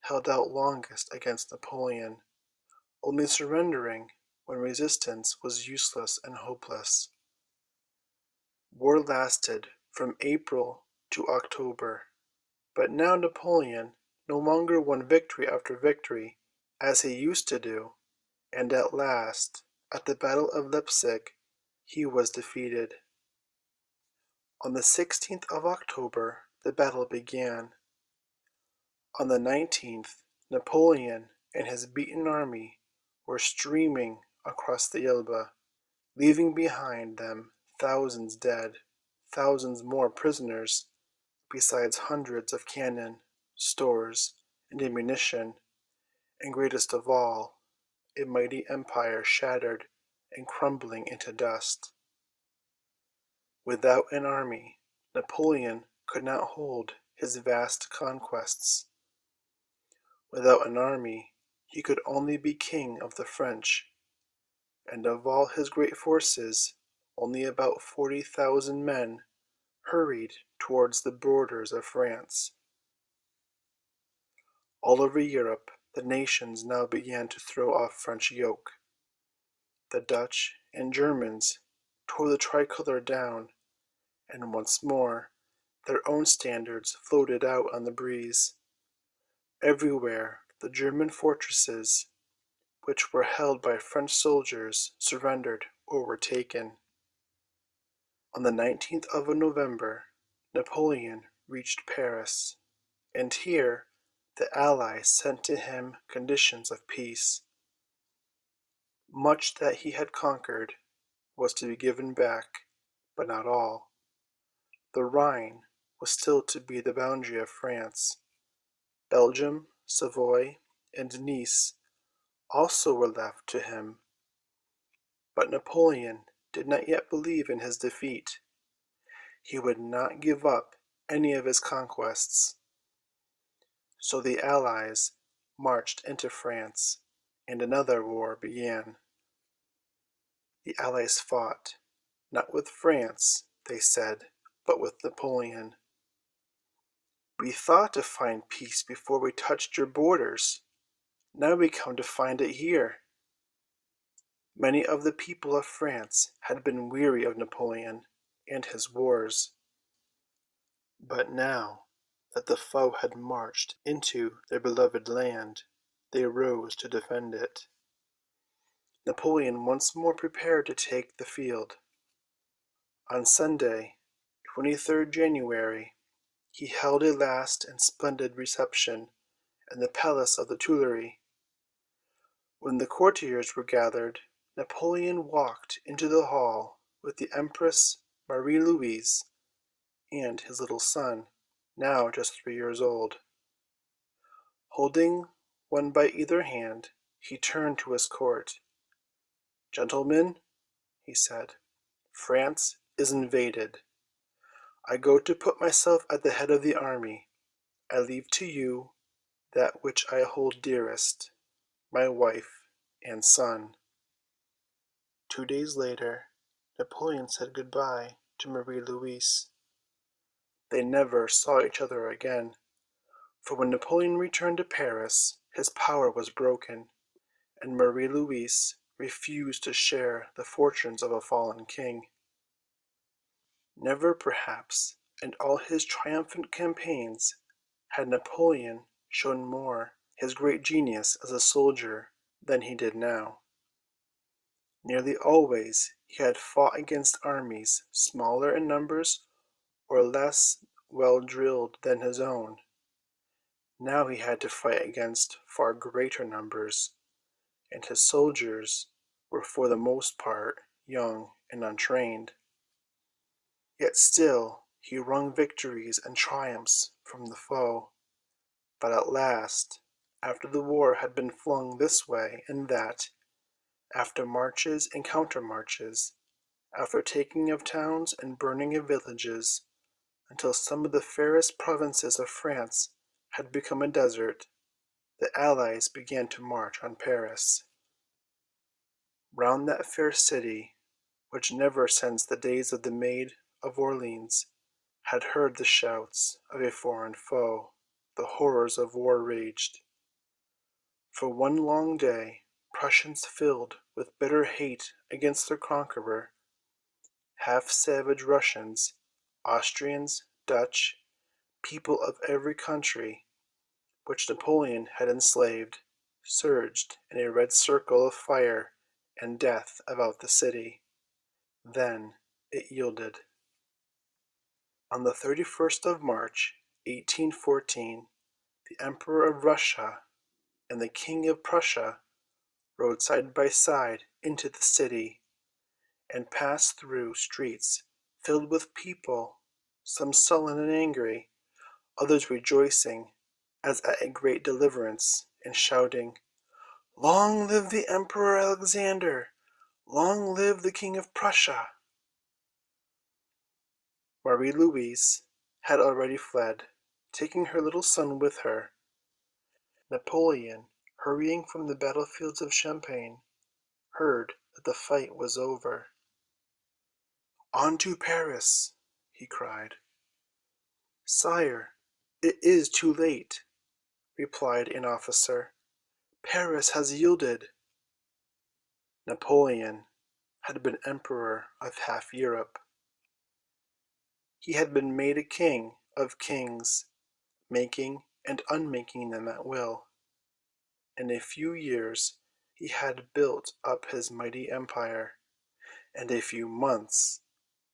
held out longest against Napoleon, only surrendering when resistance was useless and hopeless. War lasted from April to October, but now Napoleon no longer won victory after victory as he used to do, and at last, at the Battle of Leipzig, he was defeated. On the 16th of October the battle began. On the 19th Napoleon and his beaten army were streaming across the Elbe, leaving behind them thousands dead, thousands more prisoners, besides hundreds of cannon, stores, and ammunition, and greatest of all, a mighty empire shattered and crumbling into dust. Without an army, Napoleon could not hold his vast conquests. Without an army, he could only be king of the French, and of all his great forces, only about 40,000 men hurried towards the borders of France. All over Europe the nations now began to throw off French yoke. The Dutch and Germans tore the tricolor down, and once more their own standards floated out on the breeze. Everywhere the German fortresses, which were held by French soldiers, surrendered or were taken. On the 19th of November Napoleon reached Paris, and here the Allies sent to him conditions of peace. Much that he had conquered was to be given back, but not all. The Rhine was still to be the boundary of France. Belgium, Savoy, and Nice also were left to him. But Napoleon did not yet believe in his defeat. He would not give up any of his conquests. So the Allies marched into France, and another war began. The Allies fought, not with France, they said, but with Napoleon. "We thought to find peace before we touched your borders. Now we come to find it here." Many of the people of France had been weary of Napoleon and his wars. But now that the foe had marched into their beloved land, they rose to defend it. Napoleon once more prepared to take the field. On Sunday, 23rd January, he held a last and splendid reception in the palace of the Tuileries. When the courtiers were gathered, Napoleon walked into the hall with the Empress Marie-Louise and his little son, now just 3 years old. Holding one by either hand, he turned to his court. "Gentlemen," he said, "France is invaded. I go to put myself at the head of the army. I leave to you that which I hold dearest, my wife and son." 2 days later, Napoleon said goodbye to Marie-Louise. They never saw each other again, for when Napoleon returned to Paris, his power was broken, and Marie-Louise refused to share the fortunes of a fallen king. Never, perhaps, in all his triumphant campaigns, had Napoleon shown more his great genius as a soldier than he did now. Nearly always he had fought against armies smaller in numbers or less well drilled than his own. Now he had to fight against far greater numbers, and his soldiers were for the most part young and untrained. Yet still he wrung victories and triumphs from the foe. But at last, after the war had been flung this way and that, after marches and countermarches, after taking of towns and burning of villages, until some of the fairest provinces of France had become a desert, the Allies began to march on Paris. Round that fair city, which never since the days of the Maid of Orleans had heard the shouts of a foreign foe, the horrors of war raged. For one long day, Prussians filled with bitter hate against their conqueror, half-savage Russians, Austrians, Dutch, people of every country which Napoleon had enslaved, surged in a red circle of fire and death about the city. Then it yielded. On the 31st of March, 1814, the Emperor of Russia and the King of Prussia rode side by side into the city, and passed through streets filled with people, some sullen and angry, others rejoicing as at a great deliverance, and shouting, "Long live the Emperor Alexander! Long live the King of Prussia!" Marie-Louise had already fled, taking her little son with her. Napoleon, hurrying from the battlefields of Champagne, heard that the fight was over. "On to Paris!" he cried. "Sire, it is too late," replied an officer. "Paris has yielded." Napoleon had been emperor of half Europe. He had been made a king of kings, making and unmaking them at will. In a few years he had built up his mighty empire. In a few months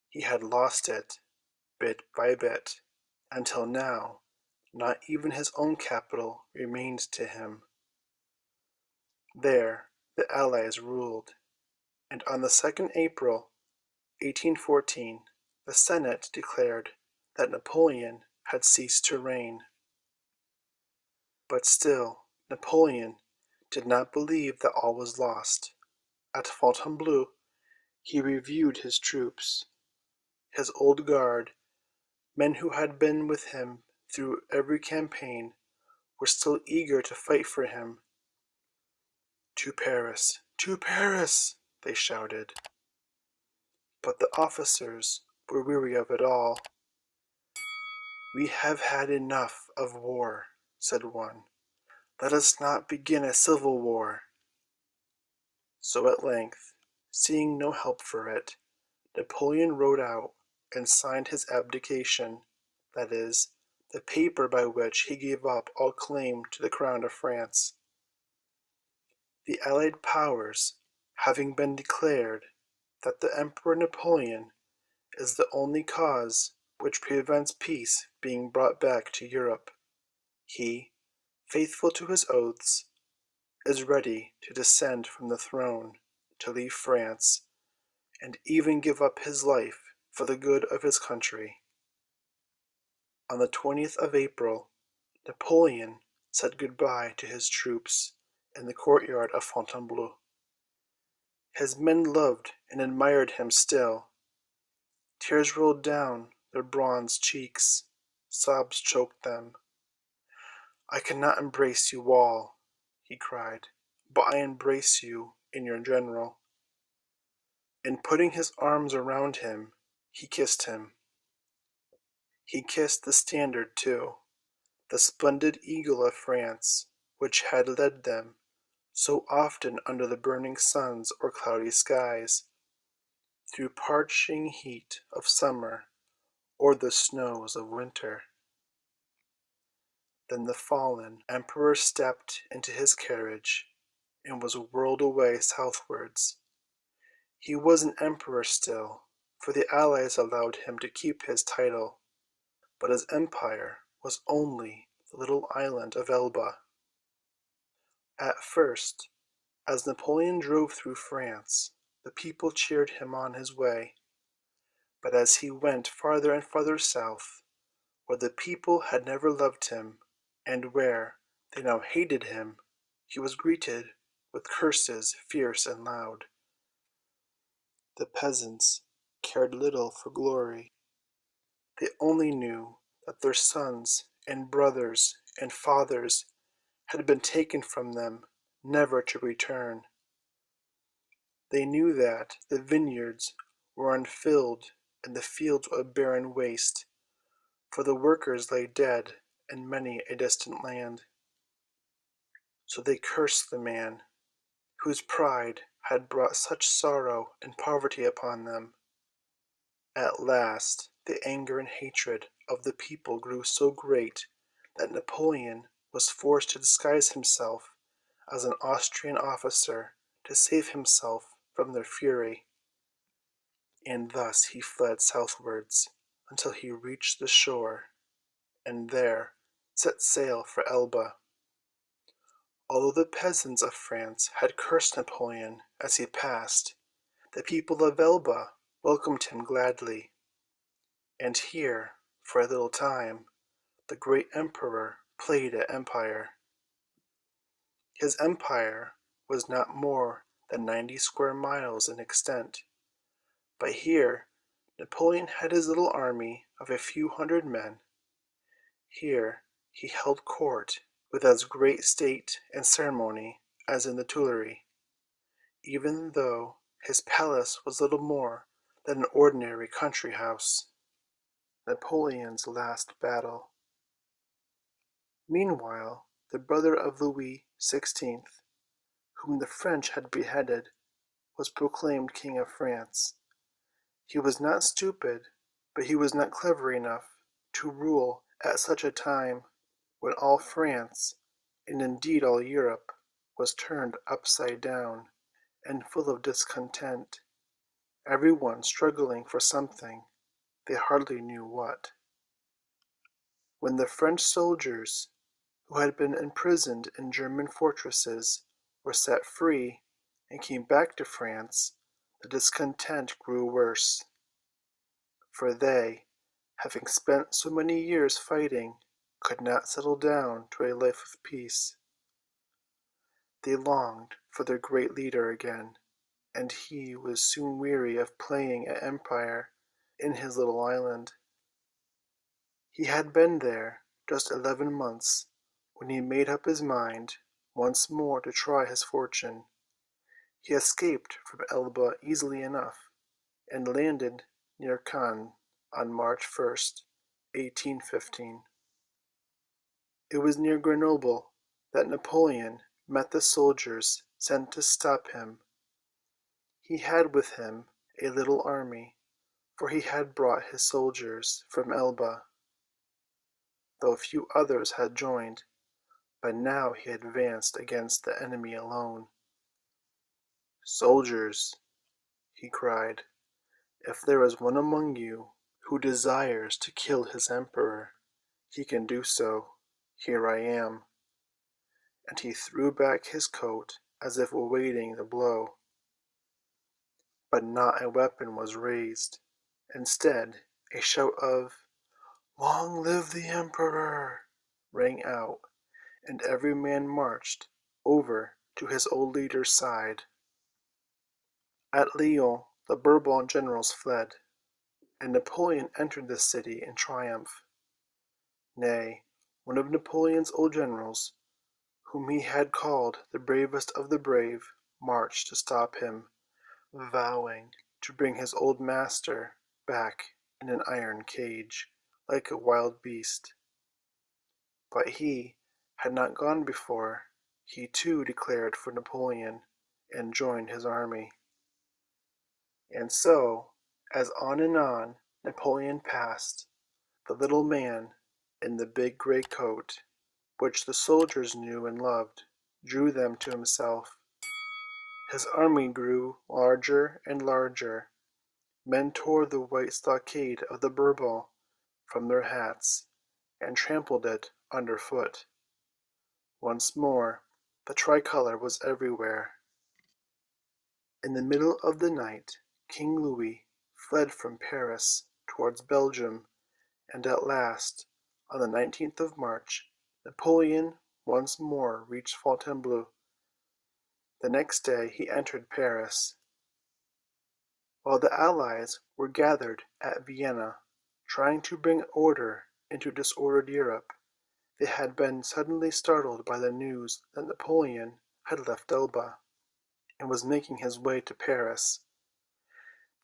he had lost it, bit by bit, until now not even his own capital remained to him. There the Allies ruled, and on the 2nd April, 1814, the Senate declared that Napoleon had ceased to reign. But still Napoleon did not believe that all was lost. At Fontainebleau he reviewed his troops. His old guard, men who had been with him through every campaign, were still eager to fight for him. "To Paris! To Paris!" they shouted. But the officers were weary of it all. "We have had enough of war," said one. "Let us not begin a civil war." So at length, seeing no help for it, Napoleon rode out and signed his abdication, that is, the paper by which he gave up all claim to the crown of France. The Allied powers, having been declared that the Emperor Napoleon is the only cause which prevents peace being brought back to Europe, he, faithful to his oaths, is ready to descend from the throne, to leave France, and even give up his life for the good of his country. On the 20th of April, Napoleon said goodbye to his troops in the courtyard of Fontainebleau. His men loved and admired him still. Tears rolled down their bronzed cheeks, sobs choked them. "I cannot embrace you all," he cried, "but I embrace you in your general." And putting his arms around him, he kissed him. He kissed the standard too, the splendid eagle of France, which had led them so often under the burning suns or cloudy skies, through parching heat of summer or the snows of winter. Then the fallen emperor stepped into his carriage and was whirled away southwards. He was an emperor still, for the Allies allowed him to keep his title, but his empire was only the little island of Elba. At first, as Napoleon drove through France, the people cheered him on his way. But as he went farther and farther south, where the people had never loved him, and where they now hated him, he was greeted with curses fierce and loud. The peasants cared little for glory. They only knew that their sons and brothers and fathers had been taken from them, never to return. They knew that the vineyards were unfilled and the fields a barren waste, for the workers lay dead in many a distant land. So they cursed the man whose pride had brought such sorrow and poverty upon them. At last the anger and hatred of the people grew so great that Napoleon was forced to disguise himself as an Austrian officer to save himself from their fury. And thus he fled southwards until he reached the shore, and there set sail for Elba. Although the peasants of France had cursed Napoleon as he passed, the people of Elba welcomed him gladly. And here, for a little time, the great emperor played at empire. His empire was not more than 90 square miles in extent, but here Napoleon had his little army of a few hundred men. Here he held court with as great state and ceremony as in the Tuileries, even though his palace was little more than an ordinary country house. Napoleon's last battle. Meanwhile, the brother of Louis XVI, whom the French had beheaded, was proclaimed King of France. He was not stupid, but he was not clever enough to rule at such a time when all France, and indeed all Europe, was turned upside down and full of discontent, every one struggling for something, they hardly knew what. When the French soldiers, who had been imprisoned in German fortresses, were set free and came back to France, the discontent grew worse. For they, having spent so many years fighting, could not settle down to a life of peace. They longed for their great leader again, and he was soon weary of playing at empire in his little island. He had been there just 11 months when he made up his mind once more to try his fortune. He escaped from Elba easily enough, and landed near Caen on March 1st, 1815. It was near Grenoble that Napoleon met the soldiers sent to stop him. He had with him a little army, for he had brought his soldiers from Elba, though a few others had joined, but now he advanced against the enemy alone. "Soldiers," he cried, "if there is one among you who desires to kill his emperor, he can do so. Here I am." And he threw back his coat as if awaiting the blow. But not a weapon was raised. Instead, a shout of "Long live the Emperor!" rang out, and every man marched over to his old leader's side. At Lyons the Bourbon generals fled, and Napoleon entered the city in triumph. Nay, one of Napoleon's old generals, whom he had called the bravest of the brave, marched to stop him, vowing to bring his old master back in an iron cage, like a wild beast. But he had not gone before. He too declared for Napoleon, and joined his army. And so, as on and on Napoleon passed, the little man in the big gray coat, which the soldiers knew and loved, drew them to himself. His army grew larger and larger. Men tore the white stockade of the Bourbon from their hats, and trampled it under foot. Once more the tricolour was everywhere. In the middle of the night King Louis fled from Paris towards Belgium, and at last, on the 19th of March, Napoleon once more reached Fontainebleau. The next day he entered Paris. While the Allies were gathered at Vienna, trying to bring order into disordered Europe, they had been suddenly startled by the news that Napoleon had left Elba, and was making his way to Paris.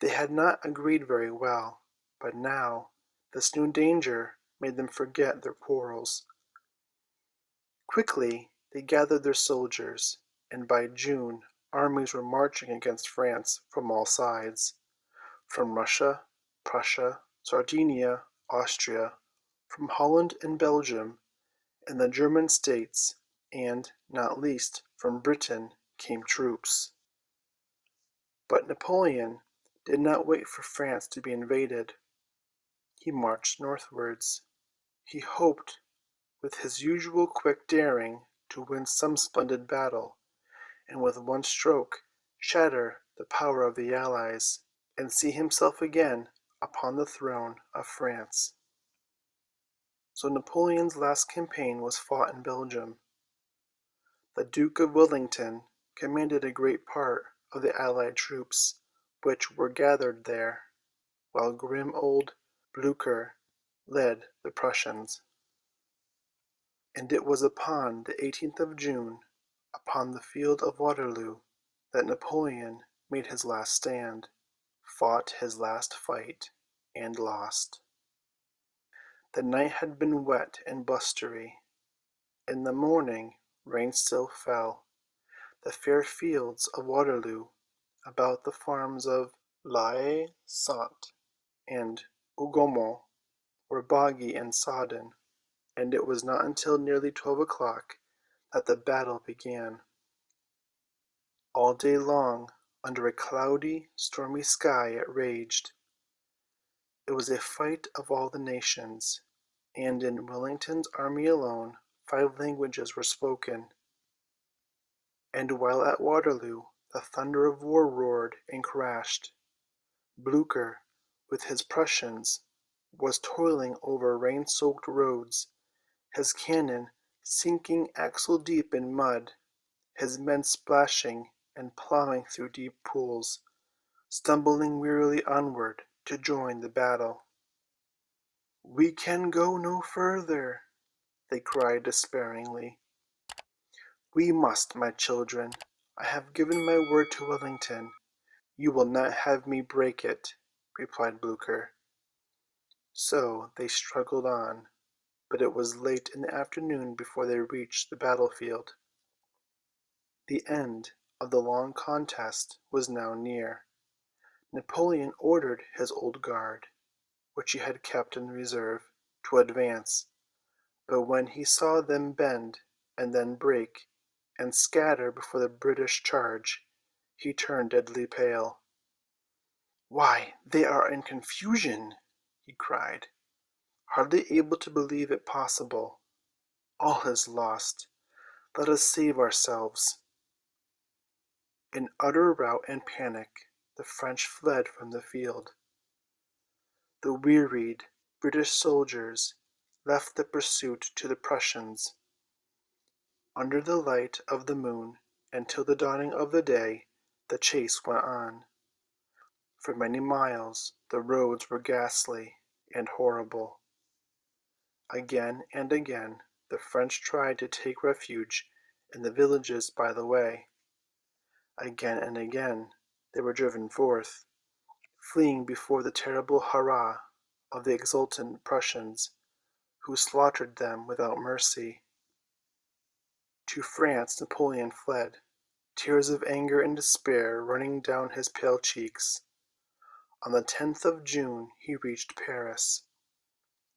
They had not agreed very well, but now this new danger made them forget their quarrels. Quickly they gathered their soldiers, and by June armies were marching against France from all sides, from Russia, Prussia, Sardinia, Austria, from Holland and Belgium, and the German states, and, not least, from Britain came troops. But Napoleon did not wait for France to be invaded. He marched northwards. He hoped with his usual quick daring to win some splendid battle, and with one stroke shatter the power of the Allies, and see himself again upon the throne of France. So Napoleon's last campaign was fought in Belgium. The Duke of Wellington commanded a great part of the Allied troops which were gathered there, while grim old Blücher led the Prussians. And it was upon the 18th of June, upon the field of Waterloo, that Napoleon made his last stand, fought his last fight, and lost. The night had been wet and blustery. In the morning rain still fell. The fair fields of Waterloo, about the farms of La Haye Sainte and Hougomont, were boggy and sodden, and it was not until nearly 12 o'clock that the battle began. All day long, under a cloudy, stormy sky it raged. It was a fight of all the nations, and in Wellington's army alone 5 languages were spoken. And while at Waterloo the thunder of war roared and crashed, Blücher, with his Prussians, was toiling over rain-soaked roads, his cannon sinking axle-deep in mud, his men splashing and plowing through deep pools, stumbling wearily onward to join the battle. "We can go no further," they cried despairingly. "We must, my children. I have given my word to Wellington. You will not have me break it," replied Blücher. So they struggled on, but it was late in the afternoon before they reached the battlefield. The end of the long contest was now near. Napoleon ordered his old guard, which he had kept in reserve, to advance, but when he saw them bend and then break and scatter before the British charge, He turned deadly pale. "Why, they are in confusion!" he cried, hardly able to believe it possible. "All is lost. Let us save ourselves." In utter rout and panic, the French fled from the field. The wearied British soldiers left the pursuit to the Prussians. Under the light of the moon and till the dawning of the day the chase went on. For many miles the roads were ghastly and horrible. Again and again the French tried to take refuge in the villages by the way. Again and again they were driven forth, fleeing before the terrible hurrah of the exultant Prussians, who slaughtered them without mercy. To France Napoleon fled, tears of anger and despair running down his pale cheeks. On the 10th of June he reached Paris.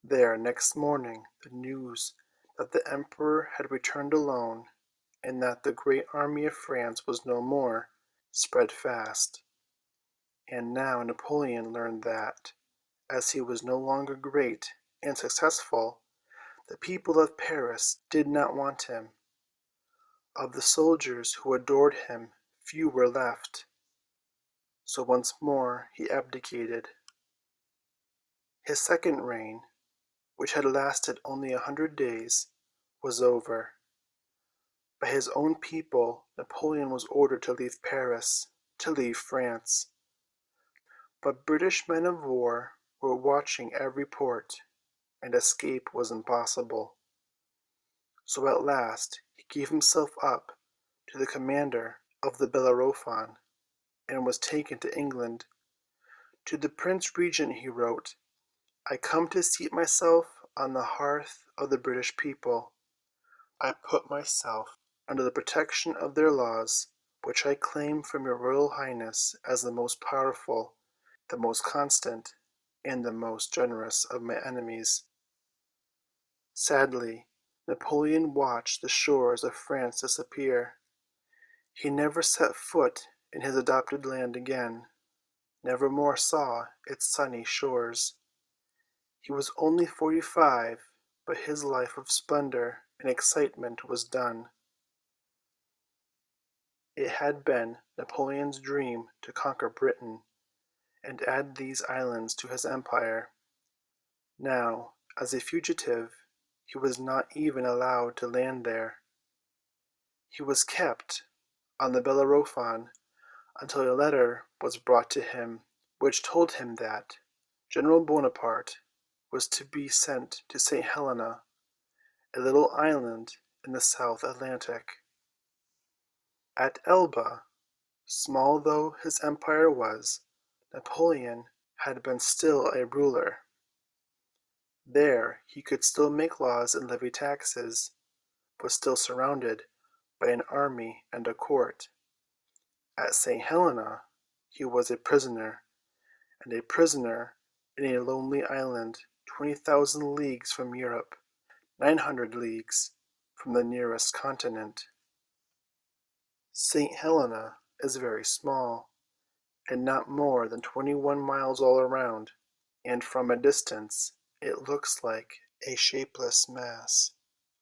There next morning the news that the Emperor had returned alone, and that the great army of France was no more, spread fast. And now Napoleon learned that, as he was no longer great and successful, the people of Paris did not want him. Of the soldiers who adored him few were left. So once more he abdicated. His second reign, which had lasted only 100 days, was over. By his own people Napoleon was ordered to leave Paris, to leave France. But British men of war were watching every port, and escape was impossible. So at last he gave himself up to the commander of the Bellerophon, and was taken to England. To the Prince Regent he wrote, "I come to seat myself on the hearth of the British people. I put myself under the protection of their laws, which I claim from your Royal Highness as the most powerful, the most constant, and the most generous of my enemies." Sadly, Napoleon watched the shores of France disappear. He never set foot in his adopted land again, never more saw its sunny shores. He was only 45, but his life of splendor and excitement was done. It had been Napoleon's dream to conquer Britain, and add these islands to his empire. Now, as a fugitive, he was not even allowed to land there. He was kept on the Bellerophon until a letter was brought to him which told him that General Bonaparte was to be sent to St. Helena, a little island in the South Atlantic. At Elba, small though his empire was, Napoleon had been still a ruler. There he could still make laws and levy taxes, was still surrounded by an army and a court. At St. Helena he was a prisoner, and a prisoner in a lonely island 20,000 leagues from Europe, 900 leagues from the nearest continent. St. Helena is very small, and not more than 21 miles all around, and from a distance it looks like a shapeless mass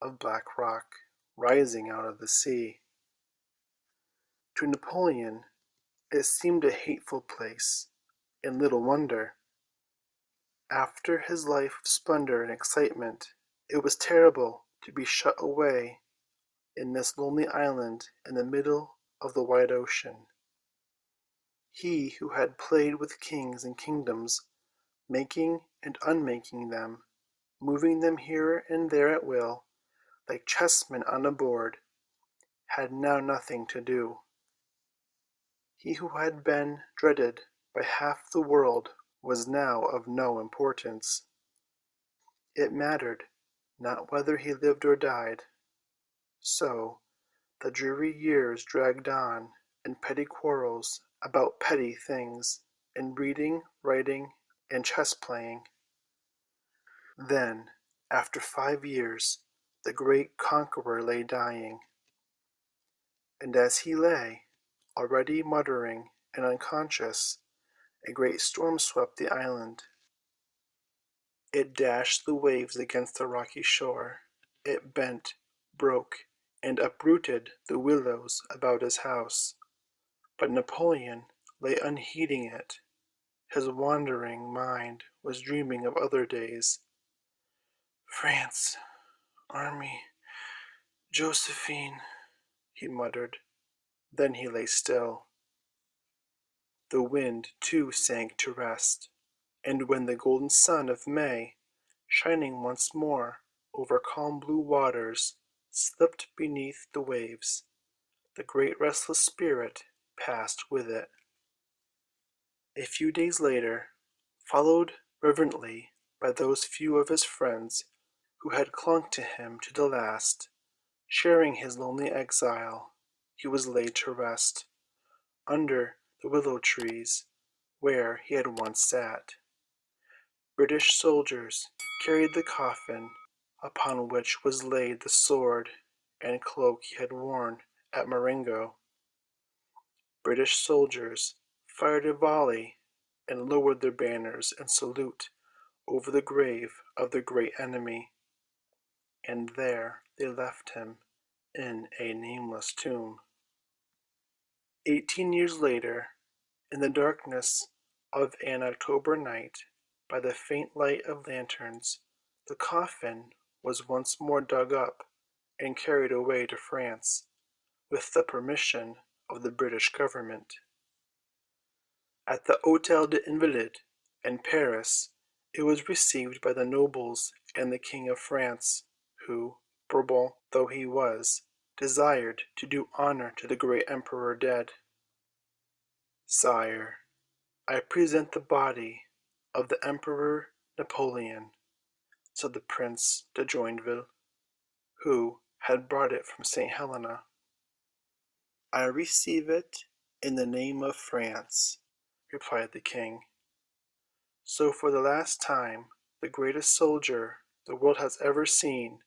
of black rock rising out of the sea. To Napoleon it seemed a hateful place, and little wonder. After his life of splendor and excitement, it was terrible to be shut away in this lonely island in the middle of the wide ocean. He who had played with kings and kingdoms, making and unmaking them, moving them here and there at will, like chessmen on a board, had now nothing to do. He who had been dreaded by half the world was now of no importance. It mattered not whether he lived or died. So the dreary years dragged on in petty quarrels about petty things, in reading, writing, and chess-playing. Then, after 5 years, the great conqueror lay dying. And as he lay, Already muttering and unconscious, a great storm swept the island. It dashed the waves against the rocky shore. It bent, broke, and uprooted the willows about his house. But Napoleon lay unheeding it. His wandering mind was dreaming of other days. France, army, Josephine, he muttered. Then he lay still. The wind, too, sank to rest, and when the golden sun of May, shining once more over calm blue waters, slipped beneath the waves, the great restless spirit passed with it. A few days later, followed reverently by those few of his friends who had clung to him to the last, sharing his lonely exile, he was laid to rest under the willow trees where he had once sat. British soldiers carried the coffin upon which was laid the sword and cloak he had worn at Marengo. British soldiers fired a volley and lowered their banners in salute over the grave of their great enemy, and there they left him in a nameless tomb. 18 years later, in the darkness of an October night, by the faint light of lanterns, the coffin was once more dug up and carried away to France, with the permission of the British government. At the Hôtel des Invalides in Paris, it was received by the nobles and the King of France, who, Bourbon though he was, desired to do honor to the great emperor dead. Sire, I present the body of the Emperor Napoleon, said the Prince de Joinville, who had brought it from St. Helena. I receive it in the name of France, replied the king. So for the last time, the greatest soldier the world has ever seen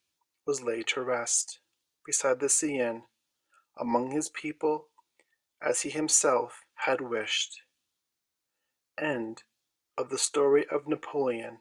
was laid to rest beside the Seine, among his people, as he himself had wished. End of the story of Napoleon